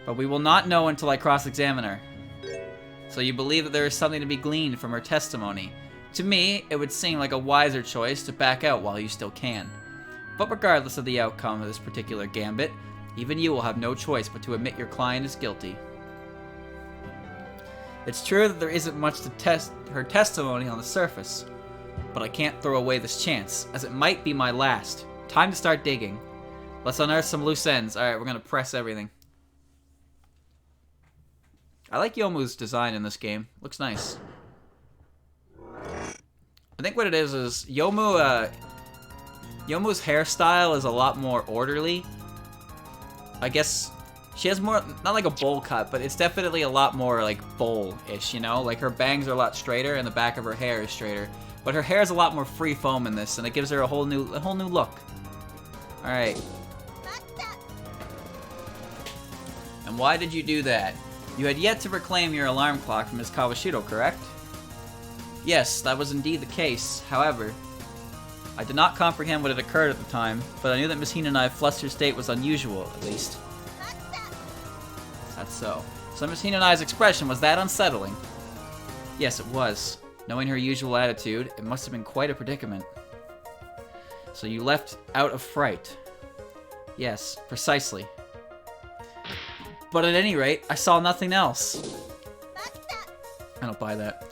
But we will not know until I cross-examine her. So you believe that there is something to be gleaned from her testimony. To me, it would seem like a wiser choice to back out while you still can. But regardless of the outcome of this particular gambit, even you will have no choice but to admit your client is guilty. It's true that there isn't much to test her testimony on the surface, but I can't throw away this chance, as it might be my last. Time to start digging. Let's unearth some loose ends. Alright, we're gonna press everything. I like Yomu's design in this game. Looks nice. I think what it is Yomu's hairstyle is a lot more orderly. I guess she has more, not like a bowl cut, but it's definitely a lot more like bowl-ish, you know? Like her bangs are a lot straighter and the back of her hair is straighter. But her hair is a lot more free foam in this, and it gives her a whole new look. Alright. And why did you do that? You had yet to reclaim your alarm clock from Ms. Kawashiro, correct? Yes, that was indeed the case. However, I did not comprehend what had occurred at the time, but I knew that Ms. Hinanai's flustered state was unusual, at least. That's so. So Ms. Hinanai's expression, was that unsettling? Yes, it was. Knowing her usual attitude, it must have been quite a predicament. So you left out of fright. Yes, precisely. But at any rate, I saw nothing else. I don't buy that.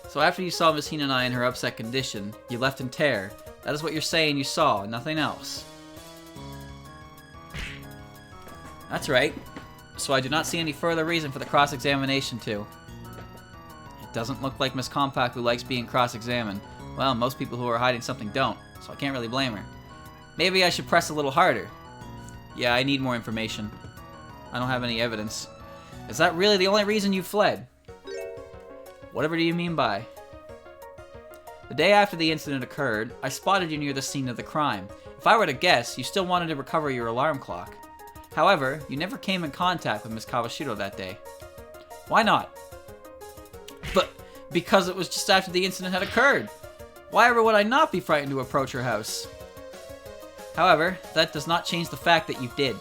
So after you saw Ms. Hinanai in her upset condition, you left in terror. That is what you're saying you saw, nothing else. That's right. So I do not see any further reason for the cross-examination too. It doesn't look like Miss Kompaku likes being cross-examined. Well, most people who are hiding something don't, so I can't really blame her. Maybe I should press a little harder. Yeah, I need more information. I don't have any evidence. Is that really the only reason you fled? Whatever do you mean by? The day after the incident occurred, I spotted you near the scene of the crime. If I were to guess, you still wanted to recover your alarm clock. However, you never came in contact with Ms. Kawashiro that day. Why not? But because it was just after the incident had occurred. Why ever would I not be frightened to approach her house? However, that does not change the fact that you did.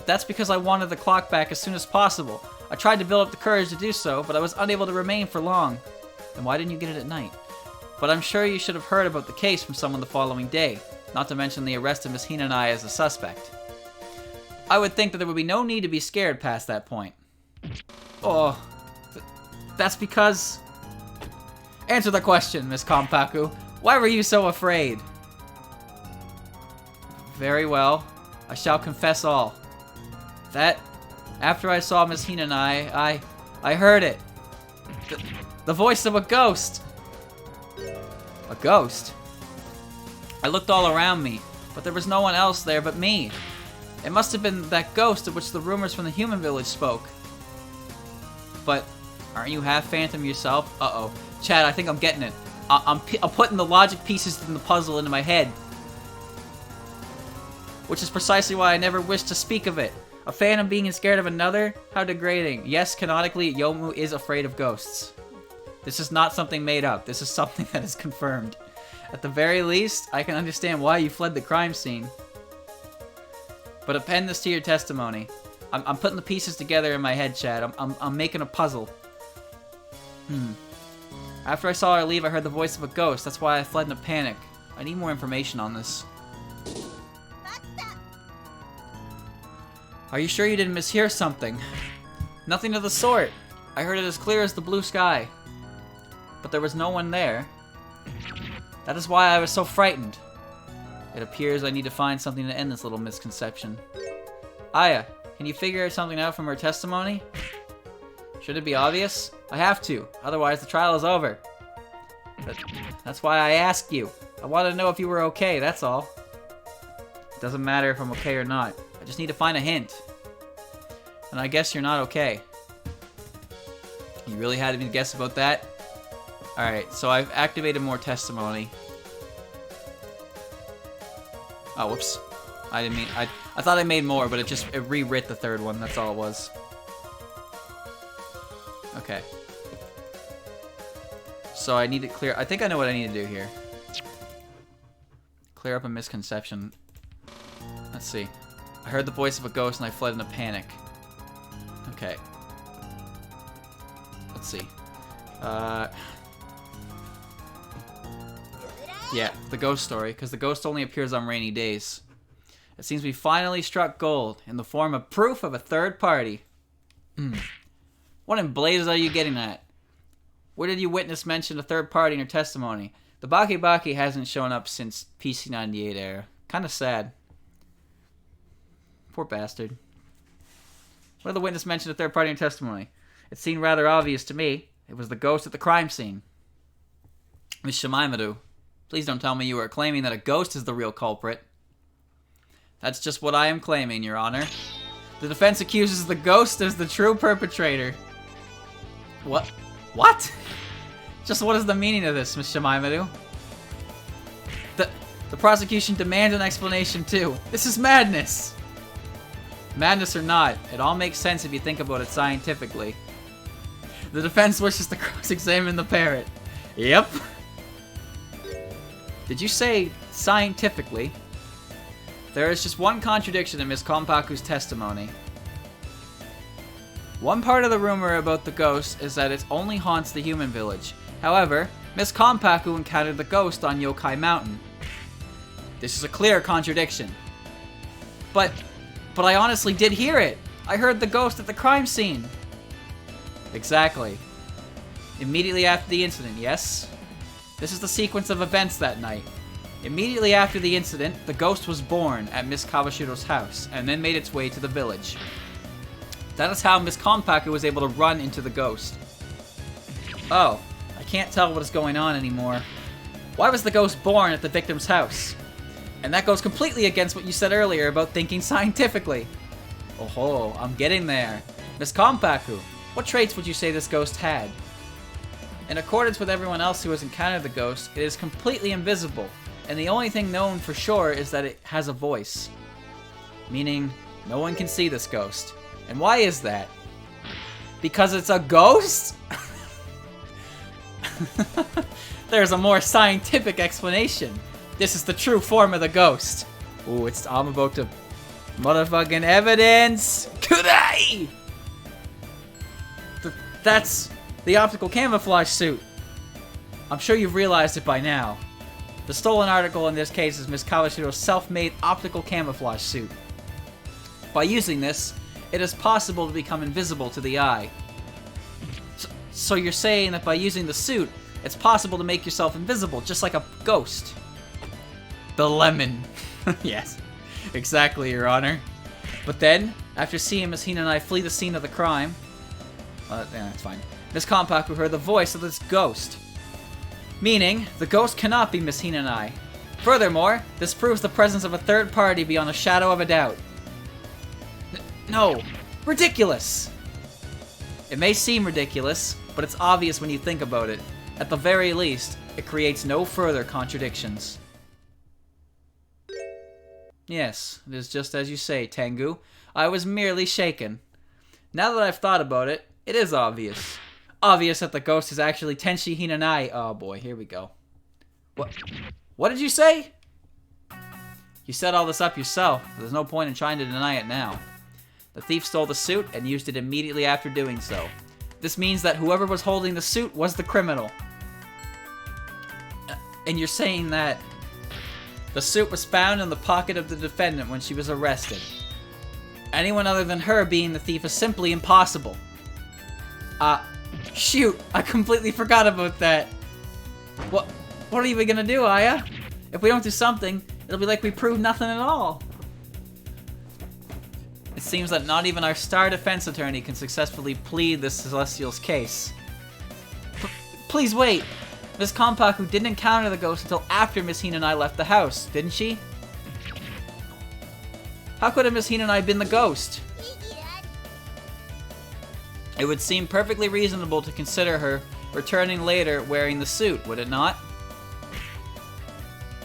That's because I wanted the clock back as soon as possible. I tried to build up the courage to do so, but I was unable to remain for long. Then why didn't you get it at night? But I'm sure you should have heard about the case from someone the following day, not to mention the arrest of Miss Hinanai as a suspect. I would think that there would be no need to be scared past that point. Oh, that's because... Answer the question, Miss Kompaku. Why were you so afraid? Very well. I shall confess all. That, after I saw Miss Hinanai, I heard it. The voice of a ghost. A ghost? I looked all around me, but there was no one else there but me. It must have been that ghost of which the rumors from the human village spoke. But, aren't you half phantom yourself? Uh-oh. Chad, I think I'm getting it. I'm putting the logic pieces in the puzzle into my head. Which is precisely why I never wished to speak of it. A phantom being scared of another? How degrading. Yes, canonically, Yomu is afraid of ghosts. This is not something made up. This is something that is confirmed. At the very least, I can understand why you fled the crime scene. But append this to your testimony. I'm putting the pieces together in my head, Chad. I'm making a puzzle. After I saw her leave, I heard the voice of a ghost. That's why I fled in a panic. I need more information on this. Are you sure you didn't mishear something? Nothing of the sort. I heard it as clear as the blue sky. But there was no one there. That is why I was so frightened. It appears I need to find something to end this little misconception. Aya, can you figure something out from her testimony? Should it be obvious? I have to, otherwise the trial is over. That's why I asked you. I wanted to know if you were okay, that's all. It doesn't matter if I'm okay or not. I just need to find a hint. And I guess you're not okay. You really had me guess about that? Alright, so I've activated more testimony. Oh, whoops. I didn't mean... I thought I made more, but it rewrit the third one. That's all it was. Okay. So I need to clear... I think I know what I need to do here. Clear up a misconception. Let's see. I heard the voice of a ghost and I fled in a panic. Okay. Let's see. Yeah, the ghost story, because the ghost only appears on rainy days. It seems we finally struck gold in the form of proof of a third party. What in blazes are you getting at? Where did you witness mention a third party in your testimony? The Baki Baki hasn't shown up since PC98 era. Kinda sad. Poor bastard. Where did the witness mention a third party in your testimony? It seemed rather obvious to me. It was the ghost at the crime scene. Miss Shameimaru, please don't tell me you are claiming that a ghost is the real culprit. That's just what I am claiming, Your Honor. The defense accuses the ghost as the true perpetrator. What? What? Just what is the meaning of this, Miss Shameimaru? The prosecution demands an explanation too. This is madness! Madness or not, it all makes sense if you think about it scientifically. The defense wishes to cross-examine the parrot. Yep. Did you say scientifically? There is just one contradiction in Miss Konpaku's testimony. One part of the rumor about the ghost is that it only haunts the human village. However, Miss Konpaku encountered the ghost on Yokai Mountain. This is a clear contradiction. But I honestly did hear it. I heard the ghost at the crime scene. Exactly. Immediately after the incident, yes? This is the sequence of events that night. Immediately after the incident, the ghost was born at Miss Kawashiro's house, and then made its way to the village. That is how Miss Konpaku was able to run into the ghost. Oh, I can't tell what is going on anymore. Why was the ghost born at the victim's house? And that goes completely against what you said earlier about thinking scientifically. Oh, I'm getting there. Miss Konpaku, what traits would you say this ghost had? In accordance with everyone else who has encountered the ghost, it is completely invisible, and the only thing known for sure is that it has a voice. Meaning, no one can see this ghost. And why is that? Because it's a ghost? There's a more scientific explanation. This is the true form of the ghost. Ooh, I'm about to... Motherfucking evidence! Kudai! That's the optical camouflage suit. I'm sure you've realized it by now. The stolen article in this case is Miss Kawashiro's self-made optical camouflage suit. By using this, it is possible to become invisible to the eye. So you're saying that by using the suit, it's possible to make yourself invisible, just like a ghost. The lemon. Yes, exactly, Your Honor. But then, after seeing Miss Hina and I flee the scene of the crime... yeah, that's fine. Miss Konpaku heard the voice of this ghost. Meaning, the ghost cannot be Miss Hina and I. Furthermore, this proves the presence of a third party beyond a shadow of a doubt. No! Ridiculous! It may seem ridiculous, but it's obvious when you think about it. At the very least, it creates no further contradictions. Yes, it is just as you say, Tengu. I was merely shaken. Now that I've thought about it, it is obvious. Obvious that the ghost is actually Tenshi Hinanai. Oh boy, here we go. What did you say? You set all this up yourself. There's no point in trying to deny it now. The thief stole the suit and used it immediately after doing so. This means that whoever was holding the suit was the criminal. And you're saying that the suit was found in the pocket of the defendant when she was arrested. Anyone other than her being the thief is simply impossible. Shoot, I completely forgot about that. What are we gonna do, Aya? If we don't do something, it'll be like we proved nothing at all. It seems that not even our star defense attorney can successfully plead this Celestial's case. Please wait! Miss Konpaku didn't encounter the ghost until after Miss Hina and I left the house, didn't she? How could have Miss Hina and I been the ghost? It would seem perfectly reasonable to consider her returning later wearing the suit, would it not?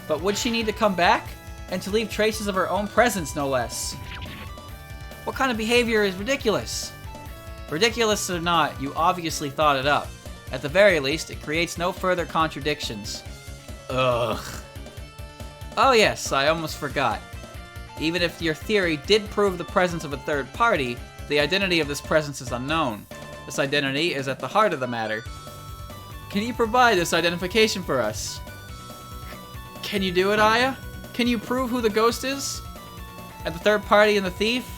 But would she need to come back? And to leave traces of her own presence, no less. What kind of behavior is ridiculous? Ridiculous or not, you obviously thought it up. At the very least, it creates no further contradictions. Ugh. Oh yes, I almost forgot. Even if your theory did prove the presence of a third party, the identity of this presence is unknown. This identity is at the heart of the matter. Can you provide this identification for us? Can you do it, Aya? Can you prove who the ghost is? And the third party and the thief?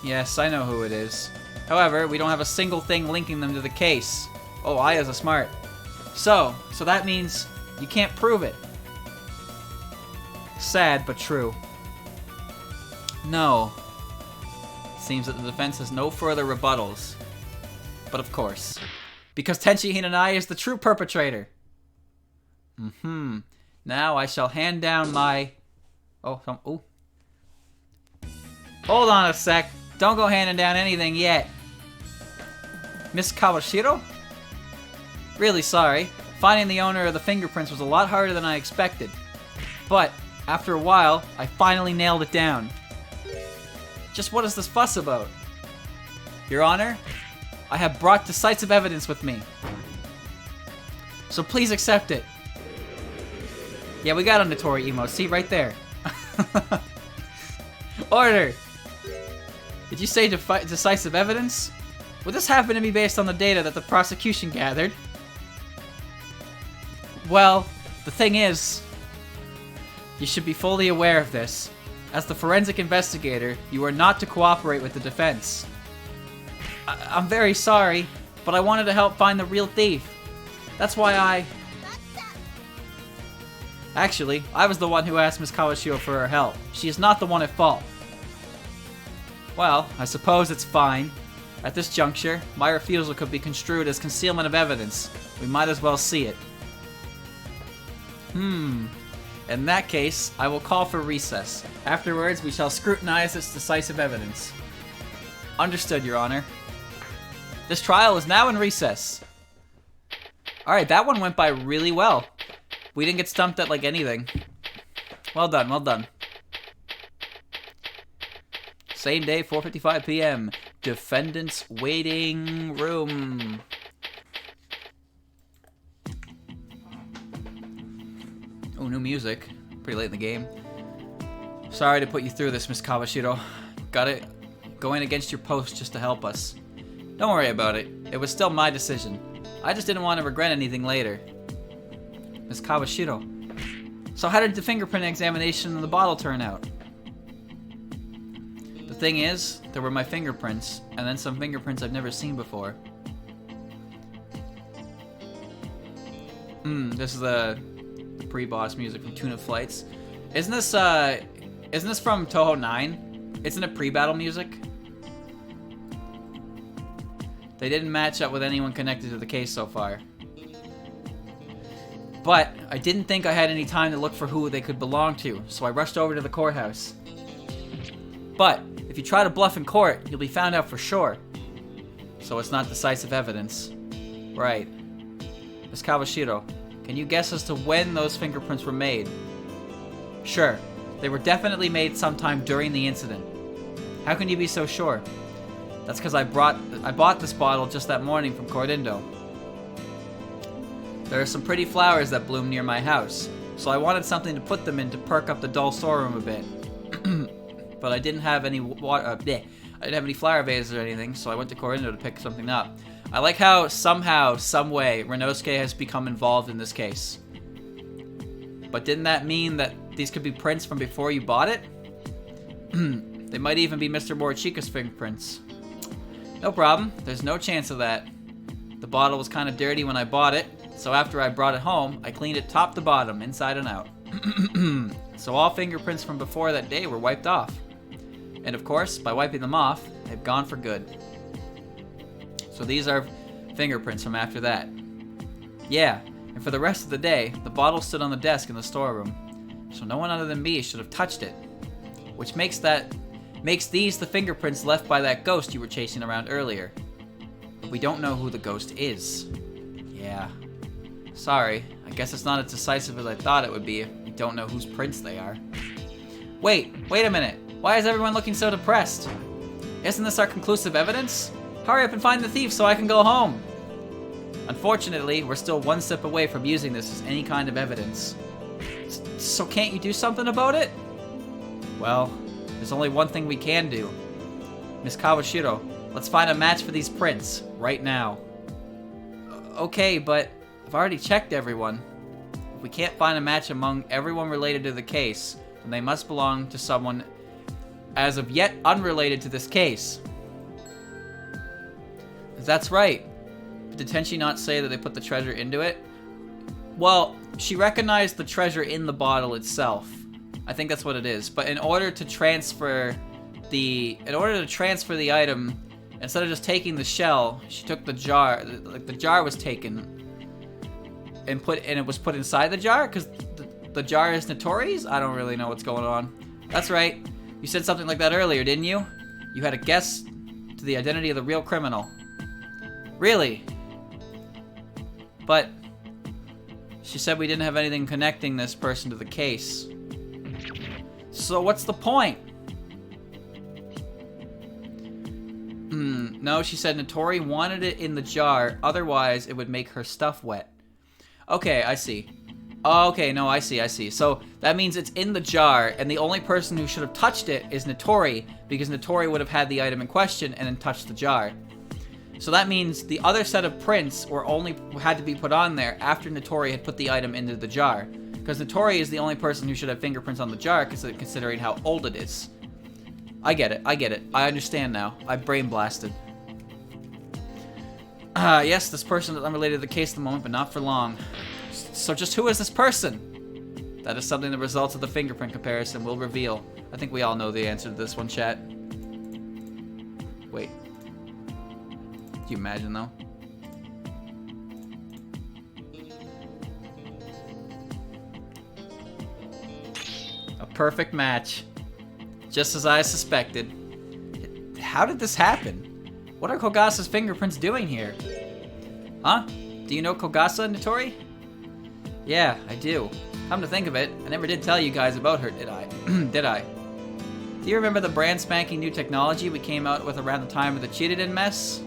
Yes, I know who it is. However, we don't have a single thing linking them to the case. Oh, Aya's a smart. So that means you can't prove it. Sad, but true. No. Seems that the defense has no further rebuttals. But of course. Because Tenchi Hinanai is the true perpetrator. Now I shall hand down my... Ooh. Hold on a sec. Don't go handing down anything yet. Miss Kawashiro? Really sorry. Finding the owner of the fingerprints was a lot harder than I expected. But, after a while, I finally nailed it down. Just what is this fuss about? Your Honor, I have brought decisive evidence with me. So please accept it. Yeah, we got on the Tori emo. See, right there. Order! Did you say decisive evidence? Would this happen to be based on the data that the prosecution gathered? Well, the thing is, you should be fully aware of this. As the forensic investigator, you are not to cooperate with the defense. I'm very sorry, but I wanted to help find the real thief. That's why I... Actually, I was the one who asked Miss Kawashiro for her help. She is not the one at fault. Well, I suppose it's fine. At this juncture, my refusal could be construed as concealment of evidence. We might as well see it. In that case, I will call for recess. Afterwards, we shall scrutinize this decisive evidence. Understood, Your Honor. This trial is now in recess. Alright, that one went by really well. We didn't get stumped at like anything. Well done, well done. Same day, 4:55 p.m. Defendant's waiting room. Oh, new music. Pretty late in the game. Sorry to put you through this, Miss Kawashiro. Got it going against your post just to help us. Don't worry about it. It was still my decision. I just didn't want to regret anything later. Miss Kawashiro. So how did the fingerprint examination in the bottle turn out? The thing is, there were my fingerprints, and then some fingerprints I've never seen before. This is the pre-boss music from Tuna Flights. Isn't this from Touhou 9? Isn't it pre-battle music? They didn't match up with anyone connected to the case so far. But I didn't think I had any time to look for who they could belong to, so I rushed over to the courthouse. But if you try to bluff in court, you'll be found out for sure. So it's not decisive evidence. Right. Miss Kawashiro, can you guess as to when those fingerprints were made? Sure. They were definitely made sometime during the incident. How can you be so sure? That's because I bought this bottle just that morning from Cordindo. There are some pretty flowers that bloom near my house, so I wanted something to put them in to perk up the dull storeroom a bit. But I didn't have any I didn't have any flower vases or anything, so I went to Cordindo to pick something up. I like how somehow, some way, Renosuke has become involved in this case. But didn't that mean that these could be prints from before you bought it? They might even be Mr. Morichika's fingerprints. No problem, there's no chance of that. The bottle was kind of dirty when I bought it, so after I brought it home, I cleaned it top to bottom, inside and out. So all fingerprints from before that day were wiped off. And of course, by wiping them off, they've gone for good. So these are fingerprints from after that. Yeah, and for the rest of the day, the bottle stood on the desk in the storeroom. So no one other than me should have touched it. Which makes these the fingerprints left by that ghost you were chasing around earlier. But we don't know who the ghost is. Yeah. Sorry, I guess it's not as decisive as I thought it would be. We don't know whose prints they are. Wait a minute. Why is everyone looking so depressed? Isn't this our conclusive evidence? Hurry up and find the thief so I can go home. Unfortunately, we're still one step away from using this as any kind of evidence. So can't you do something about it? Well, there's only one thing we can do. Miss Kawashiro, let's find a match for these prints, right now. Okay, but I've already checked everyone. If we can't find a match among everyone related to the case, then they must belong to someone as of yet unrelated to this case. That's right. But didn't she not say that they put the treasure into it? Well, she recognized the treasure in the bottle itself. I think that's what it is. But in order to transfer the item, instead of just taking the shell, she took the jar. Like the jar was taken and it was put inside the jar because the jar is Notori's. I don't really know what's going on. That's right. You said something like that earlier, didn't you? You had a guess to the identity of the real criminal. Really? But she said we didn't have anything connecting this person to the case. So what's the point? No, she said Notori wanted it in the jar, otherwise it would make her stuff wet. Okay, I see. Okay, no, I see. So that means it's in the jar, and the only person who should have touched it is Notori, because Notori would have had the item in question and then touched the jar. So that means the other set of prints had to be put on there after Notori had put the item into the jar. Because Notori is the only person who should have fingerprints on the jar, considering how old it is. I get it. I understand now. I brain blasted. Yes, this person is unrelated to the case at the moment, but not for long. So just who is this person? That is something the results of the fingerprint comparison will reveal. I think we all know the answer to this one, chat. Wait. Can you imagine, though? A perfect match. Just as I suspected. How did this happen? What are Kogasa's fingerprints doing here? Huh? Do you know Kogasa, Notori? Yeah, I do. Come to think of it, I never did tell you guys about her, did I? Did I? Do you remember the brand spanking new technology we came out with around the time of the Gyakuten mess?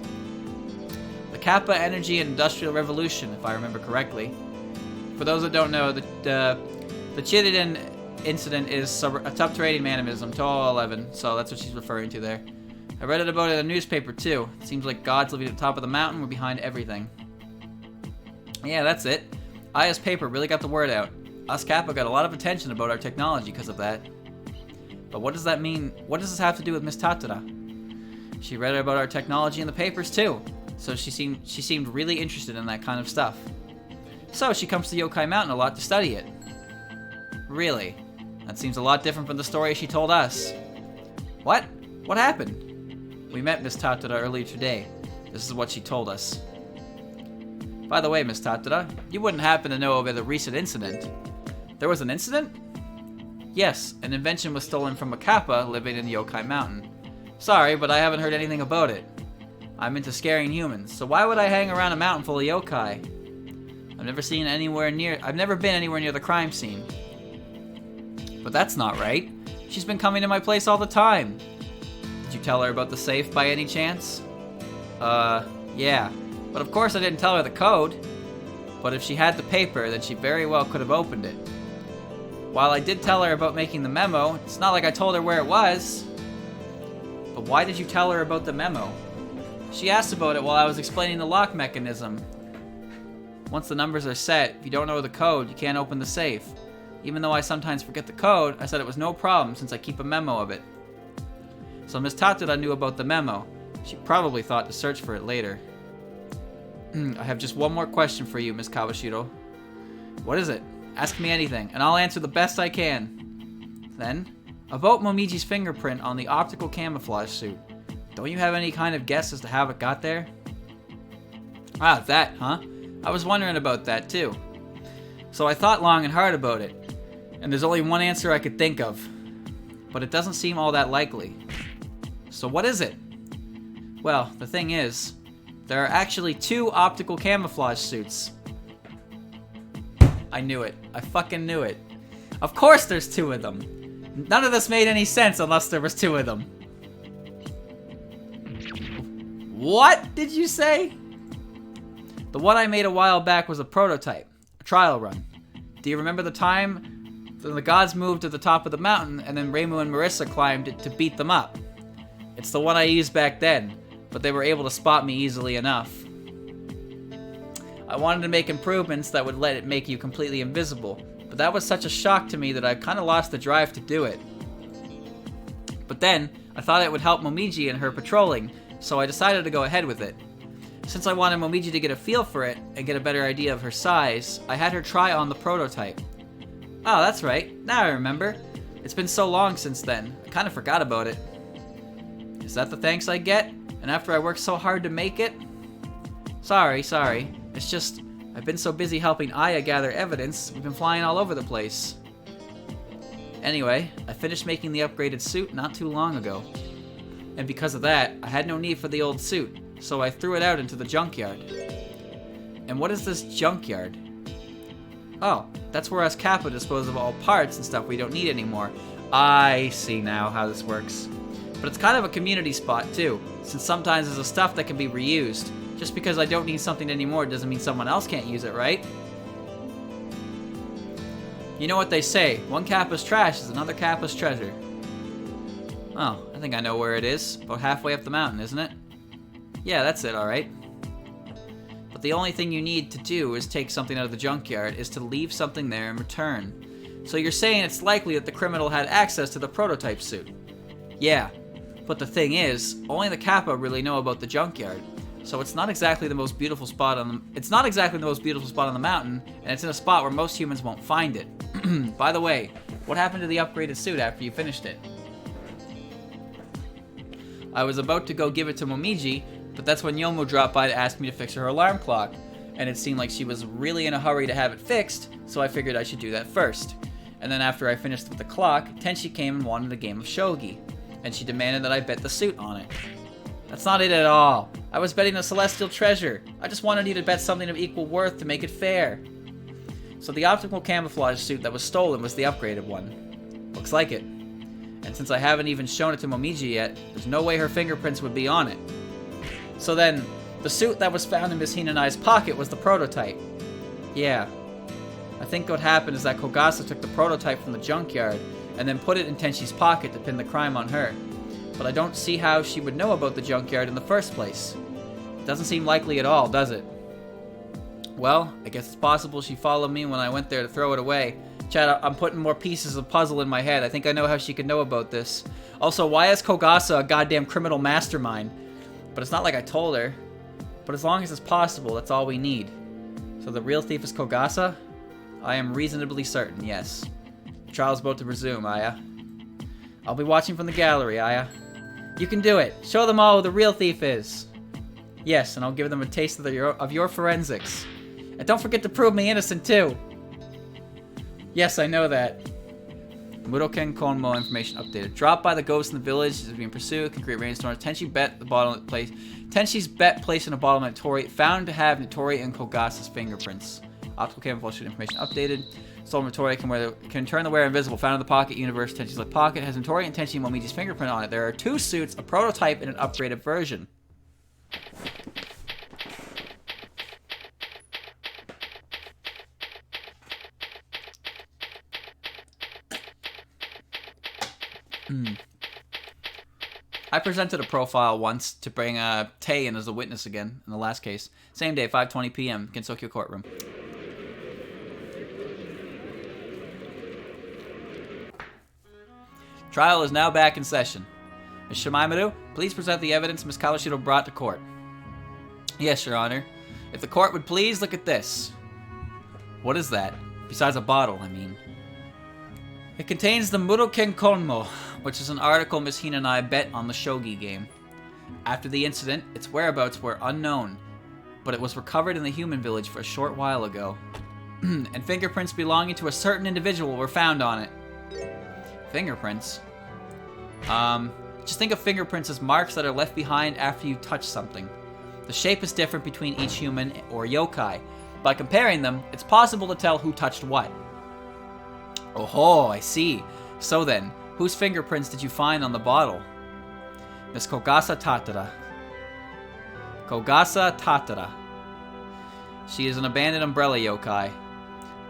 The Kappa Energy and Industrial Revolution, if I remember correctly. For those that don't know, the Gyakuten incident is a subterranean manism, Touhou 11, so that's what she's referring to there. I read about it in the newspaper too. It seems like gods living at the top of the mountain were behind everything. Yeah, that's it. Aya's paper really got the word out. Us Kappa got a lot of attention about our technology because of that. But what does that mean? What does this have to do with Miss Tatsura? She read about our technology in the papers too, so she seemed really interested in that kind of stuff. So she comes to Yokai Mountain a lot to study it. Really? That seems a lot different from the story she told us. What? What happened? We met Miss Tatsura earlier today. This is what she told us. By the way, Miss Tatsura, you wouldn't happen to know about the recent incident. There was an incident? Yes, an invention was stolen from a Kappa living in the Yokai Mountain. Sorry, but I haven't heard anything about it. I'm into scaring humans, so why would I hang around a mountain full of yokai? I've never been anywhere near the crime scene. But that's not right. She's been coming to my place all the time. Did you tell her about the safe by any chance? Yeah. But of course I didn't tell her the code. But if she had the paper, then she very well could have opened it. While I did tell her about making the memo, it's not like I told her where it was. But why did you tell her about the memo? She asked about it while I was explaining the lock mechanism. Once the numbers are set, if you don't know the code, you can't open the safe. Even though I sometimes forget the code, I said it was no problem since I keep a memo of it. So Miss Tatsura knew about the memo. She probably thought to search for it later. I have just one more question for you, Miss Kawashiro. What is it? Ask me anything, and I'll answer the best I can. Then, about Momiji's fingerprint on the optical camouflage suit. Don't you have any kind of guess as to how it got there? Ah, that, huh? I was wondering about that, too. So I thought long and hard about it, and there's only one answer I could think of. But it doesn't seem all that likely. So what is it? Well, the thing is, there are actually 2 optical camouflage suits. I knew it. I fucking knew it. Of course there's 2 of them. None of this made any sense unless there was 2 of them. What did you say? The one I made a while back was a prototype, a trial run. Do you remember the time the gods moved to the top of the mountain and then Reimu and Marissa climbed it to beat them up? It's the one I used back then, but they were able to spot me easily enough. I wanted to make improvements that would let it make you completely invisible, but that was such a shock to me that I kind of lost the drive to do it. But then, I thought it would help Momiji in her patrolling, so I decided to go ahead with it. Since I wanted Momiji to get a feel for it and get a better idea of her size, I had her try on the prototype. Oh, that's right. Now I remember. It's been so long since then. I kind of forgot about it. Is that the thanks I get? And after I worked so hard to make it? Sorry. It's just, I've been so busy helping Aya gather evidence, we've been flying all over the place. Anyway, I finished making the upgraded suit not too long ago. And because of that, I had no need for the old suit, so I threw it out into the junkyard. And what is this junkyard? Oh, that's where us Kappa dispose of all parts and stuff we don't need anymore. I see now how this works. But it's kind of a community spot too, since sometimes there's stuff that can be reused. Just because I don't need something anymore doesn't mean someone else can't use it, right? You know what they say, one Kappa's trash is another Kappa's treasure. Oh, I think I know where it is. About halfway up the mountain, isn't it? Yeah, that's it, alright. But the only thing you need to do is take something out of the junkyard is to leave something there in return. So you're saying it's likely that the criminal had access to the prototype suit? Yeah, but the thing is, only the Kappa really know about the junkyard. So it's not exactly the most beautiful spot on the mountain, and it's in a spot where most humans won't find it. By the way, what happened to the upgraded suit after you finished it? I was about to go give it to Momiji, but that's when Yomu dropped by to ask me to fix her alarm clock, and it seemed like she was really in a hurry to have it fixed, so I figured I should do that first. And then after I finished with the clock, Tenchi came and wanted a game of shogi, and she demanded that I bet the suit on it. That's not it at all. I was betting a celestial treasure. I just wanted you to bet something of equal worth to make it fair. So the optical camouflage suit that was stolen was the upgraded one. Looks like it. And since I haven't even shown it to Momiji yet, there's no way her fingerprints would be on it. So then, the suit that was found in Miss Hinanai's pocket was the prototype. Yeah. I think what happened is that Kogasa took the prototype from the junkyard and then put it in Tenshi's pocket to pin the crime on her. But I don't see how she would know about the junkyard in the first place. It doesn't seem likely at all, does it? Well, I guess it's possible she followed me when I went there to throw it away. Chad, I'm putting more pieces of puzzle in my head. I think I know how she could know about this. Also, why is Kogasa a goddamn criminal mastermind? But it's not like I told her. But as long as it's possible, that's all we need. So the real thief is Kogasa? I am reasonably certain, yes. The trial's about to resume, Aya. I'll be watching from the gallery, Aya. You can do it. Show them all who the real thief is. Yes, and I'll give them a taste of your forensics. And don't forget to prove me innocent, too. Yes, I know that. Muroken Konmo information updated. Dropped by the ghost in the village is being pursued. Can create rainstorms. Tenshi's bet placed in a bottle of Notori found to have Notori and Kogasa's fingerprints. Optical camouflage information updated. Stolen Notori can turn the wearer invisible. Found in the pocket universe. Tenshi's left pocket has Notori and Tenchi Momiji's fingerprint on it. There are 2 suits, a prototype, and an upgraded version. I presented a profile once to bring Tay in as a witness again in the last case. Same day, 5:20 p.m. Gensokyo courtroom. Trial is now back in session. Ms. Shameimaru, please present the evidence Ms. Kawashiro brought to court. Yes, Your Honor. If the court would please look at this. What is that? Besides a bottle, I mean. It contains the Muroken Konmo, which is an article Miss Hinanai bet on the shogi game. After the incident, its whereabouts were unknown, but it was recovered in the human village for a short while ago. And fingerprints belonging to a certain individual were found on it. Fingerprints? Just think of fingerprints as marks that are left behind after you touch something. The shape is different between each human or yokai. By comparing them, it's possible to tell who touched what. Oh, I see. So then, whose fingerprints did you find on the bottle? Miss Kogasa Tatara. Kogasa Tatara. She is an abandoned umbrella yokai.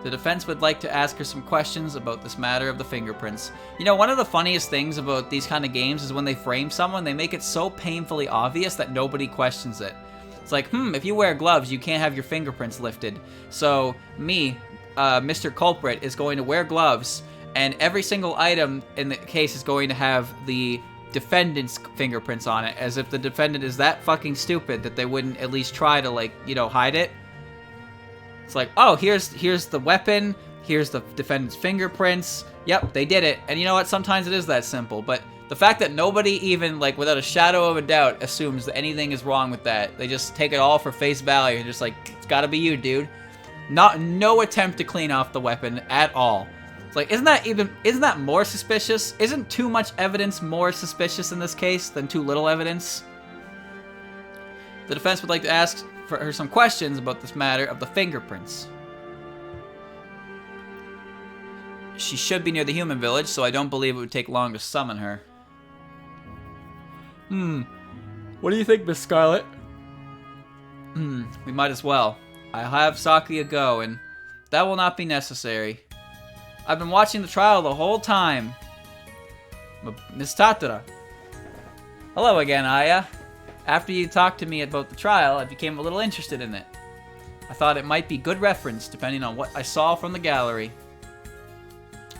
The defense would like to ask her some questions about this matter of the fingerprints. You know, one of the funniest things about these kind of games is when they frame someone, they make it so painfully obvious that nobody questions it. It's like, if you wear gloves, you can't have your fingerprints lifted. So, me, Mr. Culprit, is going to wear gloves, and every single item in the case is going to have the defendant's fingerprints on it, as if the defendant is that fucking stupid that they wouldn't at least try to, like, you know, hide it. It's like, oh, here's the weapon, here's the defendant's fingerprints. Yep, they did it. And you know what? Sometimes it is that simple, but the fact that nobody even, like, without a shadow of a doubt assumes that anything is wrong with that. They just take it all for face value and just like, it's gotta be you, dude. No attempt to clean off the weapon at all. It's like, isn't that more suspicious? Isn't too much evidence more suspicious in this case than too little evidence? The defense would like to ask for her some questions about this matter of the fingerprints. She should be near the human village, so I don't believe it would take long to summon her. What do you think, Miss Scarlet? We might as well. I have Sakuya go, and that will not be necessary. I've been watching the trial the whole time. Miss Tatara. Hello again, Aya. After you talked to me about the trial, I became a little interested in it. I thought it might be good reference, depending on what I saw from the gallery.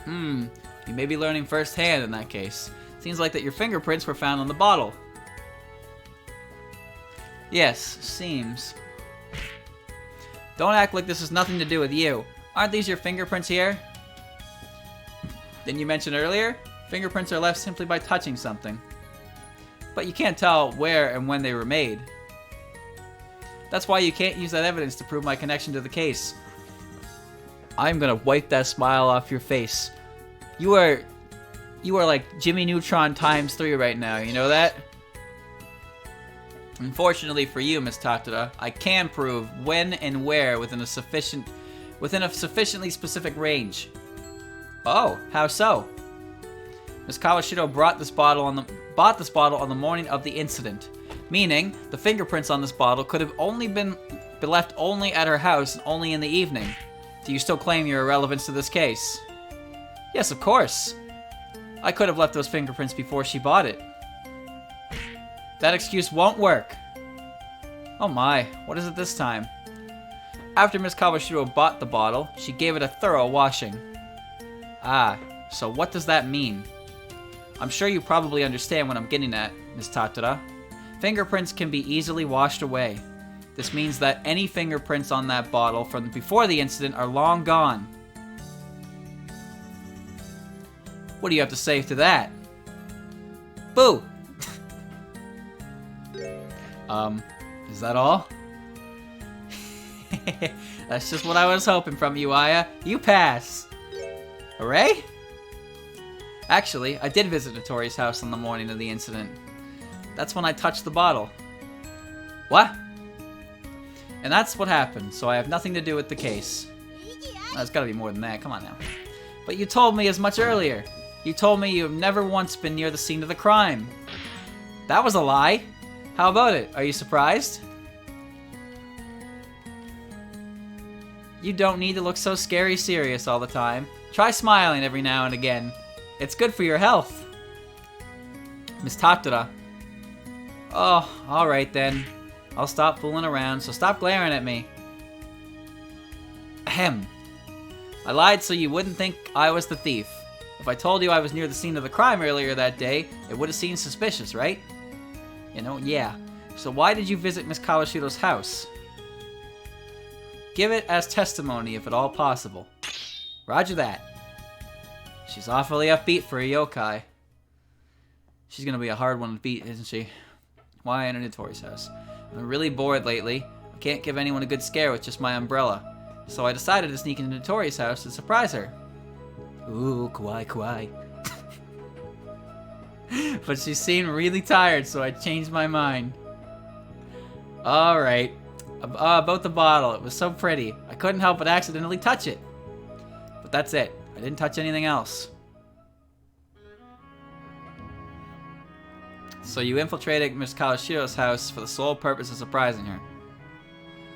You may be learning firsthand in that case. Seems like that your fingerprints were found on the bottle. Yes, seems. Don't act like this has nothing to do with you. Aren't these your fingerprints here? Didn't you mention earlier? Fingerprints are left simply by touching something. But you can't tell where and when they were made. That's why you can't use that evidence to prove my connection to the case. I'm gonna wipe that smile off your face. You are like Jimmy Neutron times 3 right now, you know that? Unfortunately for you, Miss Tatara, I can prove when and where within a sufficiently specific range. Oh, how so? Miss Kawashiro bought this bottle on the morning of the incident, meaning the fingerprints on this bottle could have only been left only at her house and only in the evening. Do you still claim your irrelevance to this case? Yes, of course. I could have left those fingerprints before she bought it. That excuse won't work. Oh my, what is it this time? After Miss Kawashiro bought the bottle, she gave it a thorough washing. Ah, so what does that mean? I'm sure you probably understand what I'm getting at, Miss Tatara. Fingerprints can be easily washed away. This means that any fingerprints on that bottle from before the incident are long gone. What do you have to say to that? Boo! Is that all? That's just what I was hoping from you, Aya. You pass! Hooray? Actually, I did visit Notori's house on the morning of the incident. That's when I touched the bottle. What? And that's what happened, so I have nothing to do with the case. Oh, it's gotta be more than that, come on now. But you told me as much earlier. You told me you have never once been near the scene of the crime. That was a lie. How about it? Are you surprised? You don't need to look so scary serious all the time. Try smiling every now and again. It's good for your health. Miss Tatara. Oh, alright then. I'll stop fooling around, so stop glaring at me. Ahem. I lied so you wouldn't think I was the thief. If I told you I was near the scene of the crime earlier that day, it would have seemed suspicious, right? You know, yeah. So why did you visit Miss Kawashiro's house? Give it as testimony if at all possible. Roger that. She's awfully upbeat for a yokai. She's gonna be a hard one to beat, isn't she? Why in Notori's house? I'm really bored lately. I can't give anyone a good scare with just my umbrella. So I decided to sneak into Notori's house to surprise her. Ooh, kawaii, kawaii. But she seemed really tired, so I changed my mind. Alright. About the bottle. It was so pretty. I couldn't help but accidentally touch it. But that's it. I didn't touch anything else. So you infiltrated Miss Kawashiro's house for the sole purpose of surprising her.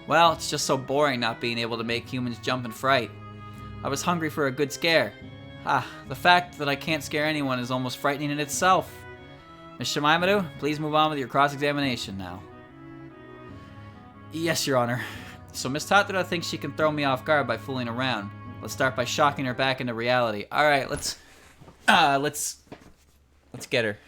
Well, it's just so boring not being able to make humans jump in fright. I was hungry for a good scare. The fact that I can't scare anyone is almost frightening in itself. Miss Shameimaru, please move on with your cross-examination now. Yes, Your Honor. So Miss Tatara thinks she can throw me off guard by fooling around. Let's start by shocking her back into reality. Alright, let's get her.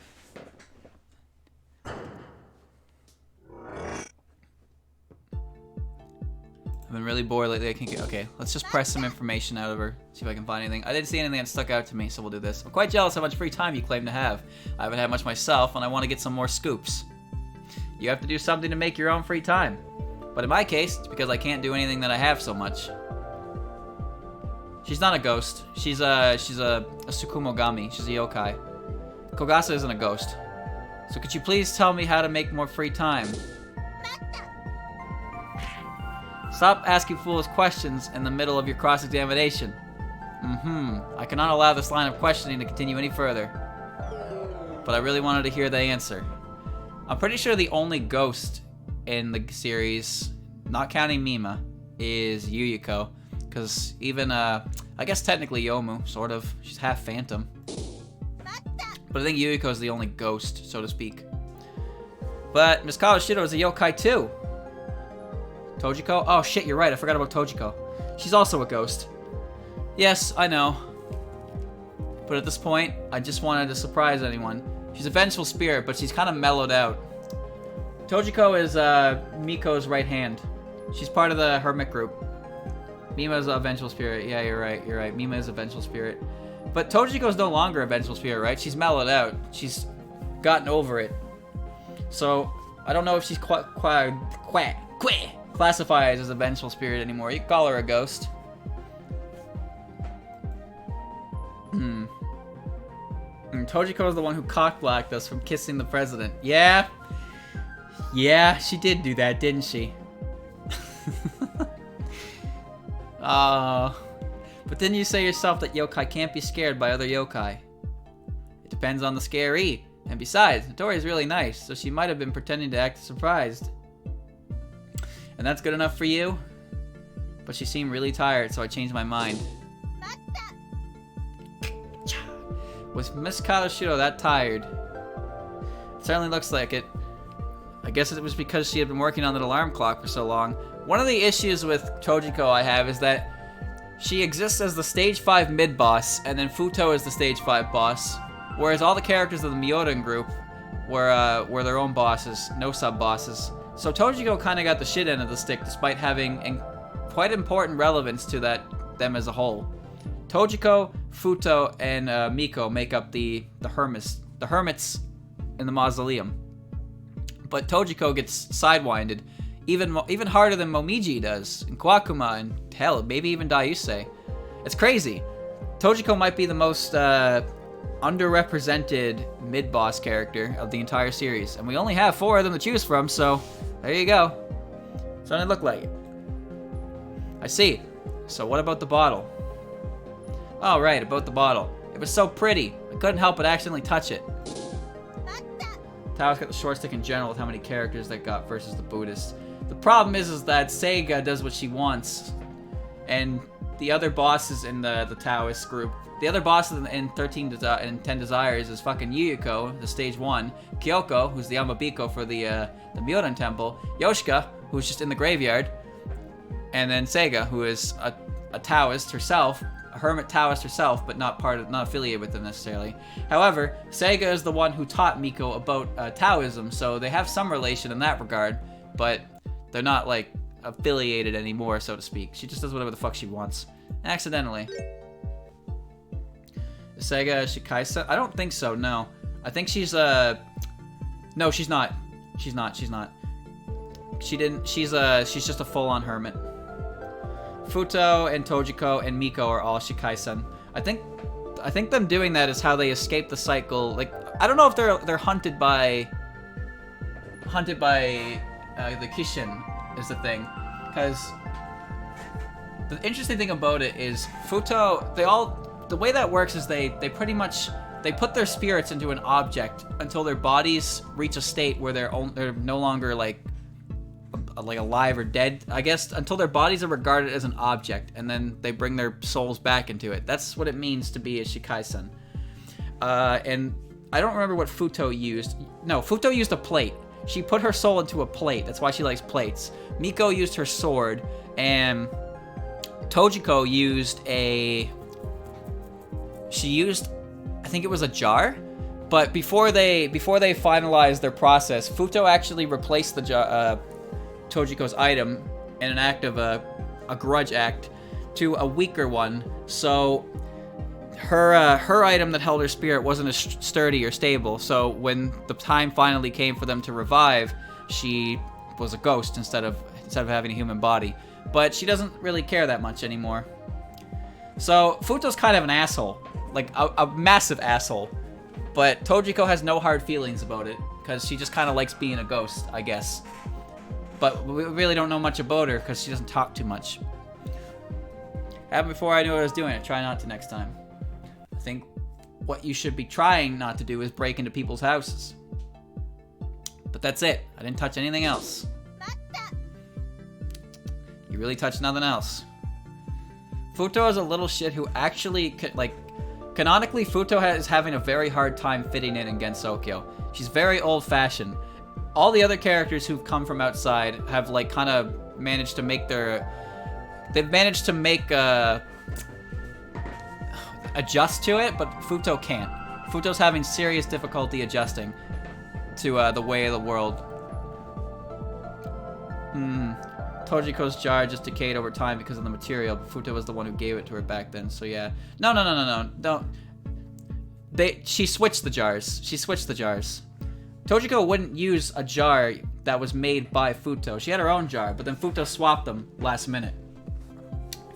I've been really bored lately. I can't get. Okay, let's just press some information out of her. See if I can find anything. I didn't see anything that stuck out to me, so we'll do this. I'm quite jealous how much free time you claim to have. I haven't had much myself, and I want to get some more scoops. You have to do something to make your own free time. But in my case, it's because I can't do anything that I have so much. She's not a ghost. She's a Tsukumogami. She's a yokai. Kogasa isn't a ghost. So could you please tell me how to make more free time? Stop asking foolish questions in the middle of your cross-examination. I cannot allow this line of questioning to continue any further. But I really wanted to hear the answer. I'm pretty sure the only ghost in the series, not counting Mima, is Yuyuko. Because even, I guess technically Yomu, sort of. She's half phantom. But I think Yuyuko is the only ghost, so to speak. But Miss Kawashiro is a yokai too. Tojiko? Oh shit, you're right. I forgot about Tojiko. She's also a ghost. Yes, I know. But at this point, I just wanted to surprise anyone. She's a vengeful spirit, but she's kind of mellowed out. Tojiko is Miko's right hand. She's part of the hermit group. Mima's a vengeful spirit. Yeah, you're right. You're right. Mima is a vengeful spirit. But Tojiko's no longer a vengeful spirit, right? She's mellowed out. She's gotten over it. So, I don't know if she's classified as a vengeful spirit anymore. You can call her a ghost. Tojiko is the one who cock-blocked us from kissing the president. Yeah. Yeah, she did do that, didn't she? But then you say yourself that yokai can't be scared by other yokai. It depends on the scaree. And besides, Notori is really nice, so she might have been pretending to act surprised. And that's good enough for you? But she seemed really tired, so I changed my mind. Was Miss Kawashiro that tired? It certainly looks like it. I guess it was because she had been working on that alarm clock for so long. One of the issues with Tojiko I have is that she exists as the Stage 5 mid-boss, and then Futo is the Stage 5 boss, whereas all the characters of the Myoden group were their own bosses, no sub-bosses. So Tojiko kind of got the shit end of the stick, despite having quite important relevance to them as a whole. Tojiko, Futo, and Miko make up the hermits in the mausoleum. But Tojiko gets sidewinded even harder than Momiji does, and Kwakuma, and hell, maybe even Daiusei. It's crazy. Tojiko might be the most underrepresented mid-boss character of the entire series, and we only have 4 of them to choose from, so there you go. It's what it looked like. I see. So what about the bottle? Oh, right, about the bottle. It was so pretty. I couldn't help but accidentally touch it. Tao's got the short stick in general with how many characters they got versus the Buddhist. The problem is that Seiga does what she wants, and the other bosses in the Taoist group, the other bosses in 10 Desires is fucking Yuyuko, the Stage 1, Kyoko, who's the Amabiko for the Myoden Temple, Yoshika, who's just in the graveyard, and then Seiga, who is a Taoist herself, a hermit Taoist herself, but not affiliated with them necessarily. However, Seiga is the one who taught Miko about Taoism, so they have some relation in that regard, but they're not, like, affiliated anymore, so to speak. She just does whatever the fuck she wants. Accidentally. Is Seiga Shikaisa? I don't think so, no. I think she's, no, she's not. She's not. She's just a full-on hermit. Futo and Tojiko and Miko are all Shikai-san. I think them doing that is how they escape the cycle. Like, I don't know if they're hunted by the Kishin is the thing, because the interesting thing about it is Futo, the way that works is they pretty much they put their spirits into an object until their bodies reach a state where they're no longer like alive or dead, I guess, until their bodies are regarded as an object, and then they bring their souls back into it. That's what it means to be a Shikai-san. And I don't remember what Futo used. No, Futo used a plate. She put her soul into a plate. That's why she likes plates. Miko used her sword, and Tojiko used I think it was a jar. But before they finalized their process, Futo actually replaced the Tojiko's item in an act of a grudge act to a weaker one. So her item that held her spirit wasn't as sturdy or stable. So when the time finally came for them to revive, she was a ghost instead of having a human body. But she doesn't really care that much anymore. So Futo's kind of an asshole, like a massive asshole. But Tojiko has no hard feelings about it because she just kind of likes being a ghost, I guess. But we really don't know much about her because she doesn't talk too much. Happened before I knew what I was doing. I try not to next time. I think what you should be trying not to do is break into people's houses. But that's it. I didn't touch anything else. You really touched nothing else. Futo is a little shit who actually, like, canonically, Futo is having a very hard time fitting in Gensokyo. She's very old-fashioned. All the other characters who've come from outside have, like, kind of managed to make they've managed to make, adjust to it, but Futo can't. Futo's having serious difficulty adjusting to, the way of the world. Tojiko's jar just decayed over time because of the material, but Futo was the one who gave it to her back then, so yeah. No. Don't. She switched the jars. Tojiko wouldn't use a jar that was made by Futo. She had her own jar, but then Futo swapped them last minute.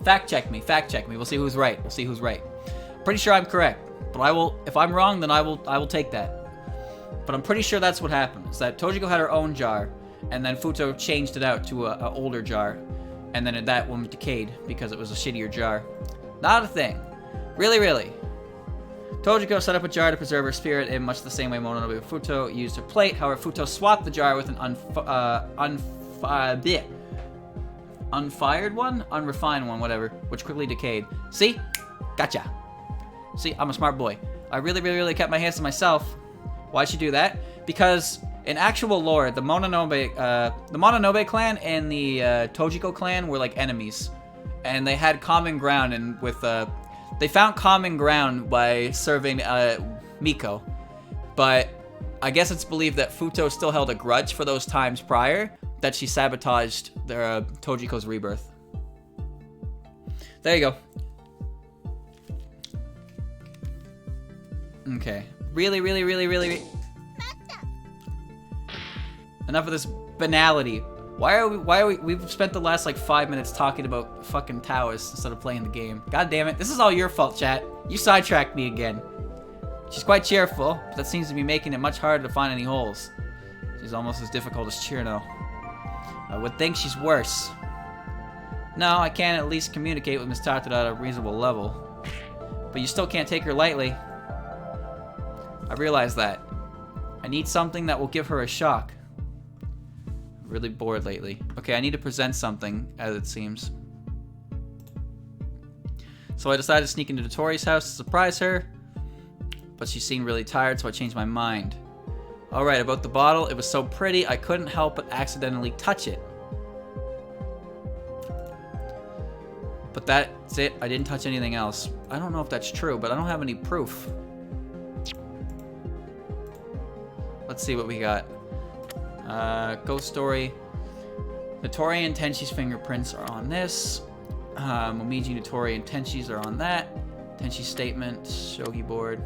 Fact check me. We'll see who's right. Pretty sure I'm correct, but if I'm wrong, then I will take that. But I'm pretty sure that's what happened, is that Tojiko had her own jar, and then Futo changed it out to a older jar, and then that one decayed because it was a shittier jar. Not a thing. Really. Tojiko set up a jar to preserve her spirit in much the same way Mononobe Futo used her plate. However, Futo swapped the jar with an unrefined one, whatever, which quickly decayed. See? Gotcha. See, I'm a smart boy. I really kept my hands to myself. Why'd she do that? Because in actual lore, the Mononobe clan and the Tojiko clan were like enemies, and they had common ground. And they found common ground by serving Miko, but I guess it's believed that Futo still held a grudge for those times prior that she sabotaged their Tojiko's rebirth. There you go. Okay. Really. Enough of this banality. Why are we, we've spent the last like 5 minutes talking about fucking Taoists instead of playing the game. God damn it. This is all your fault, chat. You sidetracked me again. She's quite cheerful, but that seems to be making it much harder to find any holes. She's almost as difficult as Chirno. I would think she's worse. No, I can at least communicate with Miss Tatada at a reasonable level. But you still can't take her lightly. I realize that. I need something that will give her a shock. I'm really bored lately. Okay, I need to present something, as it seems. So I decided to sneak into Tori's house to surprise her. But she seemed really tired, so I changed my mind. Alright, about the bottle, it was so pretty, I couldn't help but accidentally touch it. But that's it, I didn't touch anything else. I don't know if that's true, but I don't have any proof. Let's see what we got. Ghost story. Notori and Tenshi's fingerprints are on this. Momiji, Notori, and Tenshi's are on that. Tenshi's statement, shogi board.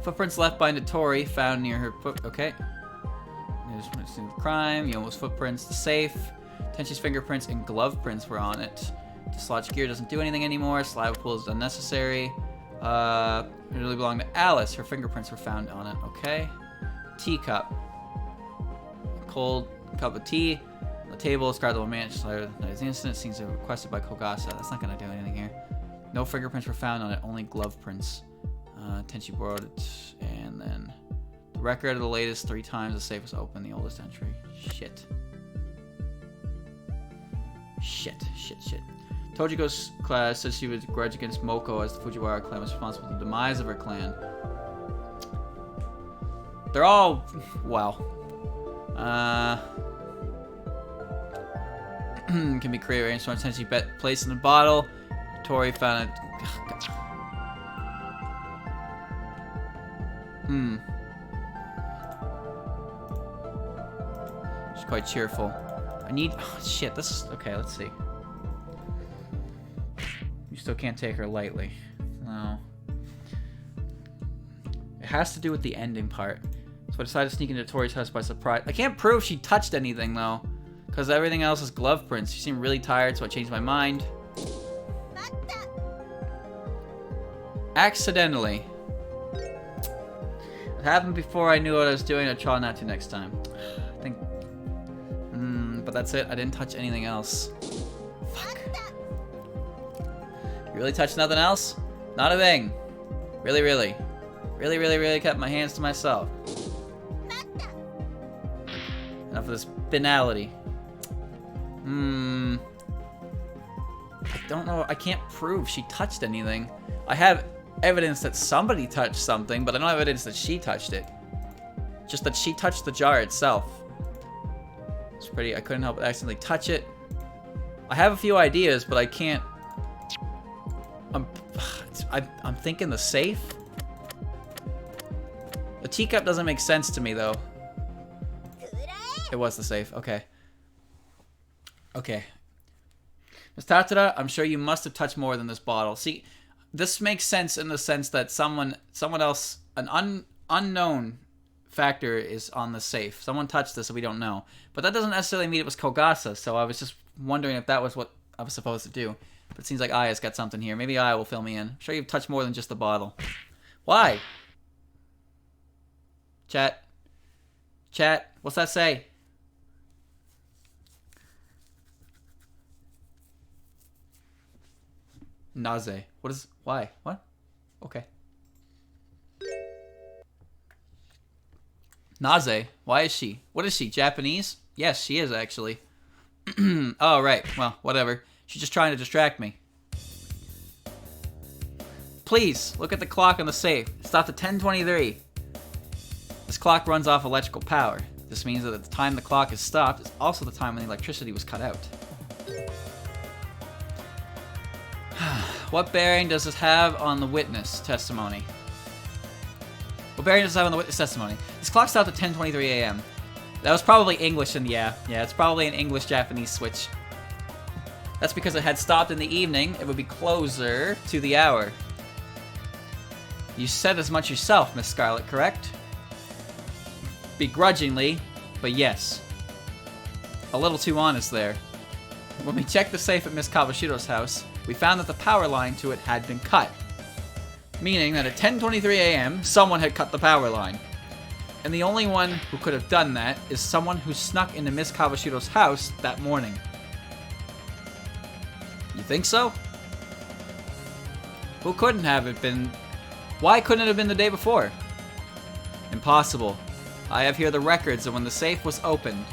Footprints left by Notori found near her foot. Okay. There's the crime. Yomo's footprints, the safe. Tenshi's fingerprints and glove prints were on it. Dislodged gear doesn't do anything anymore. Slide pull is unnecessary. It really belonged to Alice. Her fingerprints were found on it. Okay. Teacup. Cold cup of tea. The table. Scarlet man. This incident seems to be requested by Kogasa. That's not gonna do anything here. No fingerprints were found on it, only glove prints. Tenchi borrowed it, and then the record of the latest 3 times the safe was open, the oldest entry. Shit. Shit. Tojiko's class said she would grudge against Moko as the Fujiwara clan was responsible for the demise of her clan. They're all... wow. Can be created rainstorm. Tenchi bet placed in the bottle. Tori found it. She's quite cheerful. I need... oh, shit, this is... okay, let's see. You still can't take her lightly. No. It has to do with the ending part. So I decided to sneak into Tori's house by surprise. I can't prove she touched anything, though. Because everything else is glove prints. She seemed really tired, so I changed my mind. Accidentally. It happened before I knew what I was doing. I'd try not to next time. I think... but that's it. I didn't touch anything else. Fuck. You really touched nothing else? Not a thing. Really kept my hands to myself. Enough of this banality. I don't know. I can't prove she touched anything. I have evidence that somebody touched something, but I don't have evidence that she touched it. Just that she touched the jar itself. It's pretty. I couldn't help but accidentally touch it. I have a few ideas, but I can't. I'm thinking the safe. The teacup doesn't make sense to me, though. It was the safe. Okay. Okay. Ms. Tatara, I'm sure you must have touched more than this bottle. See, this makes sense in the sense that someone else, an unknown factor is on the safe. Someone touched this and we don't know. But that doesn't necessarily mean it was Kogasa, so I was just wondering if that was what I was supposed to do. But it seems like Aya's got something here. Maybe Aya will fill me in. I'm sure you've touched more than just the bottle. Why? Chat, what's that say? Naze. What is... why? What? Okay. Naze? Why is she? What is she? Japanese? Yes, she is, actually. Oh, right. Well, whatever. She's just trying to distract me. Please, look at the clock on the safe. It stopped at 10:23. This clock runs off electrical power. This means that at the time the clock is stopped is also the time when the electricity was cut out. What bearing does this have on the witness testimony? What bearing does this have on the witness testimony? This clock stopped at 10:23 a.m. That was probably English, and yeah, it's probably an English-Japanese switch. That's because it had stopped in the evening. It would be closer to the hour. You said as much yourself, Miss Scarlet, correct? Begrudgingly, but yes. A little too honest there. When we checked the safe at Miss Kawashiro's house, we found that the power line to it had been cut. Meaning that at 10:23 a.m., someone had cut the power line. And the only one who could have done that is someone who snuck into Miss Kawashiro's house that morning. You think so? Who couldn't have it been? Why couldn't it have been the day before? Impossible. I have here the records of when the safe was opened.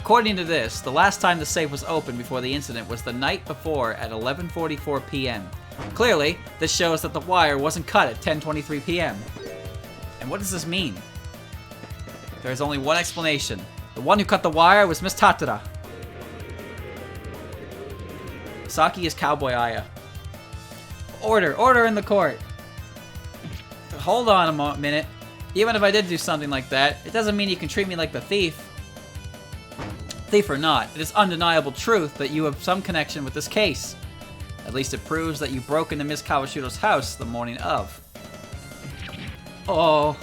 According to this, the last time the safe was opened before the incident was the night before at 11:44 p.m. Clearly, this shows that the wire wasn't cut at 10:23 p.m. And what does this mean? There is only one explanation. The one who cut the wire was Miss Tatara. Saki is Cowboy Aya. Order in the court. Hold on a minute. Even if I did do something like that, it doesn't mean you can treat me like the thief. Thief or not, it is undeniable truth that you have some connection with this case. At least it proves that you broke into Miss Kawashiro's house the morning of. Oh.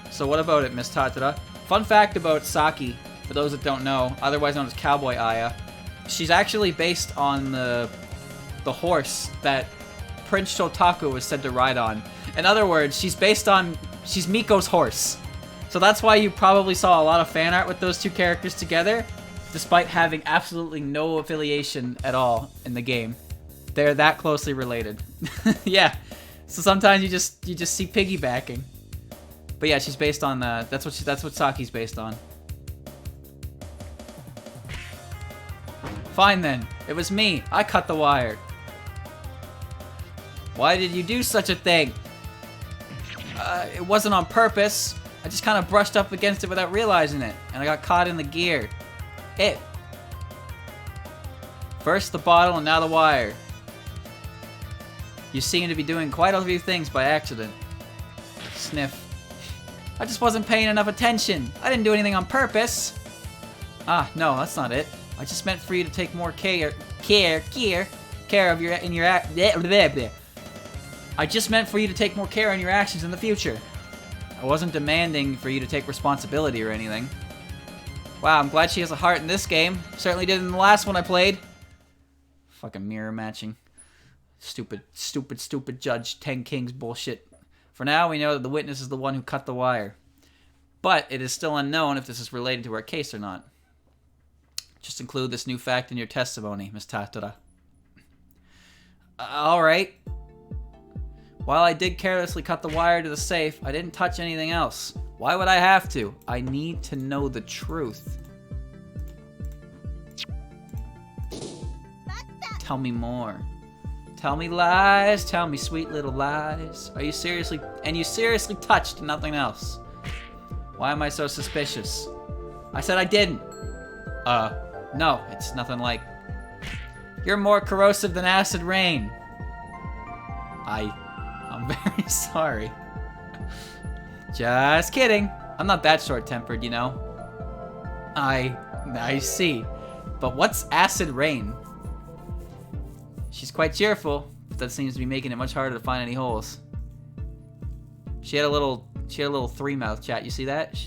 So what about it, Miss Tatara? Fun fact about Saki, for those that don't know, otherwise known as Cowboy Aya, she's actually based on the horse that Prince Shotaku was said to ride on. In other words, she's Miko's horse. So that's why you probably saw a lot of fan art with those two characters together, despite having absolutely no affiliation at all in the game. They're that closely related. Yeah. So sometimes you just see piggybacking. But yeah, she's based on that's what Saki's based on. Fine then. It was me. I cut the wire. Why did you do such a thing? It wasn't on purpose. I just kind of brushed up against it without realizing it, and I got caught in the gear. First the bottle and now the wire. You seem to be doing quite a few things by accident. Sniff. I just wasn't paying enough attention. I didn't do anything on purpose. Ah, no, that's not it. I just meant for you to take more care of your I just meant for you to take more care on your actions in the future. I wasn't demanding for you to take responsibility or anything. Wow, I'm glad she has a heart in this game. Certainly did in the last one I played. Fucking mirror matching. Stupid Judge 10 Kings bullshit. For now, we know that the witness is the one who cut the wire. But it is still unknown if this is related to our case or not. Just include this new fact in your testimony, Miss Tatora. Alright. While I did carelessly cut the wire to the safe, I didn't touch anything else. Why would I have to? I need to know the truth. Tell me more. Tell me lies. Tell me sweet little lies. Are you seriously... And you seriously touched nothing else. Why am I so suspicious? I said I didn't. No, it's nothing like... You're more corrosive than acid rain. I'm very sorry. Just kidding. I'm not that short-tempered, you know. I see. But what's acid rain? She's quite cheerful, but that seems to be making it much harder to find any holes. She had a little three-mouth chat. You see that?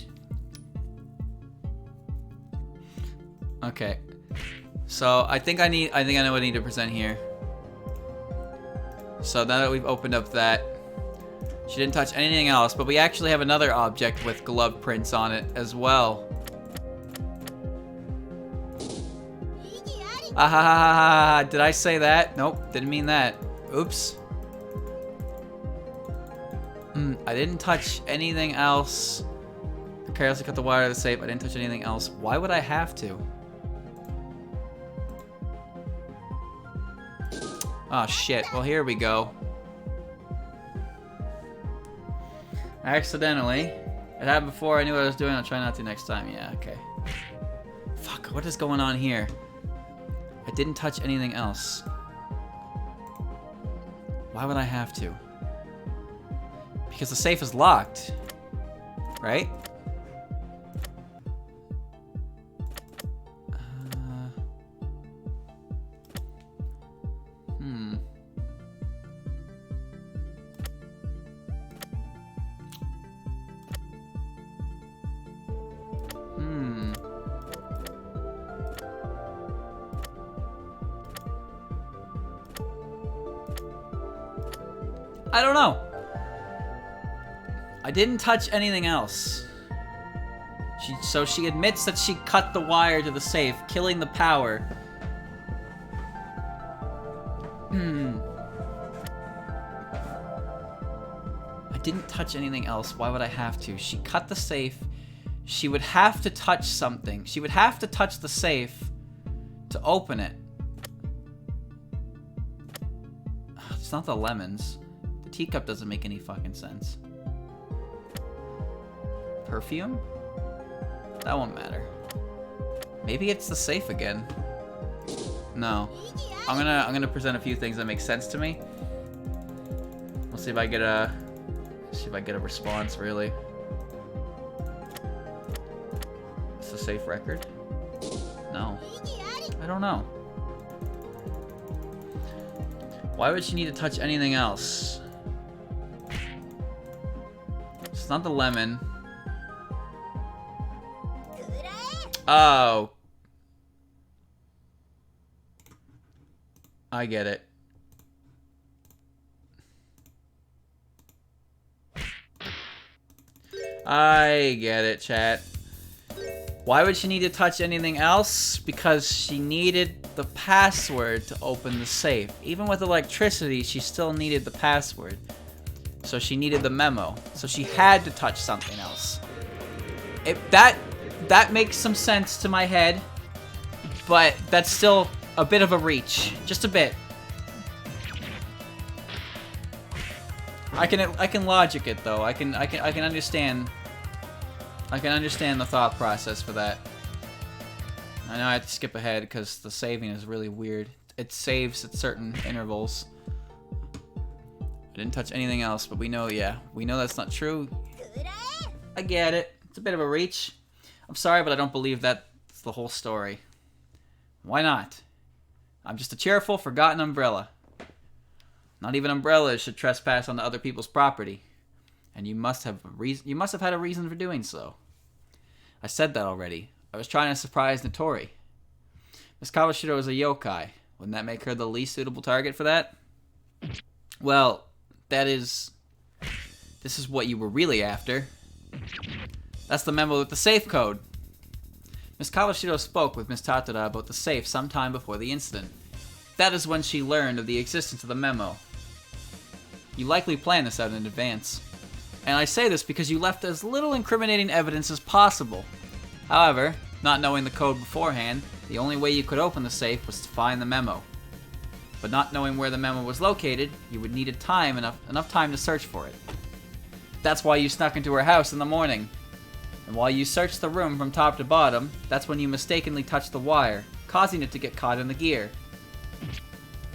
Okay. So I think I know what I need to present here. So now that we've opened up that, she didn't touch anything else, but we actually have another object with glove prints on it as well. Ah, did I say that? Nope, didn't mean that. Oops. I didn't touch anything else. I carelessly cut the wire to the safe. I didn't touch anything else. Why would I have to? Oh shit, well here we go. Accidentally. It happened before, I knew what I was doing, I'll try not to next time. Yeah, okay. Fuck, what is going on here? I didn't touch anything else. Why would I have to? Because the safe is locked. Right? I don't know. I didn't touch anything else. So she admits that she cut the wire to the safe, killing the power. I didn't touch anything else. Why would I have to? She cut the safe. She would have to touch something. She would have to touch the safe to open it. It's not the lemons. The teacup doesn't make any fucking sense. Perfume? That won't matter. Maybe it's the safe again. No. I'm gonna present a few things that make sense to me. We'll see if I get a response, really. It's the safe record? No. I don't know. Why would she need to touch anything else? It's not the lemon. Oh. I get it. I get it, chat. Why would she need to touch anything else? Because she needed the password to open the safe. Even with electricity, she still needed the password. So she needed the memo. So she had to touch something else. That makes some sense to my head, but that's still a bit of a reach. Just a bit. I can logic it though. I can understand. I can understand the thought process for that. I know I have to skip ahead because the saving is really weird. It saves at certain intervals. I didn't touch anything else, but we know, yeah, we know that's not true. I get it. It's a bit of a reach. I'm sorry, but I don't believe that's the whole story. Why not? I'm just a cheerful, forgotten umbrella. Not even umbrellas should trespass onto other people's property. And you must have had a reason for doing so. I said that already. I was trying to surprise Notori. Miss Kawashiro is a yokai. Wouldn't that make her the least suitable target for that? Well, this is what you were really after. That's the memo with the safe code. Miss Kawashiro spoke with Miss Tatada about the safe sometime before the incident. That is when she learned of the existence of the memo. You likely planned this out in advance. And I say this because you left as little incriminating evidence as possible. However, not knowing the code beforehand, the only way you could open the safe was to find the memo. But not knowing where the memo was located, you would need enough time to search for it. That's why you snuck into her house in the morning. And while you searched the room from top to bottom, that's when you mistakenly touched the wire, causing it to get caught in the gear.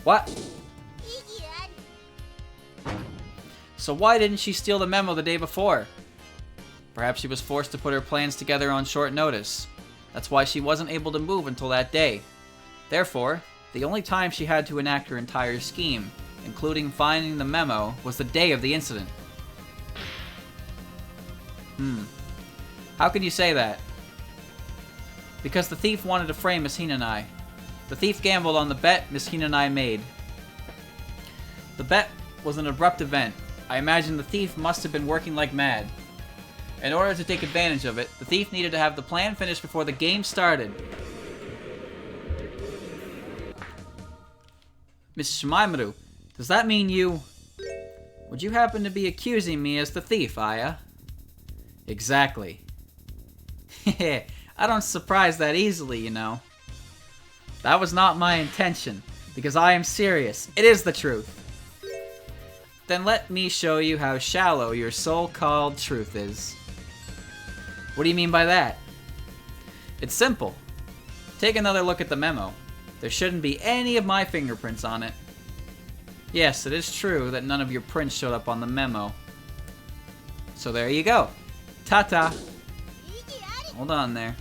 What? So why didn't she steal the memo the day before? Perhaps she was forced to put her plans together on short notice. That's why she wasn't able to move until that day. Therefore, the only time she had to enact her entire scheme, including finding the memo, was the day of the incident. How can you say that? Because the thief wanted to frame Miss Hinanai. The thief gambled on the bet Miss Hinanai made. The bet was an abrupt event. I imagine the thief must have been working like mad. In order to take advantage of it, the thief needed to have the plan finished before the game started. Miss Shameimaru, does that mean you... Would you happen to be accusing me as the thief, Aya? Exactly. I don't surprise that easily, you know. That was not my intention, because I am serious. It is the truth. Then let me show you how shallow your so-called truth is. What do you mean by that? It's simple. Take another look at the memo. There shouldn't be any of my fingerprints on it. Yes, it is true that none of your prints showed up on the memo. So there you go. Ta-ta. Hold on there.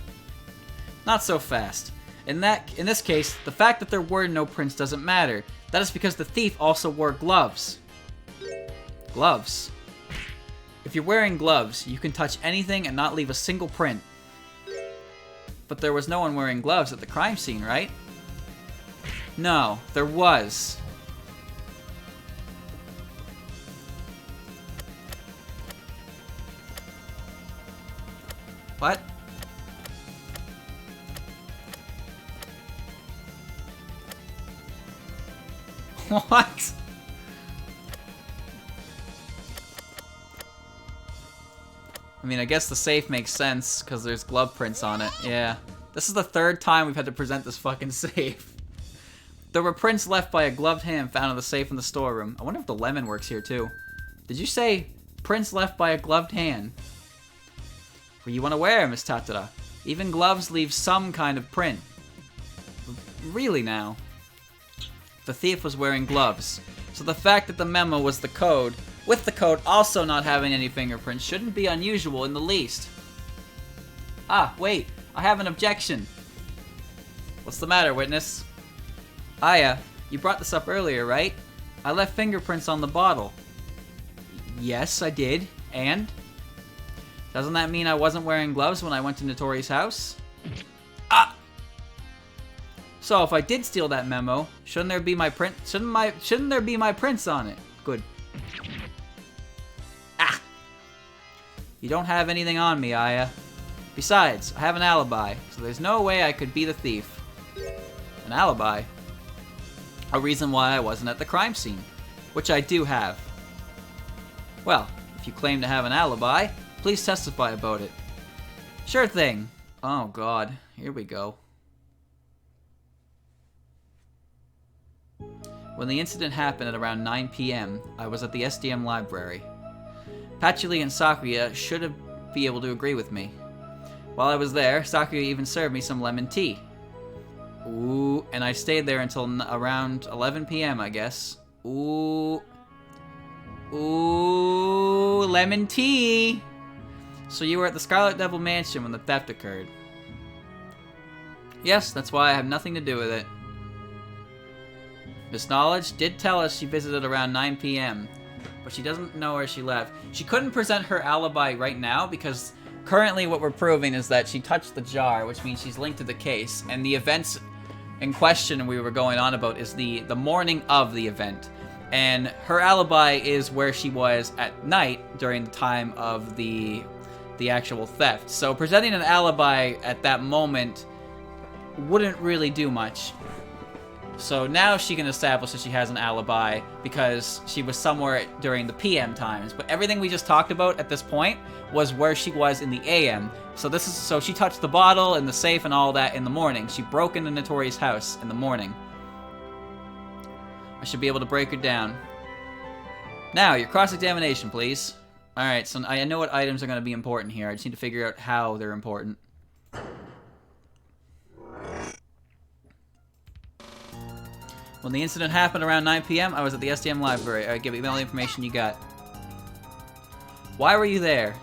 Not so fast. In this case, the fact that there were no prints doesn't matter. That is because the thief also wore gloves. Gloves. If you're wearing gloves, you can touch anything and not leave a single print. But there was no one wearing gloves at the crime scene, right? No, there was. What? What? I mean, I guess the safe makes sense, because there's glove prints on it. Yeah. This is the third time we've had to present this fucking safe. There were prints left by a gloved hand found in the safe in the storeroom. I wonder if the lemon works here, too. Did you say prints left by a gloved hand? What do you want to wear, Miss Tatada? Even gloves leave some kind of print. Really now? The thief was wearing gloves. So the fact that the memo was the code, with the code also not having any fingerprints, shouldn't be unusual in the least. Ah, wait. I have an objection. What's the matter, witness? Aya, you brought this up earlier, right? I left fingerprints on the bottle. Yes, I did. And? Doesn't that mean I wasn't wearing gloves when I went to Notori's house? Ah! So if I did steal that memo, shouldn't there be my print? Shouldn't there be my prints on it? Good. Ah! You don't have anything on me, Aya. Besides, I have an alibi, so there's no way I could be the thief. And alibi. A reason why I wasn't at the crime scene, which I do have. Well, if you claim to have an alibi, please testify about it. Sure thing. Oh god, here we go. When the incident happened at around 9 p.m., I was at the SDM library. Patchouli and Sakuya should be able to agree with me. While I was there, Sakuya even served me some lemon tea. Ooh, and I stayed there until around 11 p.m., I guess. Ooh. Ooh, lemon tea! So you were at the Scarlet Devil Mansion when the theft occurred. Yes, that's why I have nothing to do with it. Miss Knowledge did tell us she visited around 9 p.m., but she doesn't know where she left. She couldn't present her alibi right now because currently what we're proving is that she touched the jar, which means she's linked to the case, and the events in question we were going on about is the morning of the event. And her alibi is where she was at night during the time of the actual theft. So presenting an alibi at that moment wouldn't really do much. So now she can establish that she has an alibi because she was somewhere during the PM times. But everything we just talked about at this point was where she was in the AM. So she touched the bottle and the safe and all that in the morning. She broke into Notori's house in the morning. I should be able to break her down. Now, your cross-examination, please. Alright, so I know what items are going to be important here. I just need to figure out how they're important. When the incident happened around 9 p.m., I was at the SDM library. Alright, give me all the information you got. Why were you there?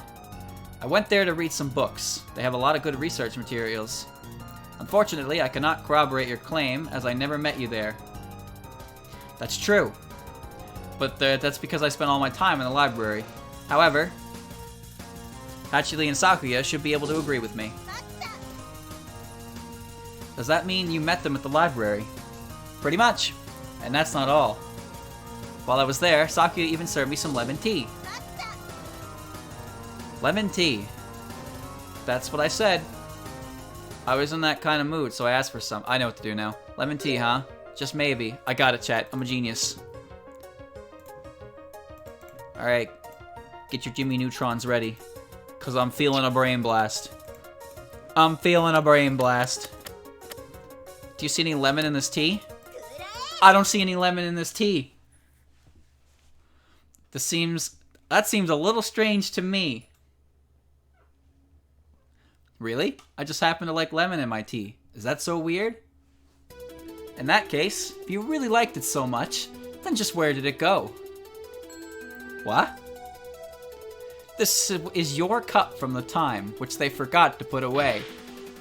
I went there to read some books. They have a lot of good research materials. Unfortunately, I cannot corroborate your claim, as I never met you there. That's true. But that's because I spent all my time in the library. However, Patchouli and Sakuya should be able to agree with me. Does that mean you met them at the library? Pretty much. And that's not all. While I was there, Sakuya even served me some lemon tea. Lemon tea. That's what I said. I was in that kind of mood, so I asked for some. I know what to do now. Lemon tea, huh? Just maybe. I got it, chat. I'm a genius. Alright. Get your Jimmy Neutrons ready. Because I'm feeling a brain blast. I'm feeling a brain blast. Do you see any lemon in this tea? I don't see any lemon in this tea. That seems a little strange to me. Really? I just happen to like lemon in my tea. Is that so weird? In that case, if you really liked it so much, then just where did it go? What? This is your cup from the time, which they forgot to put away.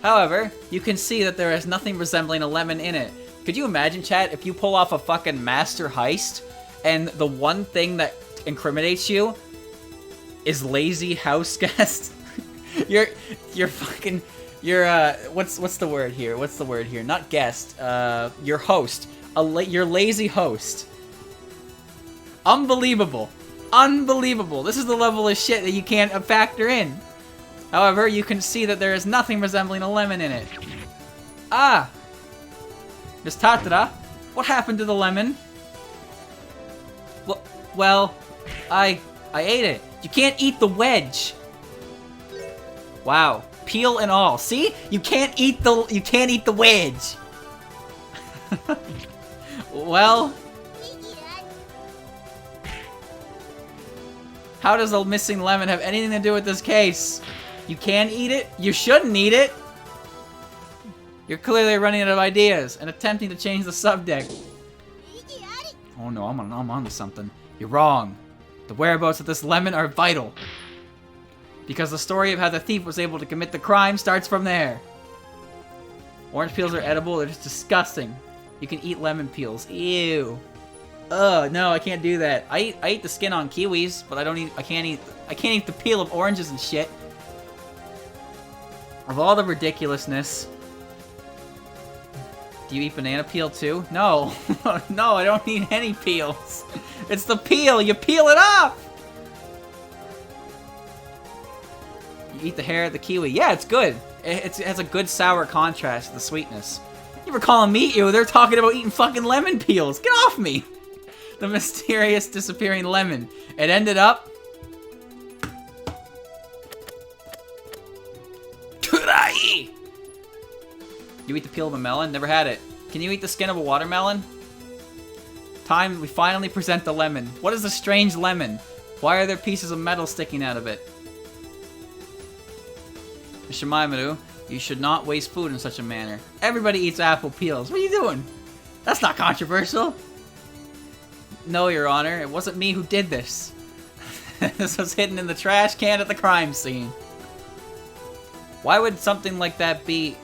However, you can see that there is nothing resembling a lemon in it. Could you imagine, chat, if you pull off a fucking master heist, and the one thing that incriminates you is lazy house guest? You're what's the word here? What's the word here? Not guest, your host. Your lazy host. Unbelievable. Unbelievable. This is the level of shit that you can't factor in. However, you can see that there is nothing resembling a lemon in it. Ah! Miss Tatara, what happened to the lemon? Well, I ate it. You can't eat the wedge. Wow, peel and all. See? You can't eat the wedge. Well, how does the missing lemon have anything to do with this case? You can eat it? You shouldn't eat it. You're clearly running out of ideas and attempting to change the subject. Oh no, I'm on to something. You're wrong. The whereabouts of this lemon are vital. Because the story of how the thief was able to commit the crime starts from there. Orange peels are edible, they're just disgusting. You can eat lemon peels. Ew. Ugh, no, I can't do that. I eat the skin on kiwis, but I can't eat the peel of oranges and shit. Of all the ridiculousness. Do you eat banana peel too? No. No, I don't eat any peels. It's the peel, you peel it off! You eat the hair of the kiwi. Yeah, it's good. It has a good sour contrast to the sweetness. You were calling me ew, they're talking about eating fucking lemon peels. Get off me! The mysterious disappearing lemon. It ended up... Kurai! You eat the peel of a melon? Never had it. Can you eat the skin of a watermelon? Time we finally present the lemon. What is the strange lemon? Why are there pieces of metal sticking out of it? Shameimaru, you should not waste food in such a manner. Everybody eats apple peels. What are you doing? That's not controversial. No, Your Honor. It wasn't me who did this. This was hidden in the trash can at the crime scene. Why would something like that be...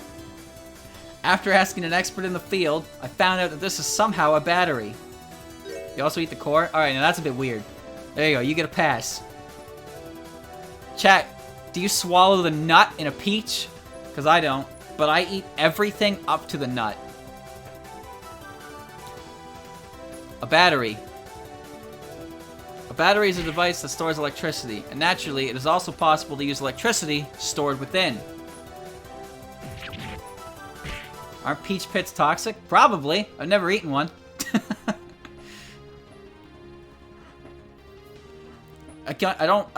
After asking an expert in the field, I found out that this is somehow a battery. You also eat the core? Alright, now that's a bit weird. There you go, you get a pass. Chat, do you swallow the nut in a peach? Because I don't. But I eat everything up to the nut. A battery. A battery is a device that stores electricity, and naturally, it is also possible to use electricity stored within. Aren't peach pits toxic? Probably. I've never eaten one. I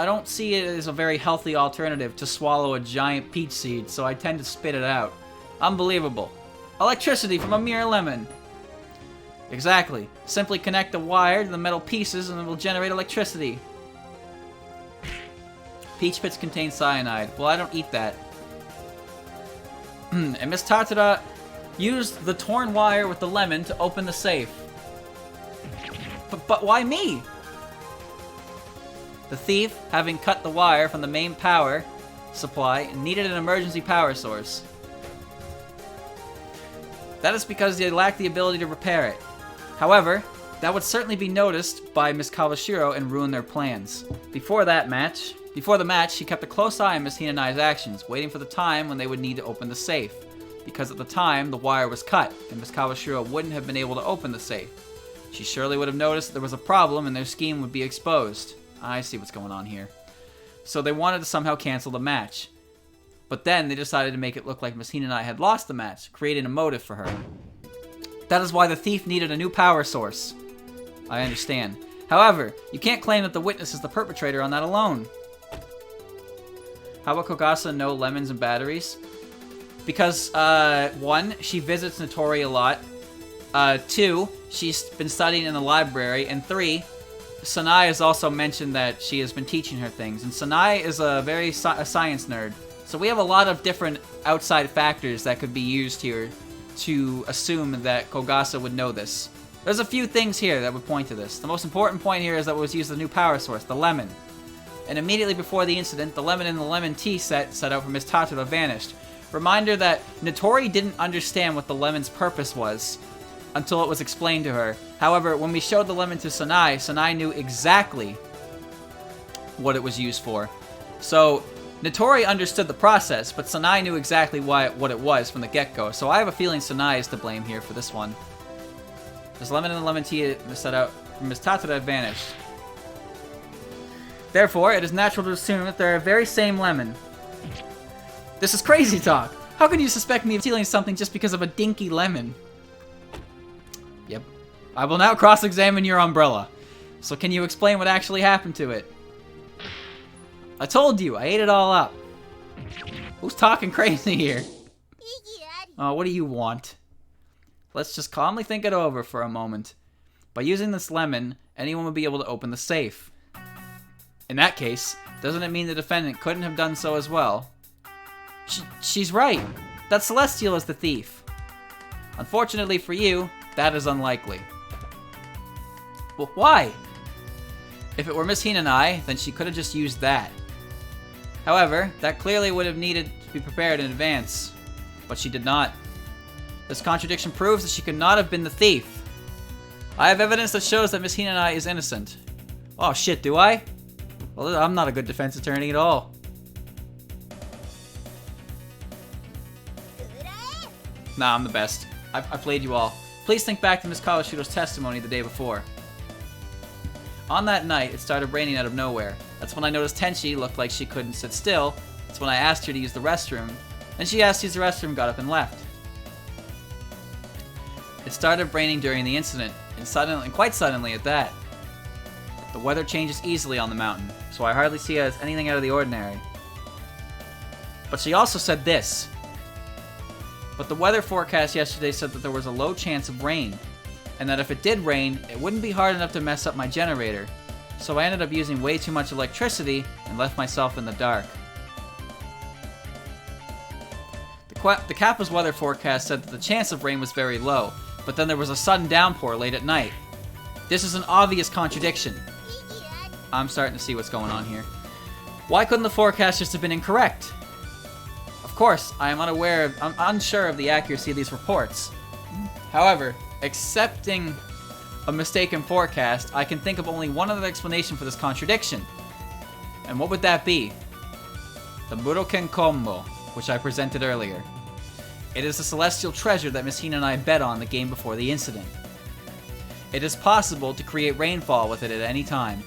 don't see it as a very healthy alternative to swallow a giant peach seed, so I tend to spit it out. Unbelievable. Electricity from a mere lemon. Exactly. Simply connect the wire to the metal pieces and it will generate electricity. Peach pits contain cyanide. Well, I don't eat that. And Miss Tatada used the torn wire with the lemon to open the safe. But why me? The thief, having cut the wire from the main power supply, needed an emergency power source. That is because they lacked the ability to repair it. However, that would certainly be noticed by Miss Kawashiro and ruin their plans. Before the match, she kept a close eye on Miss Hinanai's actions, waiting for the time when they would need to open the safe. Because at the time, the wire was cut, and Miss Kawashiro wouldn't have been able to open the safe. She surely would have noticed that there was a problem and their scheme would be exposed. I see what's going on here. So they wanted to somehow cancel the match. But then they decided to make it look like Miss Hinanai had lost the match, creating a motive for her. That is why the thief needed a new power source. I understand. However, you can't claim that the witness is the perpetrator on that alone. How about Kogasa know lemons and batteries? Because, 1, she visits Notori a lot. 2, she's been studying in the library. And 3, Sanai has also mentioned that she has been teaching her things. And Sanai is a very science nerd. So we have a lot of different outside factors that could be used here to assume that Kogasa would know this. There's a few things here that would point to this. The most important point here is that it was used the new power source, the lemon. And immediately before the incident, the lemon in the lemon tea set out for Miss Tatada vanished. Reminder that Notori didn't understand what the lemon's purpose was until it was explained to her. However, when we showed the lemon to Sanai, Sanai knew exactly what it was used for. So, Notori understood the process, but Sanai knew exactly what it was from the get-go. So I have a feeling Sanai is to blame here for this one. This lemon and the lemon tea set out from Miss Tatada vanished. Therefore, it is natural to assume that they're the very same lemon. This is crazy talk. How can you suspect me of stealing something just because of a dinky lemon? Yep. I will now cross-examine your umbrella. So can you explain what actually happened to it? I told you, I ate it all up. Who's talking crazy here? Oh, what do you want? Let's just calmly think it over for a moment. By using this lemon, anyone would be able to open the safe. In that case, doesn't it mean the defendant couldn't have done so as well? She's right. That Celestial is the thief. Unfortunately for you, that is unlikely. Well, why? If it were Miss Hinanai, then she could have just used that. However, that clearly would have needed to be prepared in advance. But she did not. This contradiction proves that she could not have been the thief. I have evidence that shows that Miss Hinanai is innocent. Oh shit, do I? Well, I'm not a good defense attorney at all. Nah, I'm the best. I played you all. Please think back to Miss Kawashiro's testimony the day before. On that night, it started raining out of nowhere. That's when I noticed Tenchi looked like she couldn't sit still. That's when I asked her to use the restroom. Then she asked to use the restroom, got up and left. It started raining during the incident, and quite suddenly at that. The weather changes easily on the mountain, so I hardly see it as anything out of the ordinary. But she also said this. But the weather forecast yesterday said that there was a low chance of rain, and that if it did rain, it wouldn't be hard enough to mess up my generator. So I ended up using way too much electricity and left myself in the dark. The Kappa's weather forecast said that the chance of rain was very low, but then there was a sudden downpour late at night. This is an obvious contradiction. I'm starting to see what's going on here. Why couldn't the forecast just have been incorrect? Of course, I'm unsure of the accuracy of these reports. However, accepting a mistaken forecast, I can think of only one other explanation for this contradiction. And what would that be? The Muroken Kombo, which I presented earlier. It is a celestial treasure that Miss Hina and I bet on the game before the incident. It is possible to create rainfall with it at any time,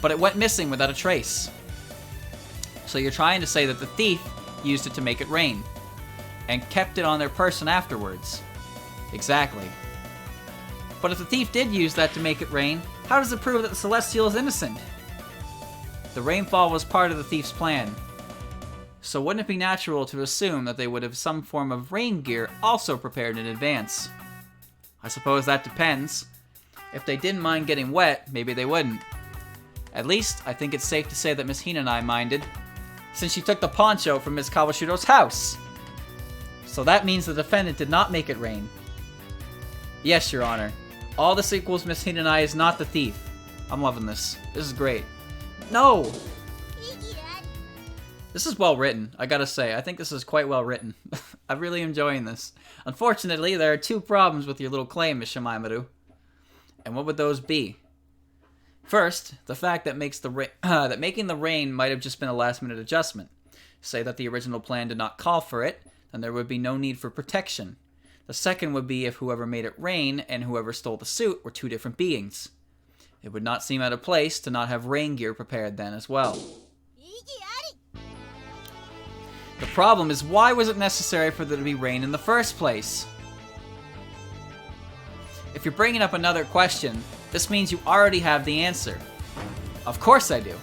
but it went missing without a trace. So you're trying to say that the thief used it to make it rain, and kept it on their person afterwards. Exactly. But if the thief did use that to make it rain, how does it prove that the Celestial is innocent? The rainfall was part of the thief's plan. So wouldn't it be natural to assume that they would have some form of rain gear also prepared in advance? I suppose that depends. If they didn't mind getting wet, maybe they wouldn't. At least, I think it's safe to say that Miss Hina and I minded, since she took the poncho from Miss Kawashiro's house. So that means the defendant did not make it rain. Yes, Your Honor. All this equals Miss Hina and I is not the thief. I'm loving this. This is great. No! This is well written, I gotta say. I think this is quite well written. I'm really enjoying this. Unfortunately, there are two problems with your little claim, Miss Shameimaru. And what would those be? First, the fact that making the rain might have just been a last-minute adjustment. Say that the original plan did not call for it, then there would be no need for protection. The second would be if whoever made it rain and whoever stole the suit were two different beings. It would not seem out of place to not have rain gear prepared then as well. The problem is, why was it necessary for there to be rain in the first place? If you're bringing up another question, this means you already have the answer. Of course I do.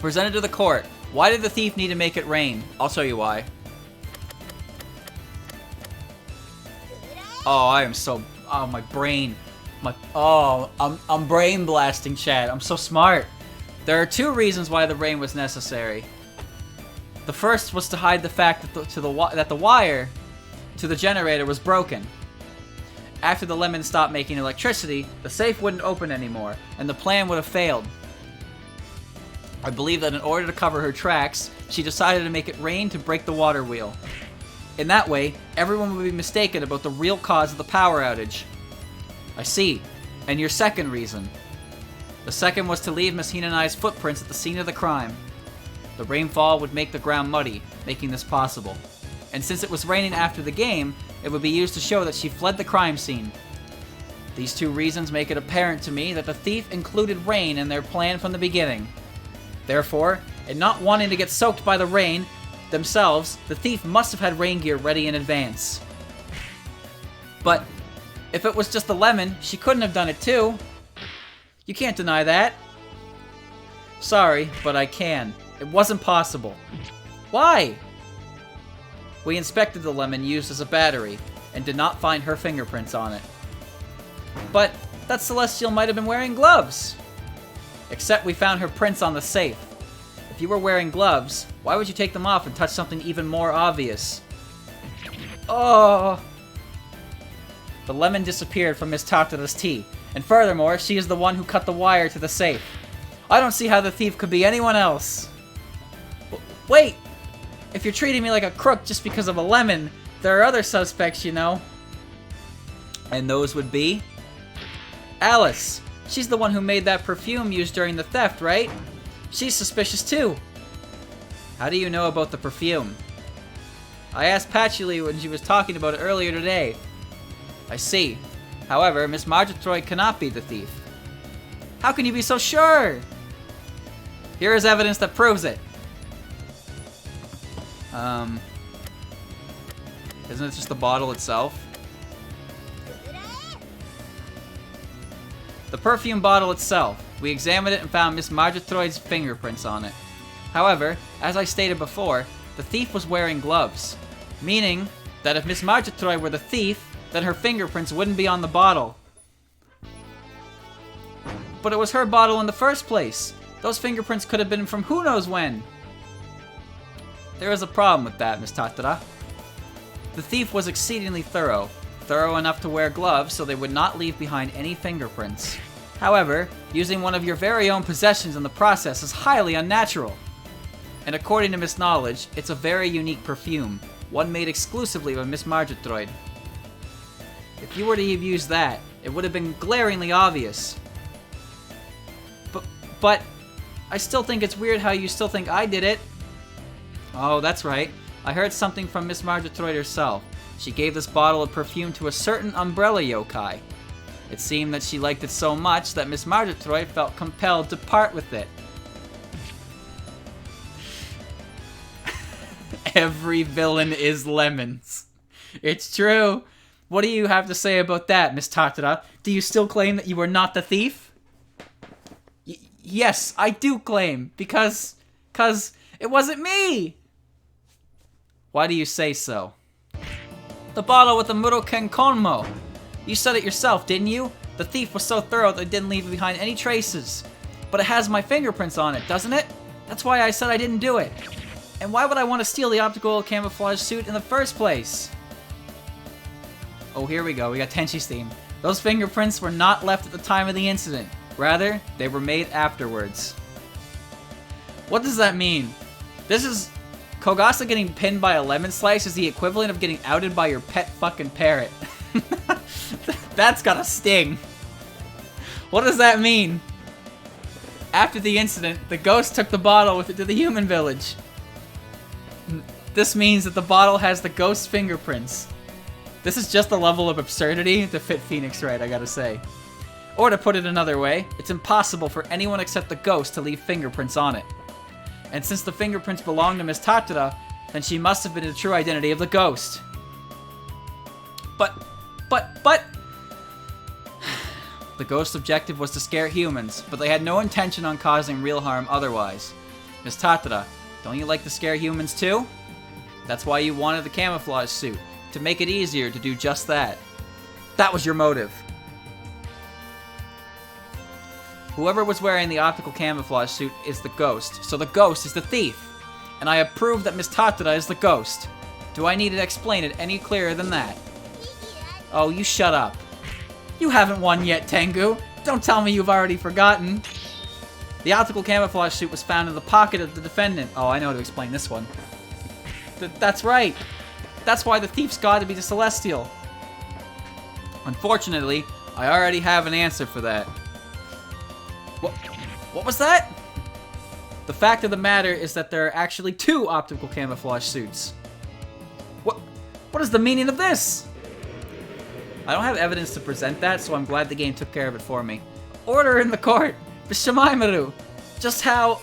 Presented to the court. Why did the thief need to make it rain? I'll show you why. Oh, I am so... Oh, my brain. I'm brain blasting, Chad. I'm so smart. There are two reasons why the rain was necessary. The first was to hide the fact that the wire to the generator was broken. After the lemon stopped making electricity, the safe wouldn't open anymore, and the plan would have failed. I believe that in order to cover her tracks, she decided to make it rain to break the water wheel. In that way, everyone would be mistaken about the real cause of the power outage. I see. And your second reason? The second was to leave Miss Hina and I's footprints at the scene of the crime. The rainfall would make the ground muddy, making this possible. And since it was raining after the game, it would be used to show that she fled the crime scene. These two reasons make it apparent to me that the thief included rain in their plan from the beginning. Therefore, in not wanting to get soaked by the rain themselves, the thief must have had rain gear ready in advance. But if it was just the lemon, she couldn't have done it too. You can't deny that. Sorry, but I can. It wasn't possible. Why? We inspected the lemon used as a battery, and did not find her fingerprints on it. But that Celestial might have been wearing gloves. Except we found her prints on the safe. If you were wearing gloves, why would you take them off and touch something even more obvious? Oh! The lemon disappeared from Miss Tatara's tea. And furthermore, she is the one who cut the wire to the safe. I don't see how the thief could be anyone else. Wait! If you're treating me like a crook just because of a lemon, there are other suspects, you know. And those would be? Alice. She's the one who made that perfume used during the theft, right? She's suspicious too. How do you know about the perfume? I asked Patchouli when she was talking about it earlier today. I see. However, Miss Marjotroy cannot be the thief. How can you be so sure? Here is evidence that proves it. Isn't it just the bottle itself? The perfume bottle itself. We examined it and found Miss Marjotroid's fingerprints on it. However, as I stated before, the thief was wearing gloves. Meaning that if Miss Marjotroid were the thief, then her fingerprints wouldn't be on the bottle. But it was her bottle in the first place. Those fingerprints could have been from who knows when. There is a problem with that, Miss Tatara. The thief was exceedingly thorough. Thorough enough to wear gloves so they would not leave behind any fingerprints. However, using one of your very own possessions in the process is highly unnatural. And according to Miss Knowledge, it's a very unique perfume, one made exclusively by Miss Marjotroid. If you were to have used that, it would have been glaringly obvious. But I still think it's weird how you still think I did it. Oh, that's right. I heard something from Miss Marjotroid herself. She gave this bottle of perfume to a certain umbrella yokai. It seemed that she liked it so much that Miss Marjotroid felt compelled to part with it. Every villain is lemons. It's true. What do you have to say about that, Miss Tatara? Do you still claim that you were not the thief? Yes, I do claim, because it wasn't me! Why do you say so? The bottle with the Muroken Konmo. You said it yourself, didn't you? The thief was so thorough that it didn't leave behind any traces. But it has my fingerprints on it, doesn't it? That's why I said I didn't do it. And why would I want to steal the optical camouflage suit in the first place? Oh, here we go. We got Tenshi's theme. Those fingerprints were not left at the time of the incident. Rather, they were made afterwards. What does that mean? This is... Kogasa getting pinned by a lemon slice is the equivalent of getting outed by your pet fucking parrot. That's gotta sting. What does that mean? After the incident, the ghost took the bottle with it to the human village. This means that the bottle has the ghost's fingerprints. This is just a level of absurdity to fit Phoenix right, I gotta say. Or to put it another way, it's impossible for anyone except the ghost to leave fingerprints on it. And since the fingerprints belong to Miss Tatara, then she must have been the true identity of the ghost. But... The ghost's objective was to scare humans, but they had no intention on causing real harm otherwise. Miss Tatara, don't you like to scare humans too? That's why you wanted the camouflage suit, to make it easier to do just that. That was your motive. Whoever was wearing the optical camouflage suit is the ghost, so the ghost is the thief. And I have proved that Miss Tatara is the ghost. Do I need to explain it any clearer than that? Oh, you shut up. You haven't won yet, Tengu. Don't tell me you've already forgotten. The optical camouflage suit was found in the pocket of the defendant. Oh, I know how to explain this one. That's right. That's why the thief's got to be the Celestial. Unfortunately, I already have an answer for that. What was that? The fact of the matter is that there are actually 2 optical camouflage suits. What is the meaning of this? I don't have evidence to present that, so I'm glad the game took care of it for me. Order in the court! The Shameimaru! Just how...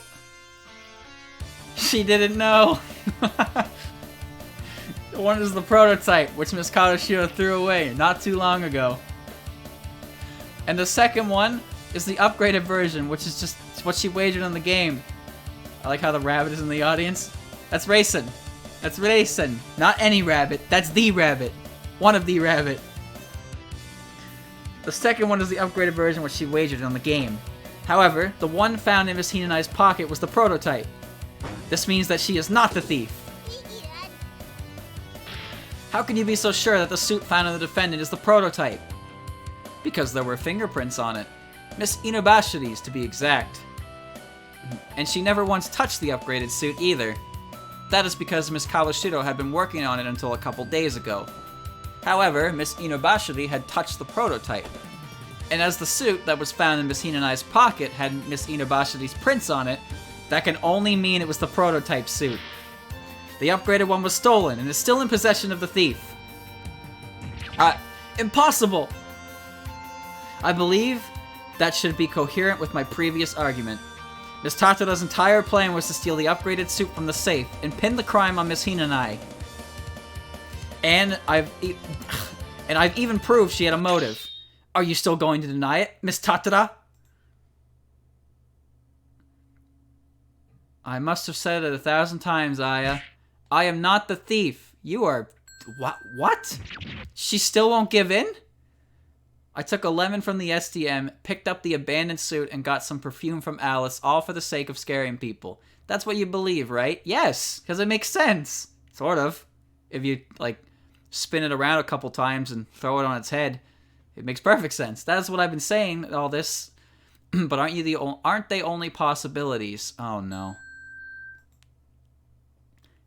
She didn't know. One is the prototype, which Miss Kadoshiro threw away not too long ago. And the second one is the upgraded version, which is just what she wagered on the game. I like how the rabbit is in the audience. That's Raisin. That's Raisin. Not any rabbit. That's the rabbit. One of the rabbit. The second one is the upgraded version, which she wagered on the game. However, the one found in Miss Hinanai's pocket was the prototype. This means that she is not the thief. How can you be so sure that the suit found in the defendant is the prototype? Because there were fingerprints on it. Miss Inubashi's, to be exact. And she never once touched the upgraded suit either. That is because Miss Kawashiro had been working on it until a couple days ago. However, Miss Inubashiri had touched the prototype. And as the suit that was found in Miss Hinanai's pocket had Miss Inubashiri's prints on it, that can only mean it was the prototype suit. The upgraded one was stolen and is still in possession of the thief. Impossible! I believe that should be coherent with my previous argument. Miss Tatara's entire plan was to steal the upgraded suit from the safe and pin the crime on Miss Hinanai. And I've even proved she had a motive. Are you still going to deny it, Miss Tatara? I must have said it 1,000 times, Aya. I am not the thief. You are... What? She still won't give in? I took a lemon from the SDM, picked up the abandoned suit, and got some perfume from Alice, all for the sake of scaring people. That's what you believe, right? Yes, because it makes sense. Sort of. If you, like, spin it around a couple times and throw it on its head, it makes perfect sense. That's what I've been saying, all this. But aren't they only possibilities? Oh, no.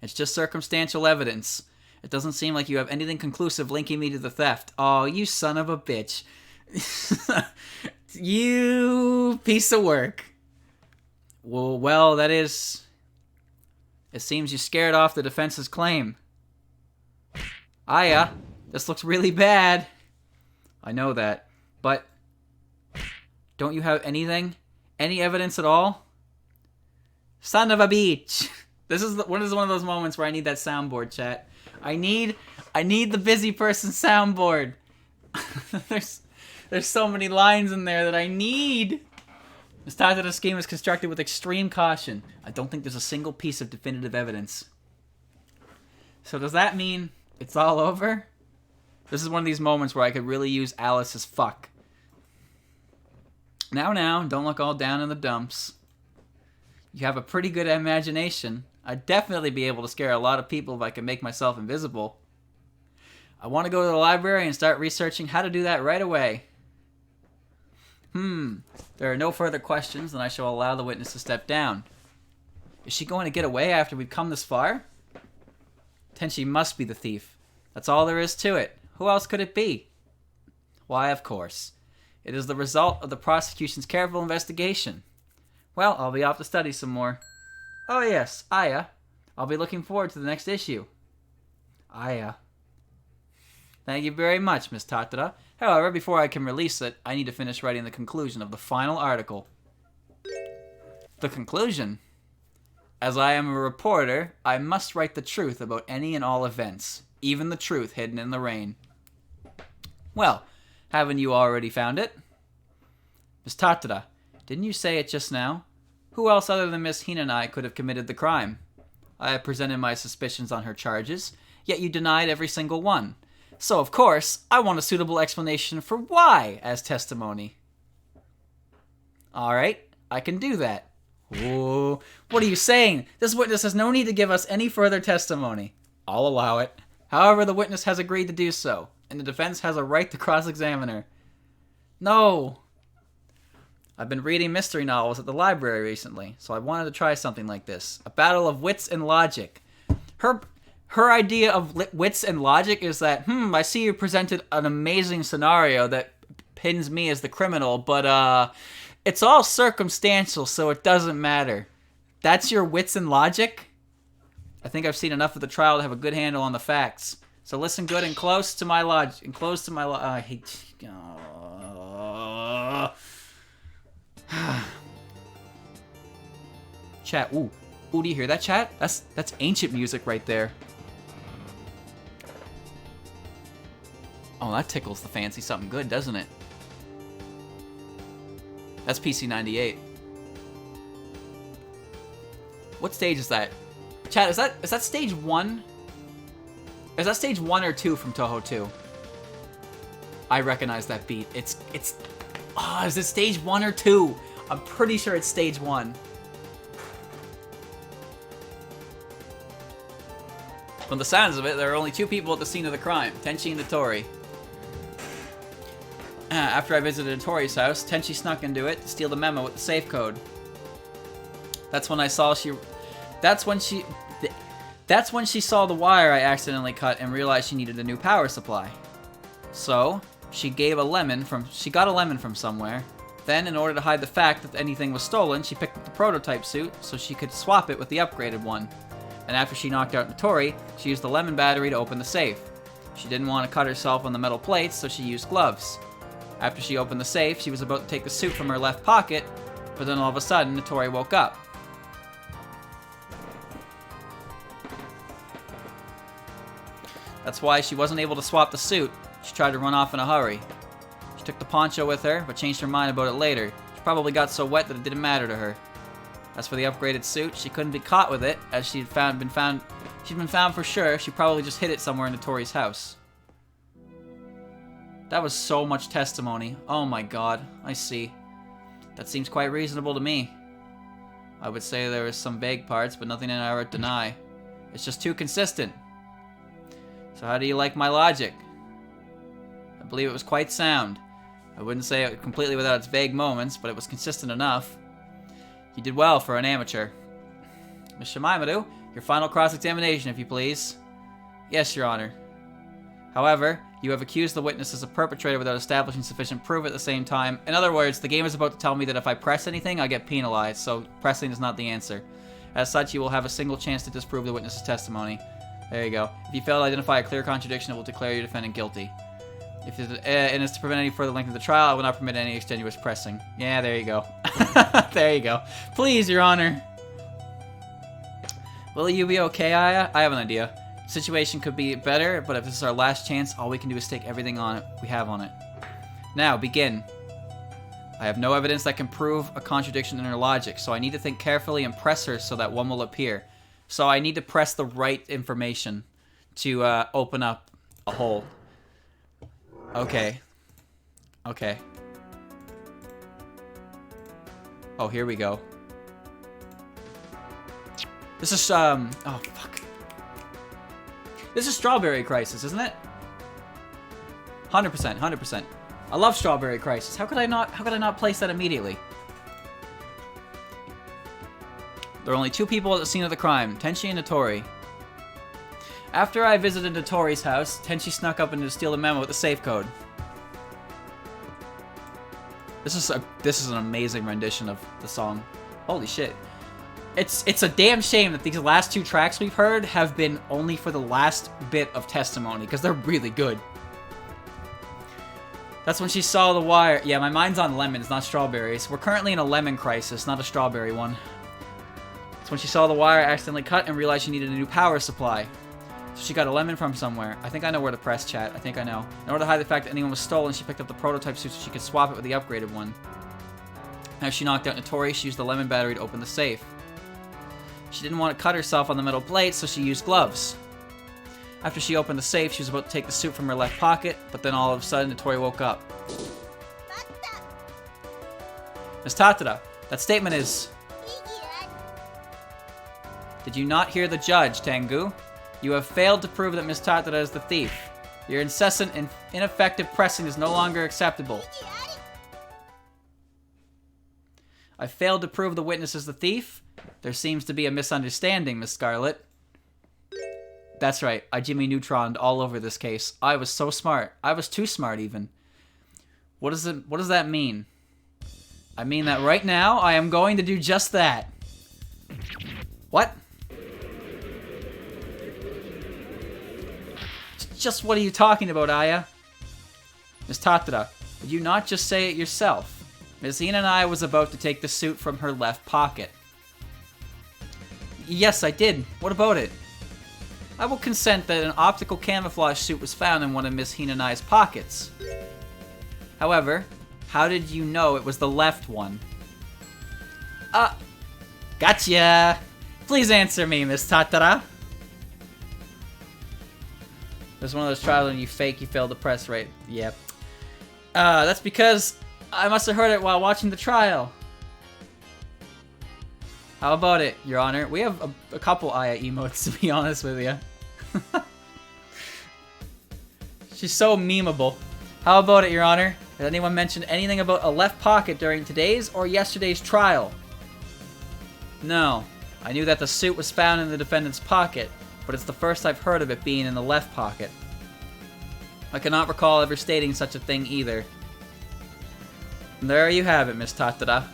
It's just circumstantial evidence. It doesn't seem like you have anything conclusive linking me to the theft. Oh, you son of a bitch. You piece of work. Well, that is... It seems you scared off the defense's claim. Aya, this looks really bad. I know that. But... Don't you have anything? Any evidence at all? Son of a bitch. This is one of those moments where I need that soundboard, chat. I need the busy person soundboard. There's so many lines in there that I need. This Tatara scheme is constructed with extreme caution. I don't think there's a single piece of definitive evidence. So does that mean it's all over? This is one of these moments where I could really use Alice's fuck. Now, don't look all down in the dumps. You have a pretty good imagination. I'd definitely be able to scare a lot of people if I could make myself invisible. I want to go to the library and start researching how to do that right away. There are no further questions, then I shall allow the witness to step down. Is she going to get away after we've come this far? Tenchi must be the thief. That's all there is to it. Who else could it be? Why, of course. It is the result of the prosecution's careful investigation. Well, I'll be off to study some more. Oh yes, Aya. I'll be looking forward to the next issue. Aya. Thank you very much, Miss Tatara. However, before I can release it, I need to finish writing the conclusion of the final article. The conclusion? As I am a reporter, I must write the truth about any and all events, even the truth hidden in the rain. Well, haven't you already found it? Miss Tatara, didn't you say it just now? Who else other than Miss Hinanai could have committed the crime? I have presented my suspicions on her charges, yet you denied every single one. So, of course, I want a suitable explanation for why as testimony. Alright, I can do that. Ooh, what are you saying? This witness has no need to give us any further testimony. I'll allow it. However, the witness has agreed to do so, and the defense has a right to cross-examine her. No. I've been reading mystery novels at the library recently, so I wanted to try something like this. A battle of wits and logic. Her idea of wits and logic is that, I see you presented an amazing scenario that pins me as the criminal, but, it's all circumstantial, so it doesn't matter. That's your wits and logic? I think I've seen enough of the trial to have a good handle on the facts. So listen good and close to my logic. And close to my I hate... Chat, ooh, do you hear that, chat? That's ancient music right there. Oh, that tickles the fancy something good, doesn't it? That's PC 98. What stage is that? Chat, is that stage 1? Is that stage 1 or 2 from Touhou 2? I recognize that beat. It's is it stage 1 or 2? I'm pretty sure it's stage 1. From the sounds of it, there are only 2 people at the scene of the crime, Tenchi and Notori. After I visited Notori's house, Tenchi snuck into it to steal the memo with the safe code. That's when she saw the wire I accidentally cut and realized she needed a new power supply. So, she got a lemon from somewhere. Then, in order to hide the fact that anything was stolen, she picked up the prototype suit so she could swap it with the upgraded one. And after she knocked out Notori, she used the lemon battery to open the safe. She didn't want to cut herself on the metal plates, so she used gloves. After she opened the safe, she was about to take the suit from her left pocket, but then all of a sudden, Notori woke up. That's why she wasn't able to swap the suit. She tried to run off in a hurry. She took the poncho with her, but changed her mind about it later. She probably got so wet that it didn't matter to her. As for the upgraded suit, she couldn't be caught with it, as she'd been found for sure. She probably just hid it somewhere in Notori's house. That was so much testimony. Oh my god, I see. That seems quite reasonable to me. I would say there was some vague parts, but nothing that I would deny. It's just too consistent. So how do you like my logic? I believe it was quite sound. I wouldn't say it completely without its vague moments, but it was consistent enough. You did well for an amateur. Miss Shameimaru, your final cross-examination, if you please. Yes, Your Honor. However, you have accused the witness as a perpetrator without establishing sufficient proof at the same time. In other words, the game is about to tell me that if I press anything, I get penalized, so pressing is not the answer. As such, you will have a single chance to disprove the witness's testimony. There you go. If you fail to identify a clear contradiction, it will declare your defendant guilty. If it is to prevent any further length of the trial, I will not permit any extenuous pressing. Yeah, there you go. There you go. Please, Your Honor. Will you be okay, Aya? I have an idea. The situation could be better, but if this is our last chance, all we can do is stake everything on it we have on it. Now, begin. I have no evidence that can prove a contradiction in her logic, so I need to think carefully and press her so that one will appear. So I need to press the right information to open up a hole. Okay. Okay. Oh, here we go. This is, oh, fuck. This is Strawberry Crisis, isn't it? 100%, 100%. I love Strawberry Crisis. How could I not place that immediately? There are only two people at the scene of the crime, Tenchi and Notori. After I visited Notori's house, Tenchi snuck up to steal the memo with the safe code. This is an amazing rendition of the song. Holy shit. It's a damn shame that these last two tracks we've heard have been only for the last bit of testimony, because they're really good. That's when she saw the wire. Yeah, my mind's on lemons, not strawberries. We're currently in a lemon crisis, not a strawberry one. It's when she saw the wire accidentally cut and realized she needed a new power supply. So she got a lemon from somewhere. I think I know where to press, chat. I think I know. In order to hide the fact that anyone was stolen, she picked up the prototype suit so she could swap it with the upgraded one. As she knocked out Notori, she used the lemon battery to open the safe. She didn't want to cut herself on the metal plate, so she used gloves. After she opened the safe, she was about to take the suit from her left pocket, but then all of a sudden, Notori woke up. Miss Tatada, that statement is... Did you not hear the judge, Tengu? You have failed to prove that Miss Tatada is the thief. Your incessant and ineffective pressing is no longer acceptable. I failed to prove the witness is the thief? There seems to be a misunderstanding, Miss Scarlet. That's right, I Jimmy Neutroned all over this case. I was so smart. I was too smart, even. What does that mean? I mean that right now, I am going to do just that. What? Just what are you talking about, Aya? Miss Tatada, did you not just say it yourself? Miss Hina and I was about to take the suit from her left pocket. Yes, I did. What about it? I will consent that an optical camouflage suit was found in one of Miss Hina and I's pockets. However, how did you know it was the left one? Gotcha! Please answer me, Miss Tatada. There's one of those trials when you fake, you fail to press right. Yep. That's because I must have heard it while watching the trial. How about it, Your Honor? We have a couple Aya emotes, to be honest with you. She's so memeable. How about it, Your Honor? Has anyone mentioned anything about a left pocket during today's or yesterday's trial? No. I knew that the suit was found in the defendant's pocket, but it's the first I've heard of it being in the left pocket. I cannot recall ever stating such a thing either. And there you have it, Miss Tatada.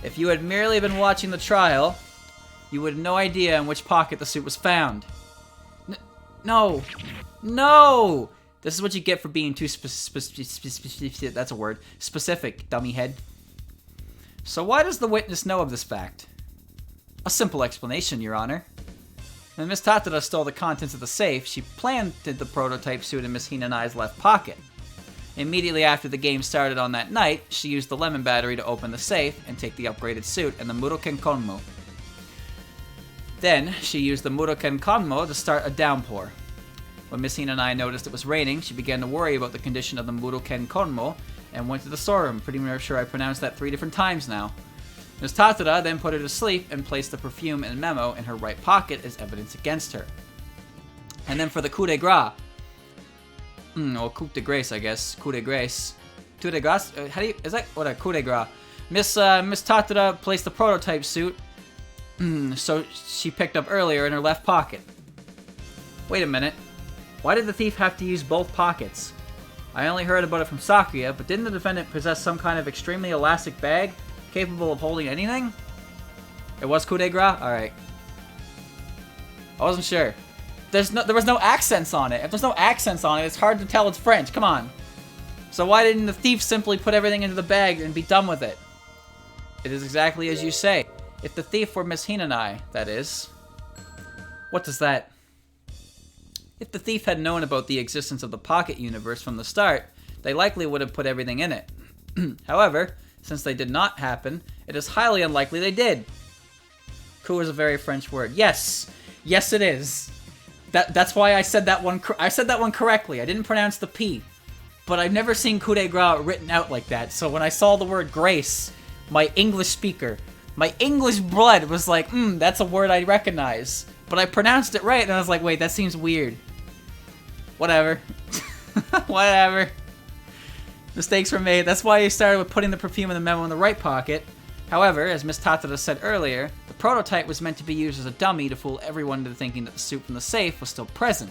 If you had merely been watching the trial, you would have no idea in which pocket the suit was found. No! No! This is what you get for being too that's a word. Specific, dummy head. So why does the witness know of this fact? A simple explanation, Your Honor. When Miss Tatada stole the contents of the safe, she planted the prototype suit in Miss Hinanai's left pocket. Immediately after the game started on that night, she used the lemon battery to open the safe and take the upgraded suit and the Muroken Konmo. Then, she used the Muroken Konmo to start a downpour. When Miss Hinanai noticed it was raining, she began to worry about the condition of the Muroken Konmo and went to the storeroom. Pretty sure I pronounced that 3 different times now. Miss Tatada then put her to sleep and placed the perfume and memo in her right pocket as evidence against her. And then for the coup de grace, or coup de grace, I guess. Coup de grace. Coup de grace? Is that what a coup de grace? Miss Tatada placed the prototype suit, so she picked up earlier in her left pocket. Wait a minute. Why did the thief have to use both pockets? I only heard about it from Sakuya, but didn't the defendant possess some kind of extremely elastic bag capable of holding anything? It was coup de grace? Alright. I wasn't sure. There was no accents on it. If there's no accents on it, it's hard to tell it's French. Come on. So why didn't the thief simply put everything into the bag and be done with it? It is exactly as you say. If the thief were Miss Hinanai, that is. What does that... If the thief had known about the existence of the Pocket Universe from the start, they likely would have put everything in it. However, since they did not happen, it is highly unlikely they did. Coup is a very French word. Yes! Yes, it is. That's why I said that one. I said that one correctly. I didn't pronounce the P, but I've never seen coup de grace written out like that. So when I saw the word grace, my English speaker, my English blood was like, that's a word I recognize. But I pronounced it right, and I was like, wait, that seems weird. Whatever. Whatever. Mistakes were made. That's why I started with putting the perfume and the memo in the right pocket. However, as Miss Tatada said earlier, the prototype was meant to be used as a dummy to fool everyone into thinking that the suit from the safe was still present.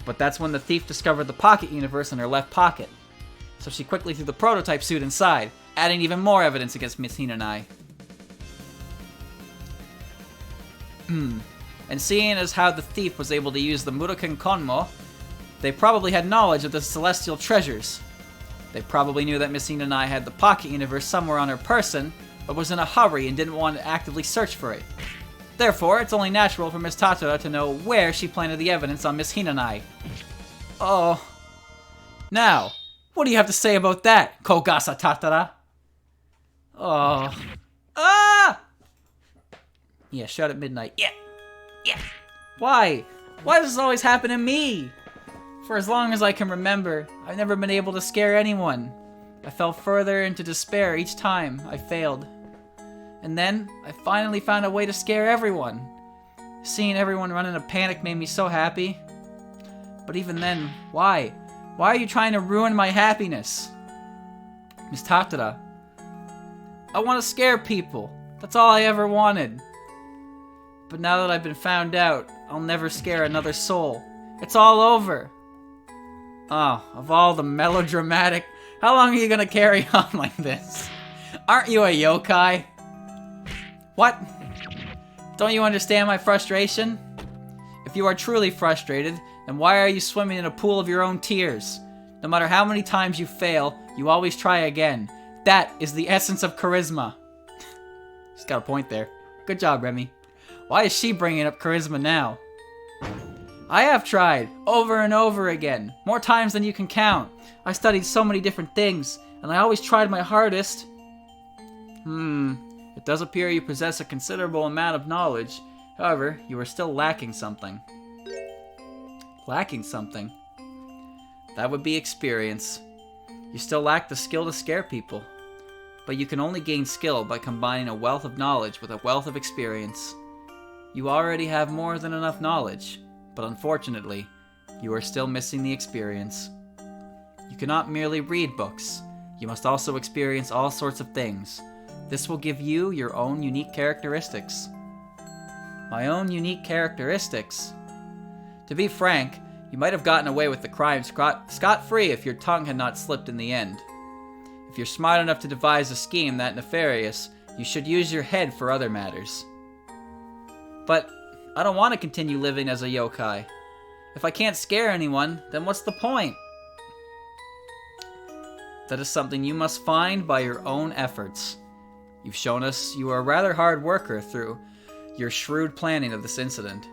But that's when the thief discovered the Pocket Universe in her left pocket. So she quickly threw the prototype suit inside, adding even more evidence against Miss Hinanai. And seeing as how the thief was able to use the Muroken Konmo, they probably had knowledge of the celestial treasures. They probably knew that Miss Hinanai had the Pocket Universe somewhere on her person, but was in a hurry and didn't want to actively search for it. Therefore, it's only natural for Miss Tatada to know where she planted the evidence on Miss Hinanai. Oh. Now, what do you have to say about that, Kogasa Tatada? Oh. Ah! Yeah, shut at midnight. Yeah. Yeah. Why? Why does this always happen to me? For as long as I can remember, I've never been able to scare anyone. I fell further into despair each time I failed. And then, I finally found a way to scare everyone. Seeing everyone run in a panic made me so happy. But even then, why? Why are you trying to ruin my happiness? Miss Tatada, I want to scare people. That's all I ever wanted. But now that I've been found out, I'll never scare another soul. It's all over. Oh, of all the melodramatic... How long are you gonna carry on like this? Aren't you a yokai? What? Don't you understand my frustration? If you are truly frustrated, then why are you swimming in a pool of your own tears? No matter how many times you fail, you always try again. That is the essence of charisma. She's got a point there. Good job, Remy. Why is she bringing up charisma now? I have tried, over and over again, more times than you can count. I studied so many different things, and I always tried my hardest. It does appear you possess a considerable amount of knowledge. However, you are still lacking something. Lacking something? That would be experience. You still lack the skill to scare people. But you can only gain skill by combining a wealth of knowledge with a wealth of experience. You already have more than enough knowledge. But unfortunately, you are still missing the experience. You cannot merely read books. You must also experience all sorts of things. This will give you your own unique characteristics. My own unique characteristics? To be frank, you might have gotten away with the crime scot-free if your tongue had not slipped in the end. If you're smart enough to devise a scheme that nefarious, you should use your head for other matters. But I don't want to continue living as a yokai. If I can't scare anyone, then what's the point? That is something you must find by your own efforts. You've shown us you are a rather hard worker through your shrewd planning of this incident.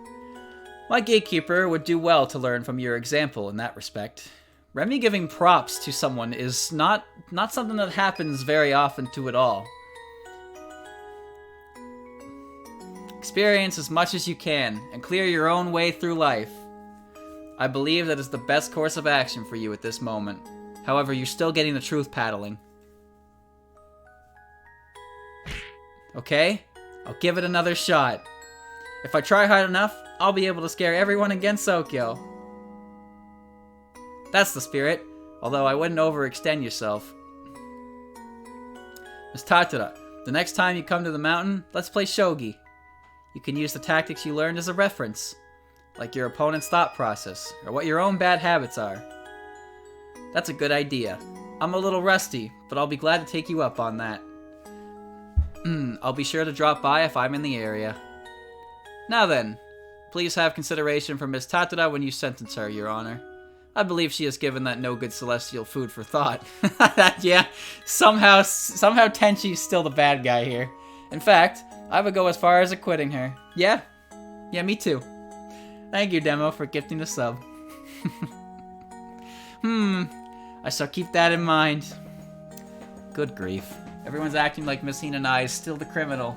My gatekeeper would do well to learn from your example in that respect. Remy giving props to someone is not something that happens very often to it all. Experience as much as you can, and clear your own way through life. I believe that is the best course of action for you at this moment. However, you're still getting the truth paddling. Okay? I'll give it another shot. If I try hard enough, I'll be able to scare everyone against Sokyo. That's the spirit, although I wouldn't overextend yourself. Miss Tatura, the next time you come to the mountain, let's play shogi. You can use the tactics you learned as a reference, like your opponent's thought process, or what your own bad habits are. That's a good idea. I'm a little rusty, but I'll be glad to take you up on that. I'll be sure to drop by if I'm in the area. Now then, please have consideration for Miss Tatura when you sentence her, Your Honor. I believe she has given that no-good celestial food for thought. Yeah, somehow Tenchi's still the bad guy here. In fact, I would go as far as acquitting her. Yeah, me too. Thank you, Demo, for gifting the sub. I shall keep that in mind. Good grief. Everyone's acting like Miss Hinanai is still the criminal.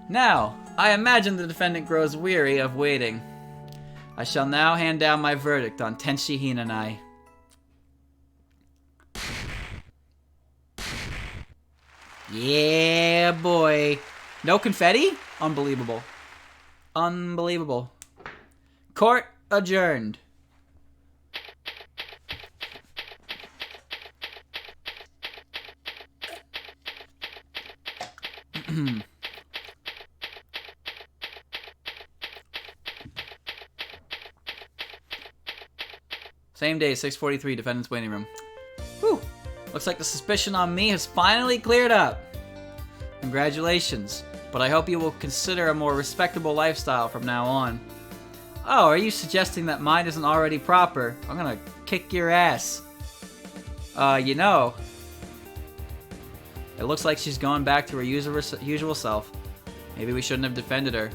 Now, I imagine the defendant grows weary of waiting. I shall now hand down my verdict on Tenchi Hinanai. Yeah, boy. No confetti? Unbelievable. Unbelievable. Court adjourned. Same day, 6:43, defendant's waiting room. Whew. Looks like the suspicion on me has finally cleared up. Congratulations, but I hope you will consider a more respectable lifestyle from now on. Oh, are you suggesting that mine isn't already proper? I'm gonna kick your ass. You know, it looks like she's gone back to her usual self. Maybe we shouldn't have defended her.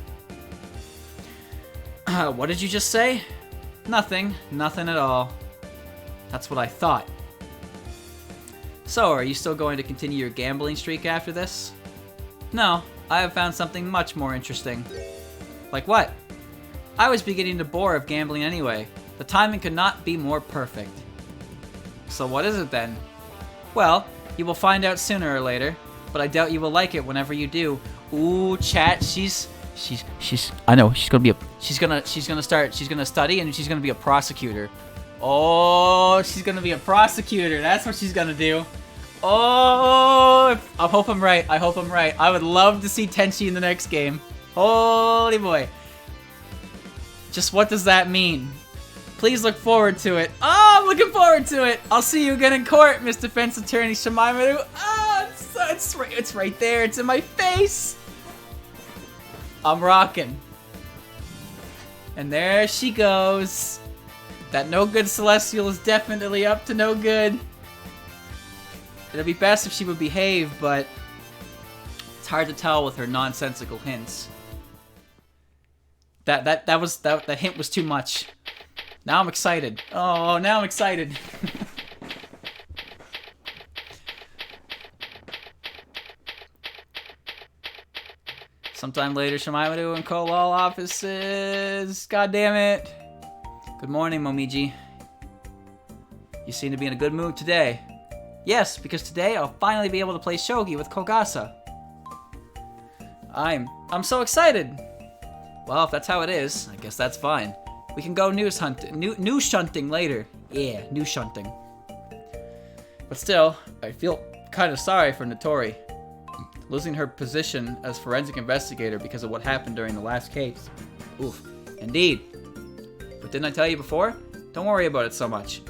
What did you just say? Nothing. Nothing at all. That's what I thought. So, are you still going to continue your gambling streak after this? No, I have found something much more interesting. Like what? I was beginning to bore of gambling anyway. The timing could not be more perfect. So what is it then? Well, you will find out sooner or later, but I doubt you will like it whenever you do. Ooh, chat, I know, she's gonna study and she's gonna be a prosecutor. Oh, she's gonna be a prosecutor. That's what she's gonna do. Oh, I hope I'm right. I would love to see Tenchi in the next game. Holy boy. Just what does that mean? Please look forward to it. Oh, I'm looking forward to it. I'll see you again in court, Miss Defense Attorney Shameimaru. Oh, it's right there. It's in my face. I'm rocking. And there she goes. That no good Celestial is definitely up to no good. It'd be best if she would behave, but it's hard to tell with her nonsensical hints. That hint was too much. Now I'm excited. Oh, now I'm excited. Sometime later, Shameimaru and Kolal offices. God damn it. Good morning, Momiji. You seem to be in a good mood today. Yes, because today I'll finally be able to play shogi with Kogasa. I'm so excited. Well, if that's how it is, I guess that's fine. We can go news shunting later. Yeah, news shunting. But still, I feel kind of sorry for Notori. Losing her position as forensic investigator because of what happened during the last case. Oof. Indeed. But didn't I tell you before? Don't worry about it so much.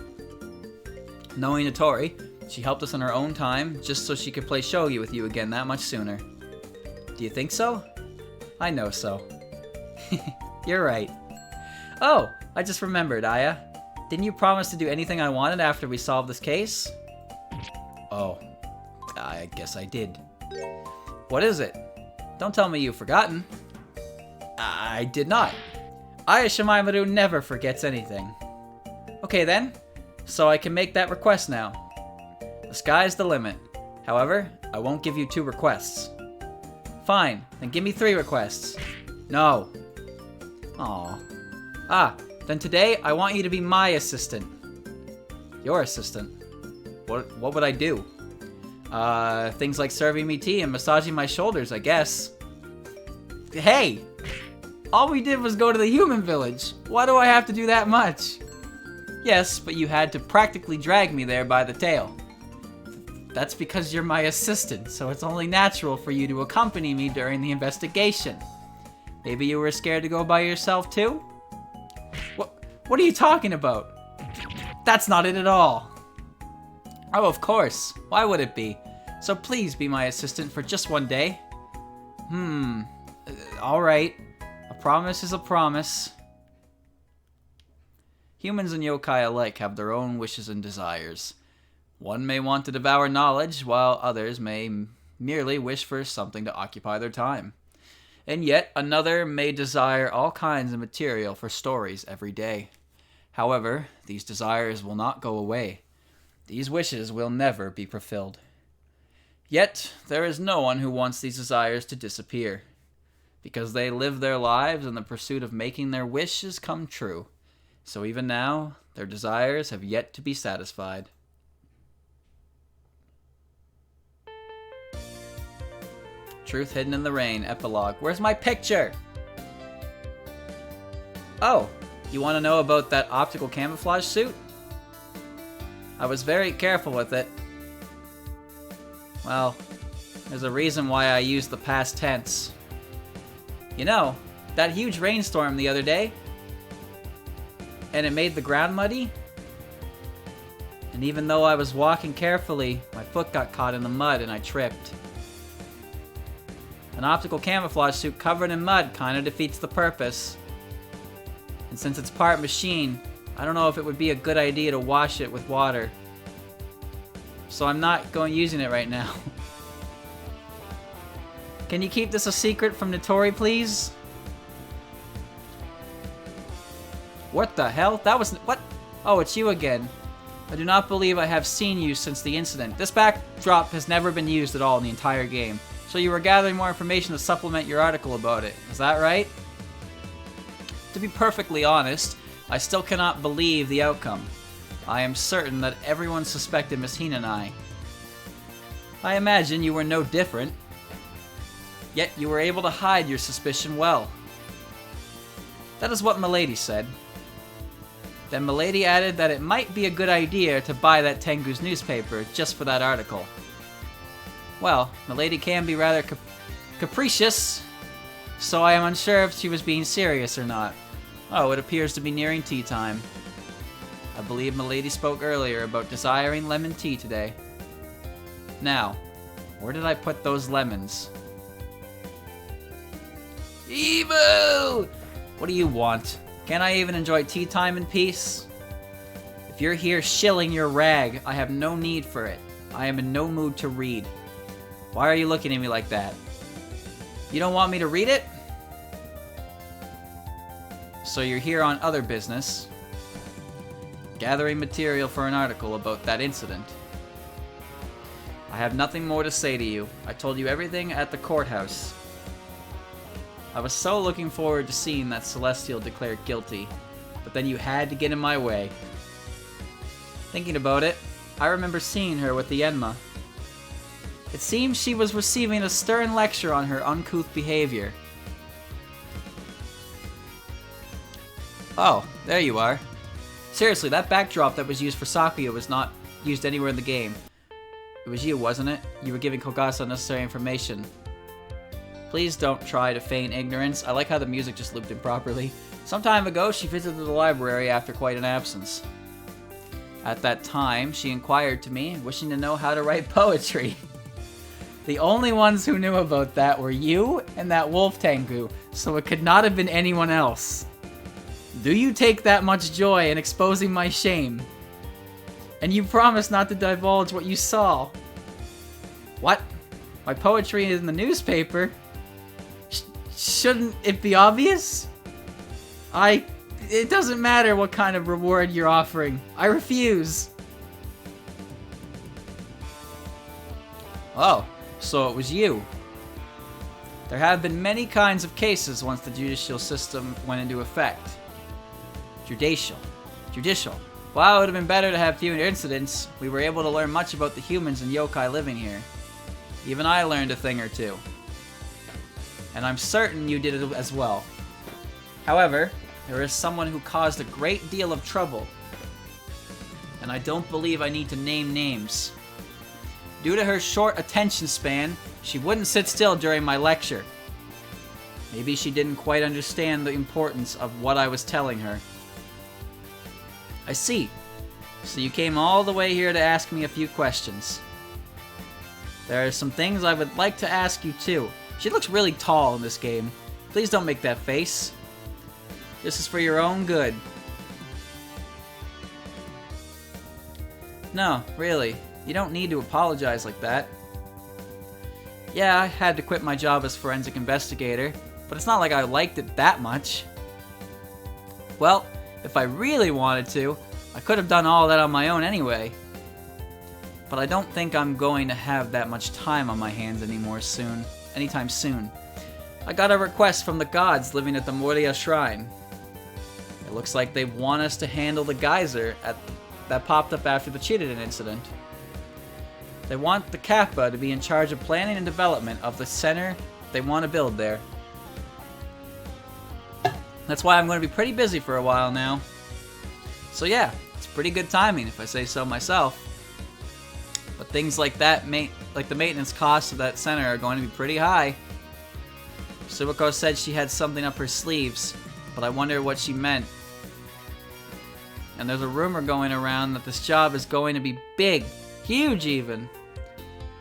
Knowing Notori, she helped us in her own time just so she could play shogi with you again that much sooner. Do you think so? I know so. You're right. Oh, I just remembered, Aya. Didn't you promise to do anything I wanted after we solved this case? Oh, I guess I did. What is it? Don't tell me you've forgotten. I did not. I, Shameimaru, never forgets anything. Okay then, so I can make that request now. The sky's the limit. However, I won't give you 2 requests. Fine, then give me 3 requests. No. Aw. Ah, then today I want you to be my assistant. Your assistant? What would I do? Things like serving me tea and massaging my shoulders, I guess. Hey! All we did was go to the human village. Why do I have to do that much? Yes, but you had to practically drag me there by the tail. That's because you're my assistant, so it's only natural for you to accompany me during the investigation. Maybe you were scared to go by yourself too? What are you talking about? That's not it at all. Oh, of course. Why would it be? So please be my assistant for just one day. Alright. A promise is a promise. Humans and yokai alike have their own wishes and desires. One may want to devour knowledge, while others may merely wish for something to occupy their time. And yet another may desire all kinds of material for stories every day. However, these desires will not go away. These wishes will never be fulfilled. Yet, there is no one who wants these desires to disappear, because they live their lives in the pursuit of making their wishes come true. So even now, their desires have yet to be satisfied. Truth Hidden in the Rain, Epilogue. Where's my picture? Oh, you want to know about that optical camouflage suit? I was very careful with it. Well, there's a reason why I used the past tense. You know, that huge rainstorm the other day, and it made the ground muddy? And even though I was walking carefully, my foot got caught in the mud and I tripped. An optical camouflage suit covered in mud kind of defeats the purpose. And since it's part machine, I don't know if it would be a good idea to wash it with water. So I'm not using it right now. Can you keep this a secret from Notori, please? What the hell? That was... What? Oh, it's you again. I do not believe I have seen you since the incident. This backdrop has never been used at all in the entire game. So you were gathering more information to supplement your article about it. Is that right? To be perfectly honest, I still cannot believe the outcome. I am certain that everyone suspected Miss Hina and I. I imagine you were no different. Yet you were able to hide your suspicion well. That is what Milady said. Then Milady added that it might be a good idea to buy that Tengu's newspaper just for that article. Well, Milady can be rather capricious, so I am unsure if she was being serious or not. Oh, it appears to be nearing tea time. I believe Milady spoke earlier about desiring lemon tea today. Now, where did I put those lemons? Evil! What do you want? Can't I even enjoy tea time in peace? If you're here shilling your rag, I have no need for it. I am in no mood to read. Why are you looking at me like that? You don't want me to read it? So you're here on other business, gathering material for an article about that incident. I have nothing more to say to you. I told you everything at the courthouse. I was so looking forward to seeing that Celestial declared guilty, but then you had to get in my way. Thinking about it, I remember seeing her with the Enma. It seems she was receiving a stern lecture on her uncouth behavior. Oh, there you are. Seriously, that backdrop that was used for Sakuya was not used anywhere in the game. It was you, wasn't it? You were giving Kogasa unnecessary information. Please don't try to feign ignorance. I like how the music just looped improperly. Some time ago, she visited the library after quite an absence. At that time, she inquired to me, wishing to know how to write poetry. The only ones who knew about that were you and that wolf Tengu, so it could not have been anyone else. Do you take that much joy in exposing my shame? And you promise not to divulge what you saw. What? My poetry is in the newspaper? Shouldn't it be obvious? It doesn't matter what kind of reward you're offering. I refuse. Oh, so it was you. There have been many kinds of cases once the judicial system went into effect. Judicial. While it would have been better to have fewer incidents, we were able to learn much about the humans and yokai living here. Even I learned a thing or two. And I'm certain you did it as well. However, there is someone who caused a great deal of trouble. And I don't believe I need to name names. Due to her short attention span, she wouldn't sit still during my lecture. Maybe she didn't quite understand the importance of what I was telling her. I see. So you came all the way here to ask me a few questions. There are some things I would like to ask you too. She looks really tall in this game. Please don't make that face. This is for your own good. No, really. You don't need to apologize like that. Yeah, I had to quit my job as forensic investigator, but it's not like I liked it that much. Well, if I really wanted to, I could have done all that on my own anyway. But I don't think I'm going to have that much time on my hands anytime soon. I got a request from the gods living at the Moria Shrine. It looks like they want us to handle the geyser that popped up after the Chittenden incident. They want the Kappa to be in charge of planning and development of the center they want to build there. That's why I'm going to be pretty busy for a while now. So yeah, it's pretty good timing if I say so myself. But things like that, like the maintenance costs of that center, are going to be pretty high. Subuko said she had something up her sleeves, but I wonder what she meant. And there's a rumor going around that this job is going to be big, huge even.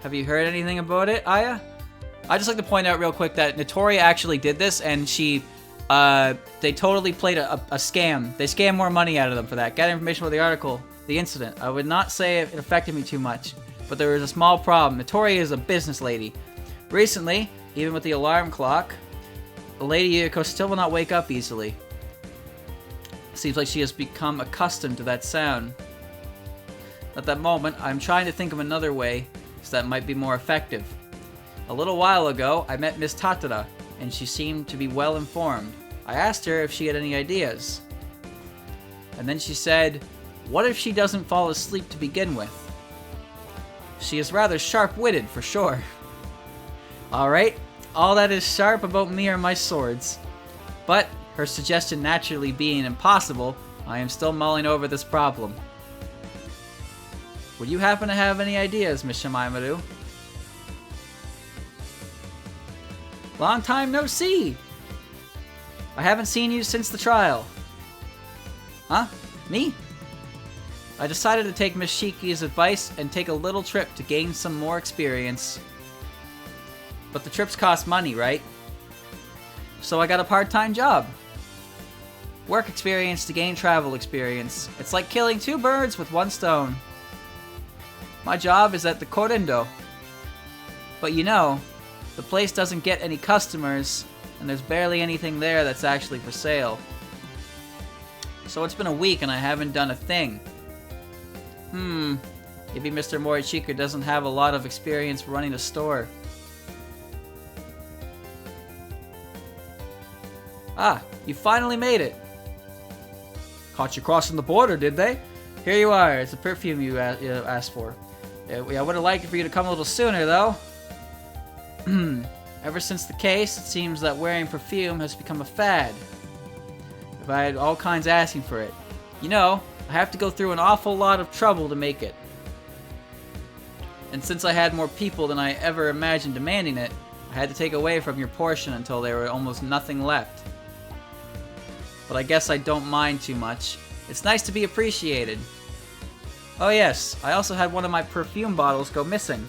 Have you heard anything about it, Aya? I'd just like to point out real quick that Notori actually did this, and they totally played a scam. They scammed more money out of them for that. Got information about the article, the incident. I would not say it affected me too much, but there was a small problem. Notori is a business lady. Recently, even with the alarm clock, the Lady Yuriko still will not wake up easily. Seems like she has become accustomed to that sound. At that moment, I'm trying to think of another way so that might be more effective. A little while ago, I met Miss Tatara, and she seemed to be well informed. I asked her if she had any ideas. And then she said, what if she doesn't fall asleep to begin with? She is rather sharp-witted, for sure. Alright, all that is sharp about me are my swords. But, her suggestion naturally being impossible, I am still mulling over this problem. Would you happen to have any ideas, Miss Shameimaru? Long time no see! I haven't seen you since the trial. Huh? Me? I decided to take Miss Shiki's advice and take a little trip to gain some more experience. But the trips cost money, right? So I got a part-time job. Work experience to gain travel experience. It's like killing two birds with one stone. My job is at the Korendo. But you know, the place doesn't get any customers, and there's barely anything there that's actually for sale. So it's been a week and I haven't done a thing. Maybe Mr. Morichika doesn't have a lot of experience running a store. Ah, you finally made it. Caught you crossing the border, did they? Here you are. It's the perfume you asked for. I would have liked for you to come a little sooner, though. Ever since the case, it seems that wearing perfume has become a fad. I've had all kinds asking for it. You know, I have to go through an awful lot of trouble to make it. And since I had more people than I ever imagined demanding it, I had to take away from your portion until there were almost nothing left. But I guess I don't mind too much. It's nice to be appreciated. Oh yes, I also had one of my perfume bottles go missing.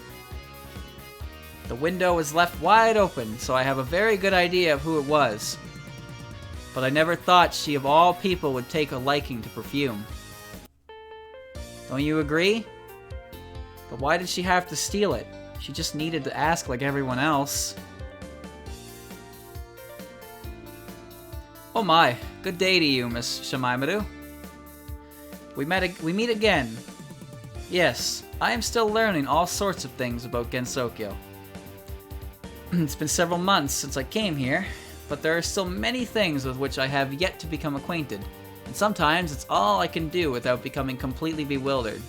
The window was left wide open, so I have a very good idea of who it was. But I never thought she of all people would take a liking to perfume. Don't you agree? But why did she have to steal it? She just needed to ask like everyone else. Oh my, good day to you, Miss Shameimaru. We meet again. Yes, I am still learning all sorts of things about Gensokyo. It's been several months since I came here, but there are still many things with which I have yet to become acquainted, and sometimes it's all I can do without becoming completely bewildered.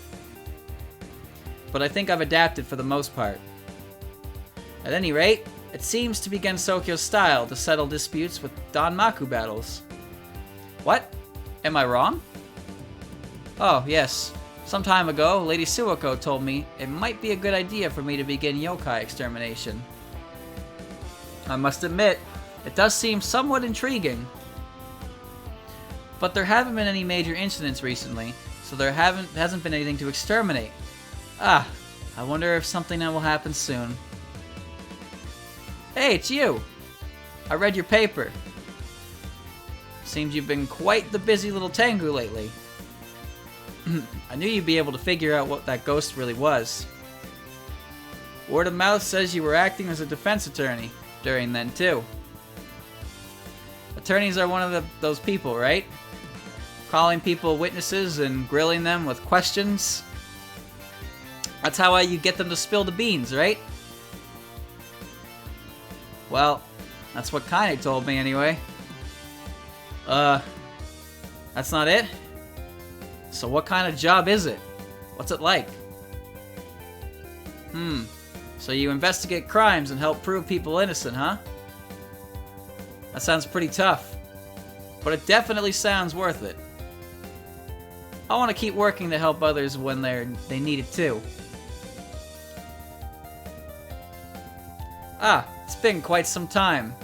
But I think I've adapted for the most part. At any rate, it seems to be Gensokyo's style to settle disputes with Danmaku battles. What? Am I wrong? Oh, yes. Some time ago, Lady Suwako told me it might be a good idea for me to begin yokai extermination. I must admit, it does seem somewhat intriguing. But there haven't been any major incidents recently, so there hasn't been anything to exterminate. Ah, I wonder if something will happen soon. Hey, it's you! I read your paper. Seems you've been quite the busy little Tengu lately. I knew you'd be able to figure out what that ghost really was. Word of mouth says you were acting as a defense attorney during then, too. Attorneys are one of those people, right? Calling people witnesses and grilling them with questions. That's how you get them to spill the beans, right? Well, that's what Kaine told me anyway. That's not it? So what kind of job is it? What's it like? So you investigate crimes and help prove people innocent, huh? That sounds pretty tough. But it definitely sounds worth it. I want to keep working to help others when they need it too. Ah, it's been quite some time.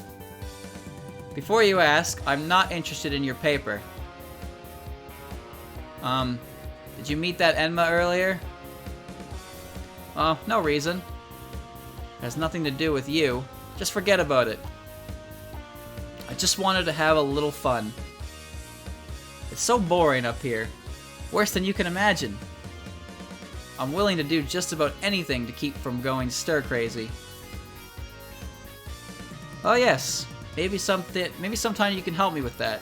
Before you ask, I'm not interested in your paper. Did you meet that Enma earlier? Oh, no reason. It has nothing to do with you. Just forget about it. I just wanted to have a little fun. It's so boring up here. Worse than you can imagine. I'm willing to do just about anything to keep from going stir-crazy. Oh yes, maybe sometime you can help me with that.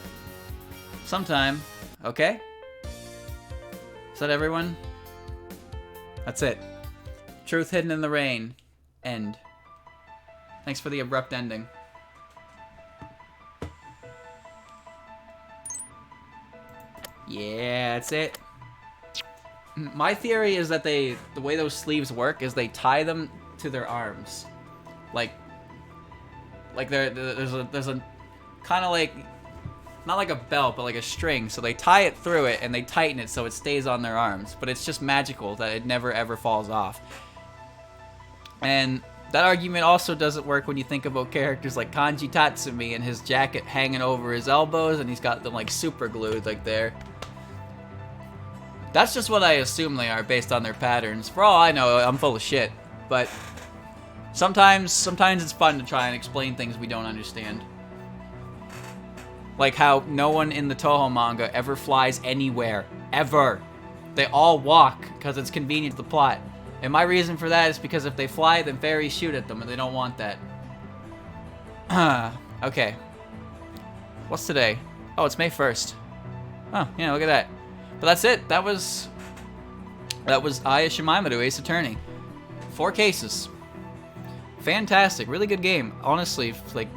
Sometime, okay? Is that everyone? That's it. Truth hidden in the rain. End. Thanks for the abrupt ending. Yeah, that's it. My theory is that the way those sleeves work is they tie them to their arms. Like there's a kind of like, not like a belt, but like a string. So they tie it through it and they tighten it so it stays on their arms. But it's just magical that it never ever falls off. And that argument also doesn't work when you think about characters like Kanji Tatsumi and his jacket hanging over his elbows and he's got them like super glued like there. That's just what I assume they are based on their patterns. For all I know, I'm full of shit. But sometimes it's fun to try and explain things we don't understand. Like how no one in the Touhou manga ever flies anywhere. Ever. They all walk because it's convenient to the plot. And my reason for that is because if they fly, then fairies shoot at them and they don't want that. Okay. What's today? Oh, it's May 1st. Oh, yeah, look at that. But that's it. That was Aya Shameimaru, Ace Attorney. 4 cases. Fantastic. Really good game. Honestly, like,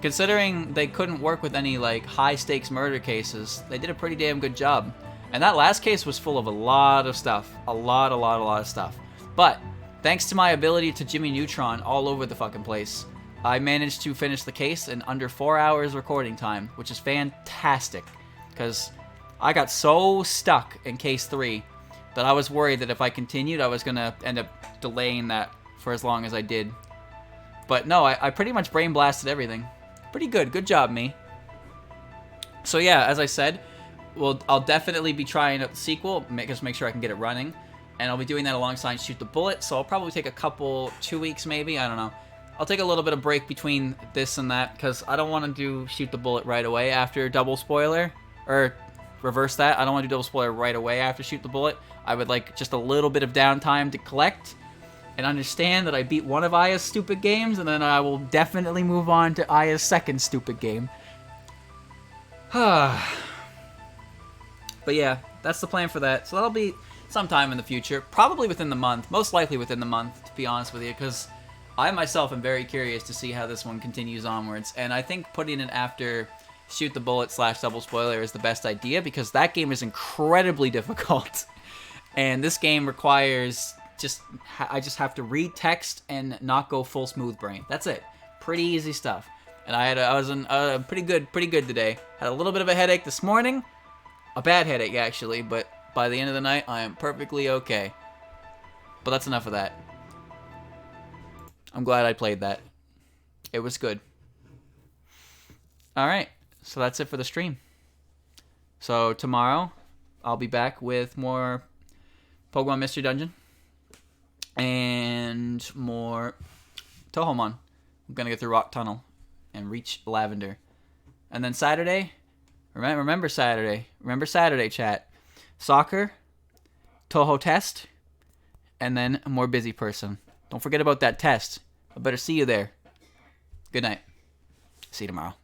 considering they couldn't work with any, like, high-stakes murder cases, they did a pretty damn good job. And that last case was full of a lot of stuff. A lot of stuff. But, thanks to my ability to Jimmy Neutron all over the fucking place, I managed to finish the case in under 4 hours recording time, which is fantastic. Because I got so stuck in case 3 that I was worried that if I continued, I was going to end up delaying that for as long as I did. But no, I pretty much brain blasted everything. Pretty good. Good job, me. So yeah, as I said, I'll definitely be trying a sequel, just make sure I can get it running. And I'll be doing that alongside Shoot the Bullet, so I'll probably take 2 weeks maybe, I don't know. I'll take a little bit of break between this and that, because I don't want to do Shoot the Bullet right away after Double Spoiler. Or reverse that, I don't want to do Double Spoiler right away after Shoot the Bullet. I would like just a little bit of downtime to collect and understand that I beat one of Aya's stupid games, and then I will definitely move on to Aya's second stupid game. But yeah, that's the plan for that. So that'll be sometime in the future, probably within the month, most likely within the month, to be honest with you, because I myself am very curious to see how this one continues onwards, and I think putting it after Shoot the Bullet / Double Spoiler is the best idea, because that game is incredibly difficult, and this game requires I just have to read text and not go full smooth brain. That's it. Pretty easy stuff. And I was in pretty good today. Had a little bit of a headache this morning, a bad headache actually, but by the end of the night I am perfectly okay. But that's enough of that. I'm glad I played that. It was good. Alright, so that's it for the stream. So tomorrow, I'll be back with more Pokemon Mystery Dungeon. And more Touhou. I'm gonna get through Rock Tunnel and reach Lavender. And then Saturday, remember Saturday. Remember Saturday, chat. Soccer, Touhou test, and then a more busy person. Don't forget about that test. I better see you there. Good night. See you tomorrow.